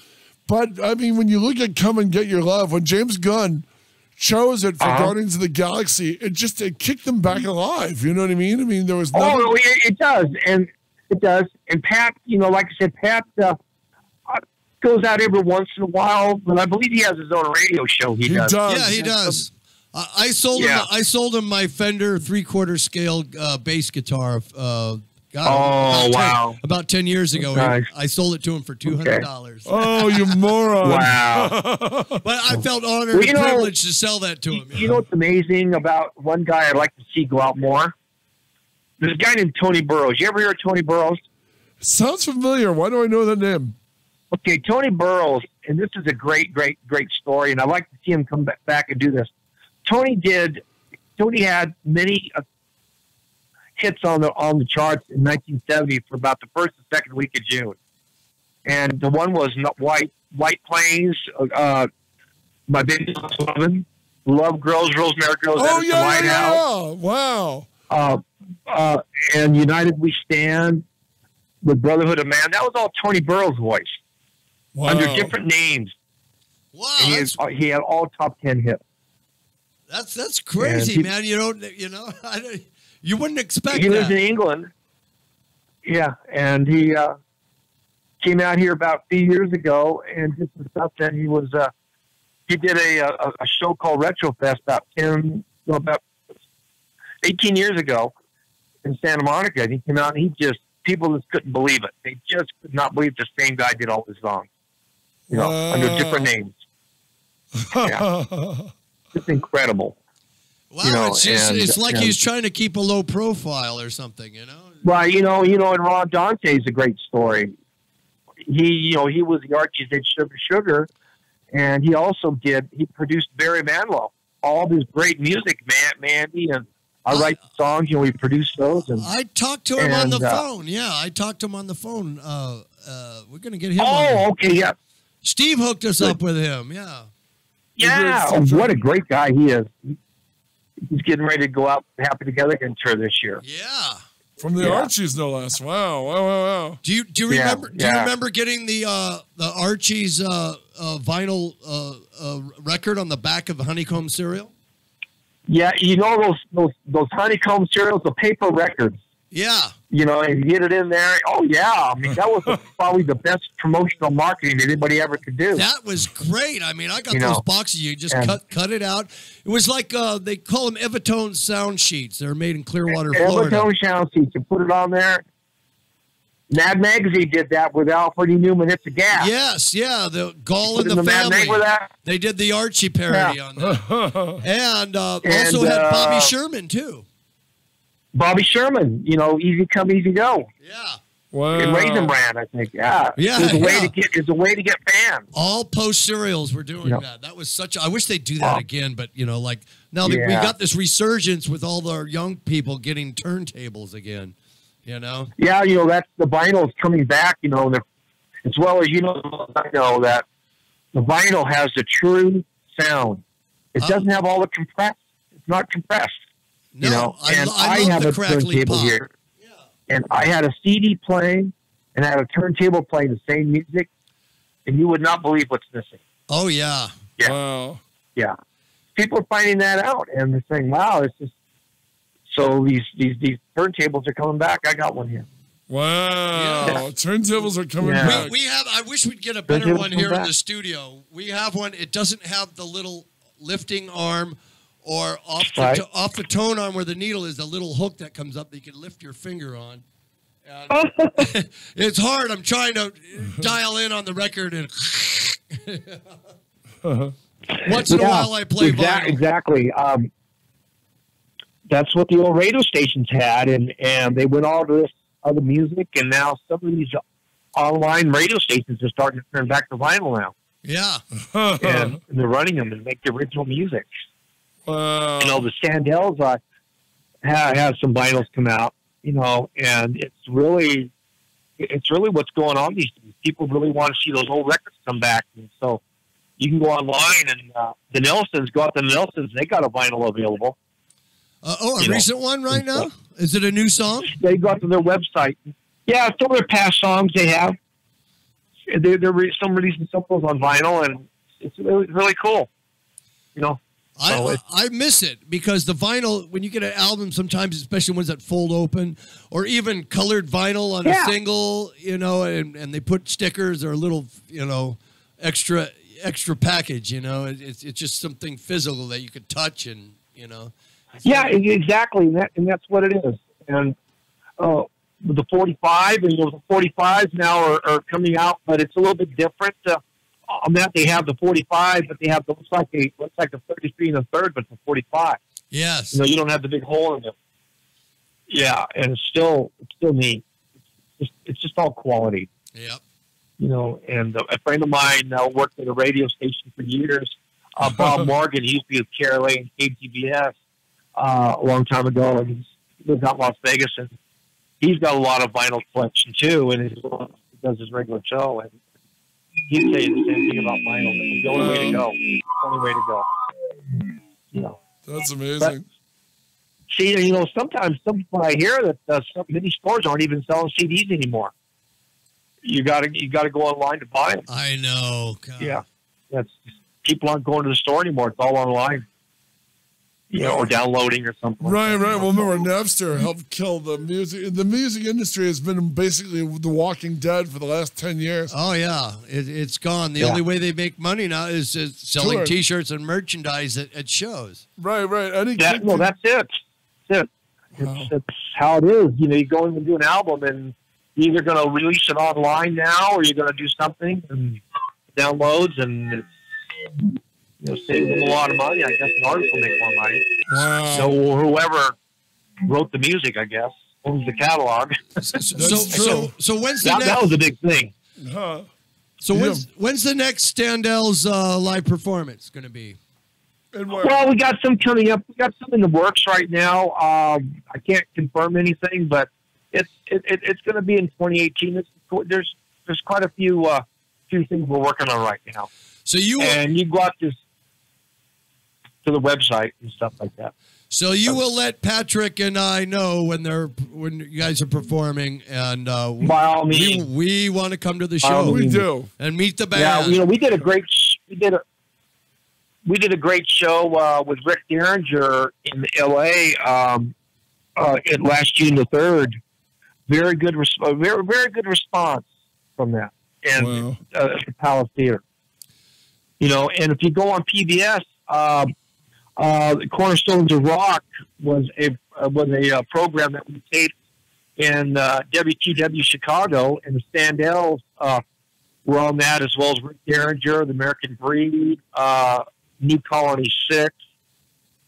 But I mean, when you look at Come and Get Your Love, when James Gunn chose it for Guardians of the Galaxy, it kicked them back alive. You know what I mean? I mean, there was nothing. Oh, it does. And it does. And Pat, you know, like I said, Pat goes out every once in a while, but I believe he has his own radio show. He does. Yeah, he does. I sold him my Fender 3/4 scale bass guitar. About 10 years ago. Nice. I sold it to him for $200. Oh, you moron! Wow. But I felt honored and privileged to sell that to him. You know what's amazing about one guy I'd like to see go out more? There's a guy named Tony Burrows. You ever hear of Tony Burrows? Sounds familiar. Why do I know that name? Okay, Tony Burrows, and this is a great story, and I'd like to see him come back and do this. Tony had many hits on the charts in 1970 for about the first and second week of June, and the one was White Plains, My Baby Woman, Love Grows, Rosemary Grows. Oh yeah! Wow. And United We Stand, with Brotherhood of Man. That was all Tony Burrows' voice. Wow. Under different names. Wow, and he had all top 10 hits. That's crazy, man. You wouldn't expect he that. lives in England. Yeah, and he came out here about a few years ago and did some stuff. Then he did a show called Retrofest about 18 years ago in Santa Monica. And he came out and people just couldn't believe it. They just could not believe the same guy did all his songs. You know, under different names. Yeah. It's incredible. Wow, you know, it's like he's trying to keep a low profile or something, you know? Well, you know, and Ron Dante's a great story. He was the Archie's did Sugar Sugar, and he produced Barry Manilow. All this great music, Mandy, and I write the songs, we produce those. And I talked to him on the phone. Yeah, I talked to him on the phone. We're going to get him on. Oh, okay, yeah. Steve hooked us up with him, yeah. Yeah, what a great guy he is. He's getting ready to go out Happy Together Again tour this year. Yeah. From the Archies, no less. Wow. Do you remember? Do you remember getting the Archies vinyl record on the back of the Honeycomb cereal? Yeah, those Honeycomb cereals, the paper records. Yeah. You know, and get it in there. Oh, yeah. I mean, that was probably the best promotional marketing anybody ever could do. That was great. I mean, I got You those know, boxes. You just and- cut it out. It was like they call them Evertone sound sheets. They're made in Clearwater, Florida. Evertone sound sheets. You put it on there. Mad Magazine did that with Alfred E. Newman. It's a gas. Yes, yeah. The Gall Put in in the Mad Mag Family. with that. They did the Archie parody Yeah. on that. And also And, had Bobby Sherman, too. Bobby Sherman, you know, Easy Come, Easy Go. Yeah. Wow. And Raisin Bran, I think. Yeah. Yeah, It's a way yeah. to get fans. All post serials were doing Yeah. that. That was such. I wish they'd do that again. But you know, like now that we Yeah. got this resurgence with all the young people getting turntables again. You know. Yeah, you know, that's the vinyl's coming back, you know, as well as, you know, I know that the vinyl has the true sound. It doesn't have all the compressed. It's not compressed. No, you know, I and love have the a crackly turntable pop. here. And I had a CD playing and I had a turntable playing the same music, and you would not believe what's missing. Oh yeah. Yeah. Wow. Yeah. People are finding that out, and they're saying, wow, it's just, so these turntables are coming back. I got one here. Wow. Yeah. Turntables are coming Yeah. back. We have. I wish we'd get a better Turntable one come here in back. the studio. We have one. It doesn't have the little lifting arm, or off the tone arm where the needle is, the little hook that comes up that you can lift your finger on. And it's hard. I'm trying to dial in on the record, and once in a while I play vinyl. Exactly. That's what the old radio stations had, and they went all to this other music, and now some of these online radio stations are starting to turn back to vinyl now. Yeah. And they're running them and make the original music. Wow. You know, the Standells have some vinyls come out, you know, and it's really what's going on these days. People really want to see those old records come back. And so you can go online and the Nelsons, go out to the Nelsons, they got a vinyl available. A recent one right now? Is it a new song? They go out to their website. Yeah, some of their past songs they have. They're releasing some of those on vinyl, and it's really cool. You know, I miss it because the vinyl, when you get an album, sometimes, especially ones that fold open, or even colored vinyl on a single, you know, and they put stickers or a little, you know, extra package, you know, it's just something physical that you could touch and, you know. Yeah, exactly, and that's what it is. And the 45, and the 45s now are coming out, but it's a little bit different. On that, they have the 45, but they have looks like a 33 and a third, but it's a 45. Yes. You know, you don't have the big hole in it. Yeah, and it's still neat. It's just all quality. Yep. You know, and a friend of mine worked at a radio station for years. Bob Morgan, he used to be with Carol and KTBS a long time ago, and he lives out in Las Vegas, and he's got a lot of vinyl collection too, and he does his regular show, and he's saying the same thing about vinyl. It's the only way to go. Only way to go. You know. That's amazing. See, you know, sometimes some people I hear that some many stores aren't even selling CDs anymore. You got to go online to buy them. I know. God. Yeah, people aren't going to the store anymore. It's all online. You know, or downloading or something. Right. Well, remember Napster helped kill the music. The music industry has been basically The Walking Dead for the last 10 years. Oh yeah, it's gone. The only way they make money now is selling Sure. T-shirts and merchandise at shows. Right. That's it. It's how it is. You know, you go in and do an album, and you're either going to release it online now, or you're going to do something and downloads, and it's, you know, save them a lot of money. I guess an artist will make more money. Wow. So whoever wrote the music, I guess, owns the catalog. So when's the next? That was a big thing. So when's the next Standell's live performance going to be? Well, we got some coming up. We got some in the works right now. I can't confirm anything, but it's going to be in 2018. There's quite a few things we're working on right now. So you go out to the website and stuff like that. So you will let Patrick and I know when you guys are performing, and by all means, we want to come to the show. We do, and meet the band. Yeah, you know, we did a great show with Rick Derringer in L.A. last June the 3rd. Very good, very good response from that, and at the Palace Theater. And if you go on PBS, Cornerstones of Rock was a program that we taped in WTW Chicago, and the Standells were on that, as well as Rick Derringer, the American Breed, New Colony 6,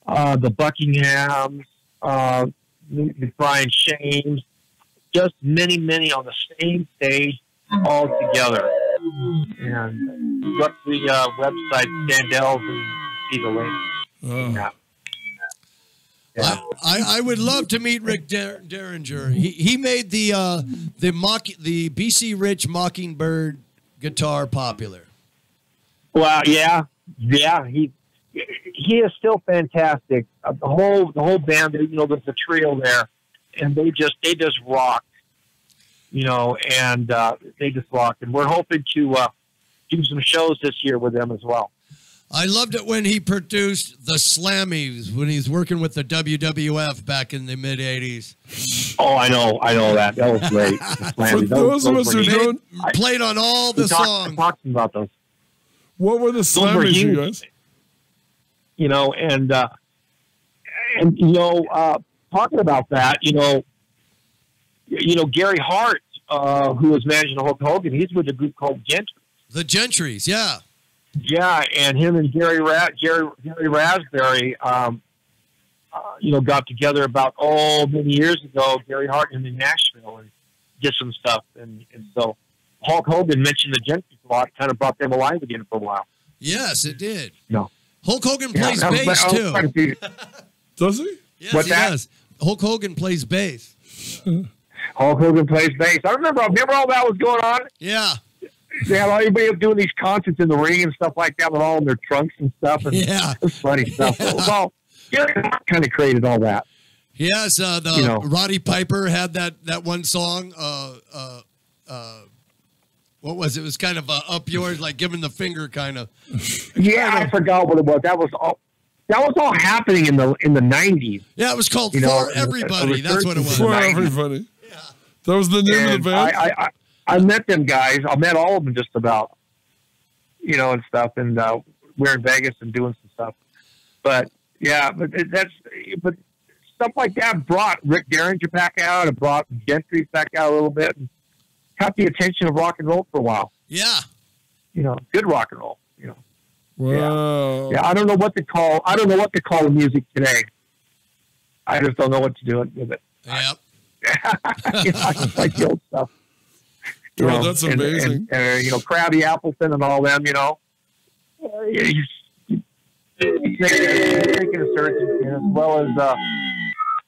the Buckinghams, the Brian Shames, just many, many on the same stage all together. And go to the website, Standells, and see the link. Yeah. I would love to meet Rick Derringer. He made the BC Rich Mockingbird guitar popular. Well, yeah, he is still fantastic. The whole band, there's a trio there, and they just rock, and they just rock. And we're hoping to do some shows this year with them as well. I loved it when he produced the Slammies when he's working with the WWF back in the mid '80s. Oh, I know that. That was great. For those of us who don't, played on all the songs. Talking about those. What were the Slammies, you guys? Talking about that, Gary Hart, who was managing Hulk Hogan, he's with a group called Gentry. The Gentrys, yeah. Yeah, and him and Gary Raspberry, got together about many years ago. Gary Hart in Nashville and did some stuff, and so Hulk Hogan mentioned the Gentrys a lot, kind of brought them alive again for a while. Yes, it did. No, Hulk Hogan plays bass too. Does he? Yes, he does. Hulk Hogan plays bass. Hulk Hogan plays bass. I remember all that was going on. Yeah. They had everybody doing these concerts in the ring and stuff like that with all in their trunks and stuff. And yeah. It was funny stuff. Well, kind of created all that. Yes, Roddy Piper had that one song. What was it? It was kind of up yours, like giving the finger kind of. Yeah, I forgot what it was. That was all happening in the 90s. Yeah, it was called For Everybody. That's what it was. For Everybody. Yeah. That was the name of the band? I met them guys. I met all of them just about, and stuff, and we're in Vegas and doing some stuff. But yeah, but stuff like that brought Rick Derringer back out. It brought Gentry back out a little bit, and caught the attention of rock and roll for a while. Yeah, good rock and roll. Wow. Yeah. I don't know what to call the music today. I just don't know what to do with it. Yep. I just like the old stuff. That's amazing. And Krabby Appleton and all them, he's taking a surgeon, as well as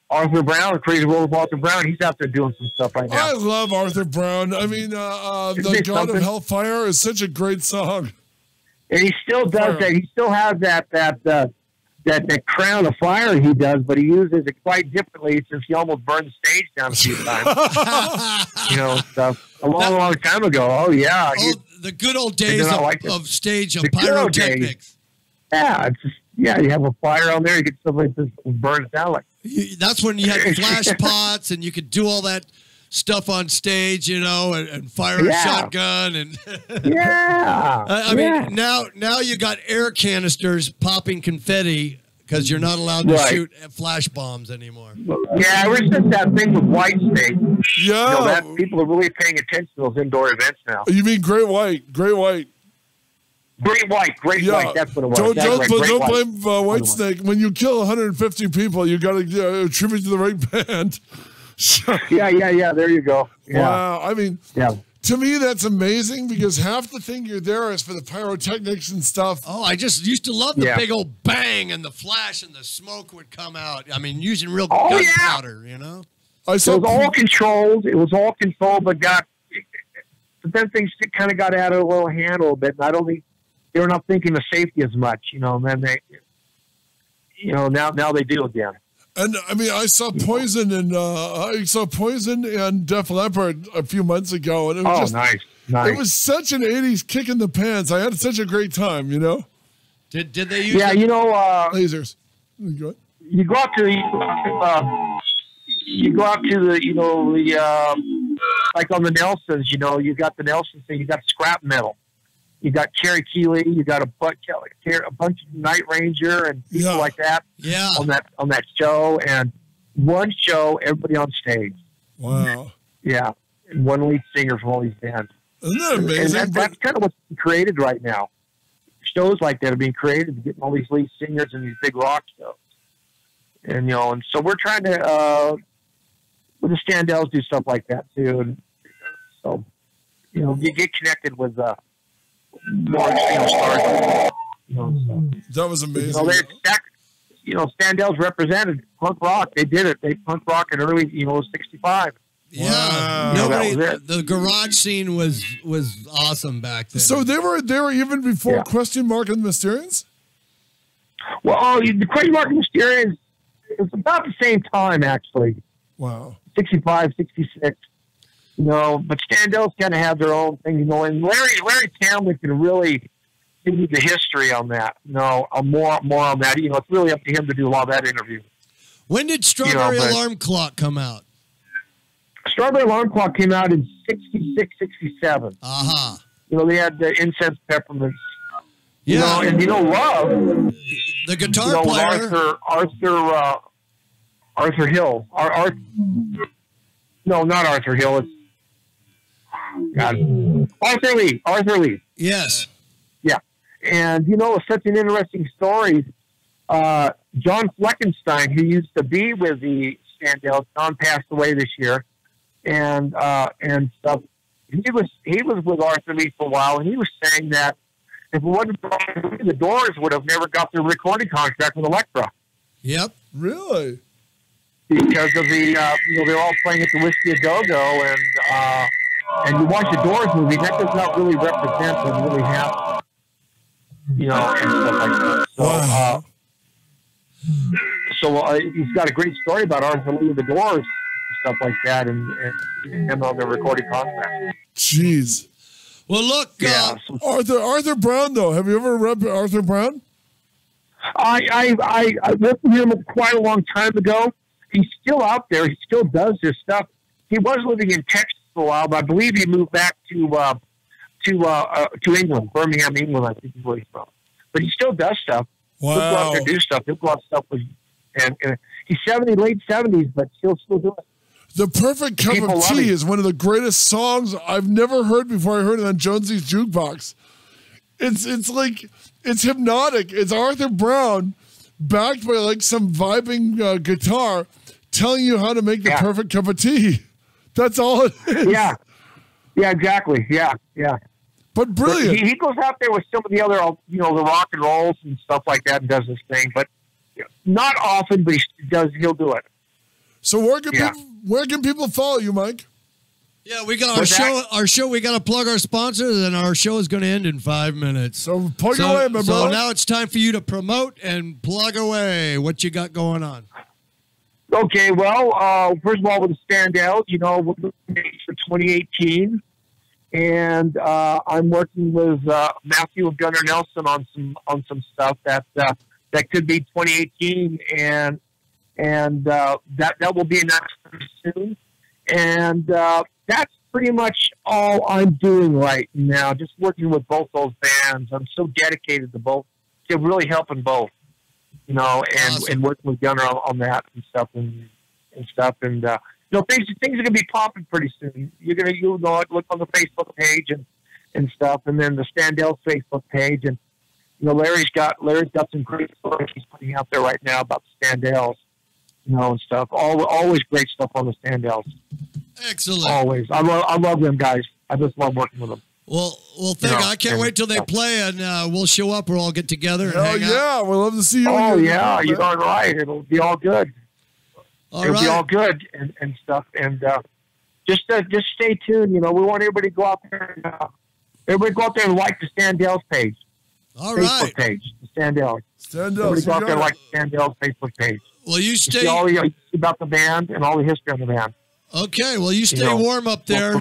Arthur Brown, Crazy World of Arthur Brown. He's out there doing some stuff right now. I love Arthur Brown. I mean, The God of Hellfire is such a great song. And he still does that. He still has that crown of fire he does, but he uses it quite differently since he almost burned the stage down a few times. Stuff a long time ago. Oh yeah, the good old days of stage of pyrotechnics. Yeah, it's just, you have a fire on there, you get somebody that burns down like. That's when you had flash pots and you could do all that stuff on stage, and fire a shotgun and I mean, now you got air canisters popping confetti because you're not allowed to shoot flash bombs anymore. Yeah, ever since that thing with White Snake, yeah, people are really paying attention to those indoor events now. You mean Great White? Great White. That's what it was. Don't blame White Snake. When you kill 150 people, you got to attribute to the right band. Yeah. There you go. Yeah. Wow. I mean, to me, that's amazing because half the thing you're there is for the pyrotechnics and stuff. Oh, I just used to love the big old bang and the flash and the smoke would come out. I mean, using real gunpowder, It was all controlled. But then things kind of got out of a little hand a little bit. Not only they were not thinking of safety as much, and then they, now they do again. And I mean, I saw Poison and Def Leppard a few months ago, and it was nice. It was such an '80s kick in the pants. I had such a great time, Did they use lasers? You go out to you go out to the like on the Nelsons, you got the Nelsons thing, you got scrap metal. You got Cherry Keeley, you got a bunch of Night Ranger and people like that on that show, and one show, everybody on stage. Wow. Yeah. And one lead singer from all these bands. Isn't that amazing? And that's kind of what's being created right now. Shows like that are being created, getting all these lead singers and these big rock shows. And, and so we're trying to, with the Standells, do stuff like that too. And so, you get connected with, more stars. So. That was amazing. Standells represented punk rock. They did it. They punk rock in early, 65. Yeah, Wow. the garage scene was awesome back then. So they were even before Question Mark and the Mysterians? Well, the Question Mark and the Mysterians, it was about the same time, actually. Wow. 65, 66. But Standells kind of have their own thing, and Larry Tamlin can really give you the history on that. More on that. It's really up to him to do a lot of that interview. When did Strawberry Alarm Clock come out? Strawberry Alarm Clock came out in 66, 67. Uh-huh. They had the Incense Peppermints. Yeah. And Love. The guitar player. Arthur Hill. No, not Arthur Hill. It's Arthur Lee. Yes. Yeah. And, it's such an interesting story. John Fleckenstein, who used to be with the Standells, John passed away this year. And stuff. He was with Arthur Lee for a while, and he was saying that if it wasn't for Arthur Lee, the Doors would have never got their recording contract with Elektra. Yep. Really? Because of the, they're all playing at the Whiskey a Go-Go, and you watch the Doors movie, that does not really represent what really happened, and stuff like that. So, wow. He's got a great story about Arthur Lee and the Doors and stuff like that, and him on the recording contract. Jeez. Well, look, Arthur Brown, though. Have you ever read Arthur Brown? I worked with him quite a long time ago. He's still out there. He still does this stuff. He was living in Texas for a while, but I believe he moved back to England, Birmingham, England. I think is where he's from. But he still does stuff. Wow. He'll go out there and do stuff. He'll go out stuff with, and he's 70, late 70s, but he'll still do it. The Perfect Cup of Tea is one of the greatest songs I've never heard before. I heard it on Jonesy's Jukebox. It's like, it's hypnotic. It's Arthur Brown backed by like some vibing guitar telling you how to make the perfect cup of tea. That's all it is. Yeah. Yeah, exactly. Yeah. But brilliant. But he goes out there with some of the other, the rock and rolls and stuff like that and does this thing, but not often, but he'll do it. So where can people follow you, Mike? Yeah, we got our show. We got to plug our sponsors, and our show is going to end in 5 minutes. So plug away, my brother. So now it's time for you to promote and plug away what you got going on. Okay, well, first of all, with the Standells, we're looking for 2018, and I'm working with Matthew and Gunnar Nelson on some stuff that could be 2018, and that will be announced soon, and that's pretty much all I'm doing right now, just working with both those bands. I'm so dedicated to both. They're really helping both, awesome. and working with Gunnar on that and stuff and stuff. And, things are going to be popping pretty soon. You'll look on the Facebook page and stuff, and then the Standells Facebook page. And, Larry's got some great stories he's putting out there right now about the Standells, and stuff. Always great stuff on the Standells. Excellent. Always. I love them guys. I just love working with them. Well, I can't wait till they play, and we'll show up. We'll all get together and hang out. We'd love to see you. Oh, yeah. You're darn right. It'll be all good. It'll be all good and stuff. And just stay tuned. We want everybody to go out there and like the Standells page. All Facebook right. page. The Standells. Everybody go out there and like the Standells Facebook page. Well, you stay. See all about the band and all the history of the band. Okay. Well, you stay warm up there.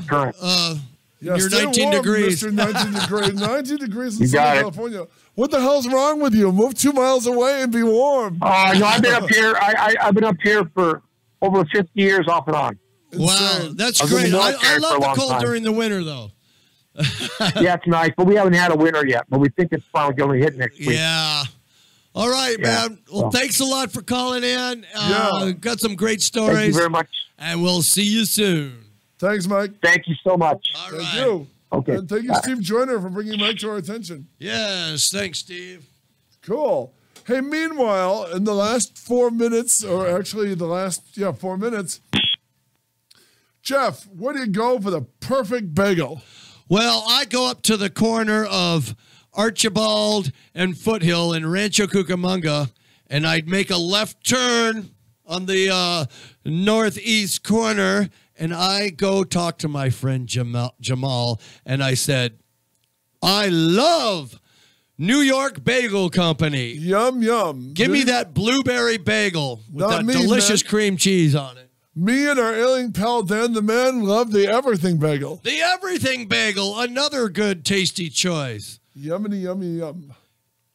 You're 19 warm, degrees. Mr. 19 degrees. 19 degrees in You got Southern it. California. What the hell's wrong with you? Move 2 miles away and be warm. No, I've been up here. I've been up here for over 50 years off and on. Wow, that's I was in great. the I military for a love the long cold time. during the winter, though. Yeah, it's nice, but we haven't had a winter yet. But we think it's finally going to hit next week. Yeah. All right, Yeah. man. Well, thanks a lot for calling in. Yeah. Got some great stories. Thank you very much. And we'll see you soon. Thanks, Mike. Thank you so much. All Thank right. you. Okay. And thank you, Steve Joyner, for bringing Mike to our attention. Yes, thanks, Steve. Cool. Hey, meanwhile, in the last 4 minutes, or actually the last 4 minutes, Jeff, where do you go for the perfect bagel? Well, I go up to the corner of Archibald and Foothill in Rancho Cucamonga, and I'd make a left turn on the northeast corner, and I go talk to my friend Jamal, and I said, I love New York Bagel Company. Yum, yum. Give me that blueberry bagel with Not that me, delicious man. cream cheese on it. Me and our ailing pal Dan the Man love the everything bagel. The Everything Bagel, another good tasty choice. Yummity, yummy, yum.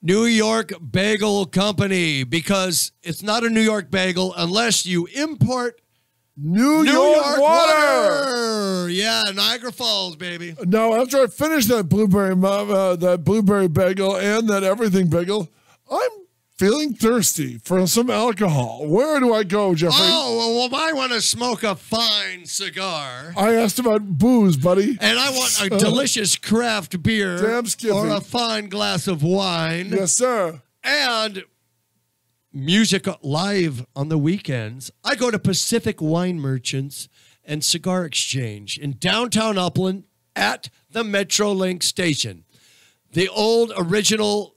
New York Bagel Company, because it's not a New York bagel unless you import New York water. Yeah, Niagara Falls, baby. Now, after I finish that blueberry bagel and that everything bagel, I'm feeling thirsty for some alcohol. Where do I go, Jeffrey? Oh, well, I want to smoke a fine cigar. I asked about booze, buddy. And I want a delicious craft beer. Damn skippy. Or a fine glass of wine. Yes, sir. And music live on the weekends. I go to Pacific Wine Merchants and Cigar Exchange in downtown Upland at the Metrolink station. The old original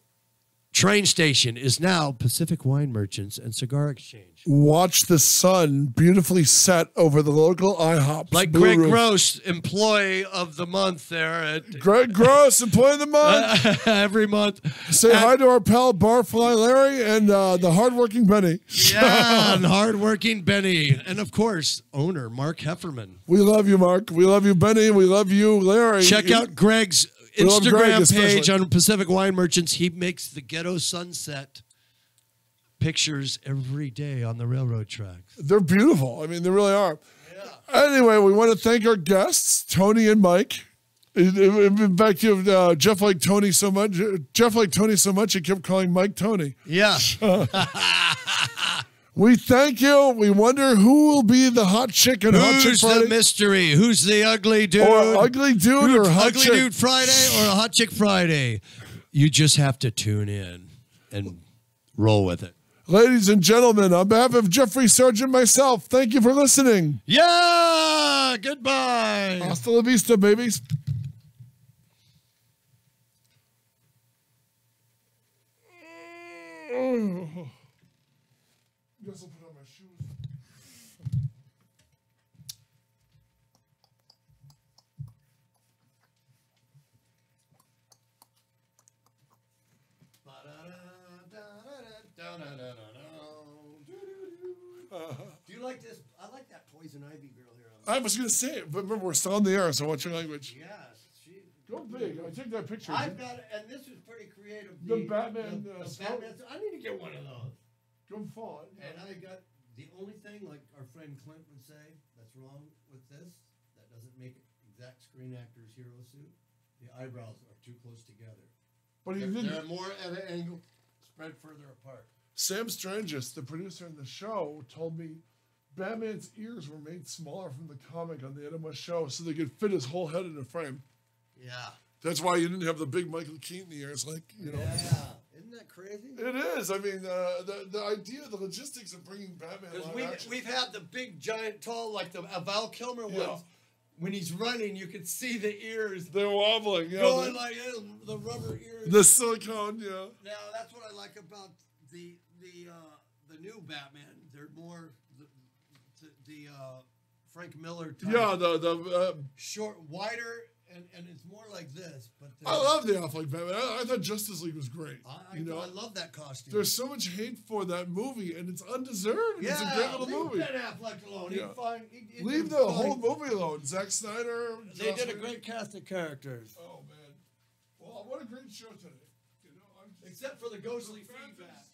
train station is now Pacific Wine Merchants and Cigar Exchange. Watch the sun beautifully set over the local IHOP. Like Greg Gross, employee of the month there at Greg Gross, employee of the month. every month. Say hi to our pal Barfly Larry and the hardworking Benny. Yeah, and hardworking Benny. And of course, owner Mark Hefferman. We love you, Mark. We love you, Benny. We love you, Larry. Check out Greg's We love Greg Instagram especially. page on Pacific Wine Merchants. He makes the ghetto sunset pictures every day on the railroad tracks. They're beautiful. I mean, they really are. Yeah. Anyway, we want to thank our guests, Tony and Mike. In fact, you have, Jeff liked Tony so much. Jeff liked Tony so much, he kept calling Mike Tony. Yeah. We thank you. We wonder who will be the hot chick and hot chick Who's Friday. the mystery? Who's the ugly dude? Or ugly dude or hot ugly chick. dude Friday or a hot chick Friday? You just have to tune in and roll with it. Ladies and gentlemen, on behalf of Jeffrey Sargent and myself, thank you for listening. Yeah, goodbye. Hasta la vista, babies. Guess I'll put on my shoes. Do you like this? I like that Poison Ivy girl here. I was going to say it, but remember, we're still on the air, so watch your language. Yes. She, Go big. I take that picture. I've got it, and this was pretty creative. The Batman, the skull. Batman. I need to get one of those. Go fall. And I got the only thing, like our friend Clint would say, that's wrong with this. That doesn't make it exact Screen Actors hero suit. The eyebrows are too close together. But he They're didn't. more at an angle, spread further apart. Sam Strangis, the producer in the show, told me Batman's ears were made smaller from the comic on the Adam West show so they could fit his whole head in a frame. Yeah. That's why you didn't have the big Michael Keaton ears, like, you know. Yeah. Isn't that crazy? It is. I mean, the idea, the logistics of bringing Batman Because live action. we've had the big, giant, tall, like the Val Kilmer Yeah. ones. When he's running, you can see the ears They're wobbling, yeah. going like the rubber ears. The silicone, yeah. Now that's what I like about the new Batman. They're more the Frank Miller type. Yeah, the Short, wider, and it's more like this. But I love the Affleck Batman. I thought Justice League was great. I love that costume. There's so much hate for that movie, and it's undeserved. It's a great little movie. Leave Ben Affleck alone. Yeah. He'd find, he'd Leave do the fine. whole movie alone. Zack Snyder. They Joss did a Whedon. great cast of characters. Oh man! Well, what a great show today. You know, Except for the ghostly feedback.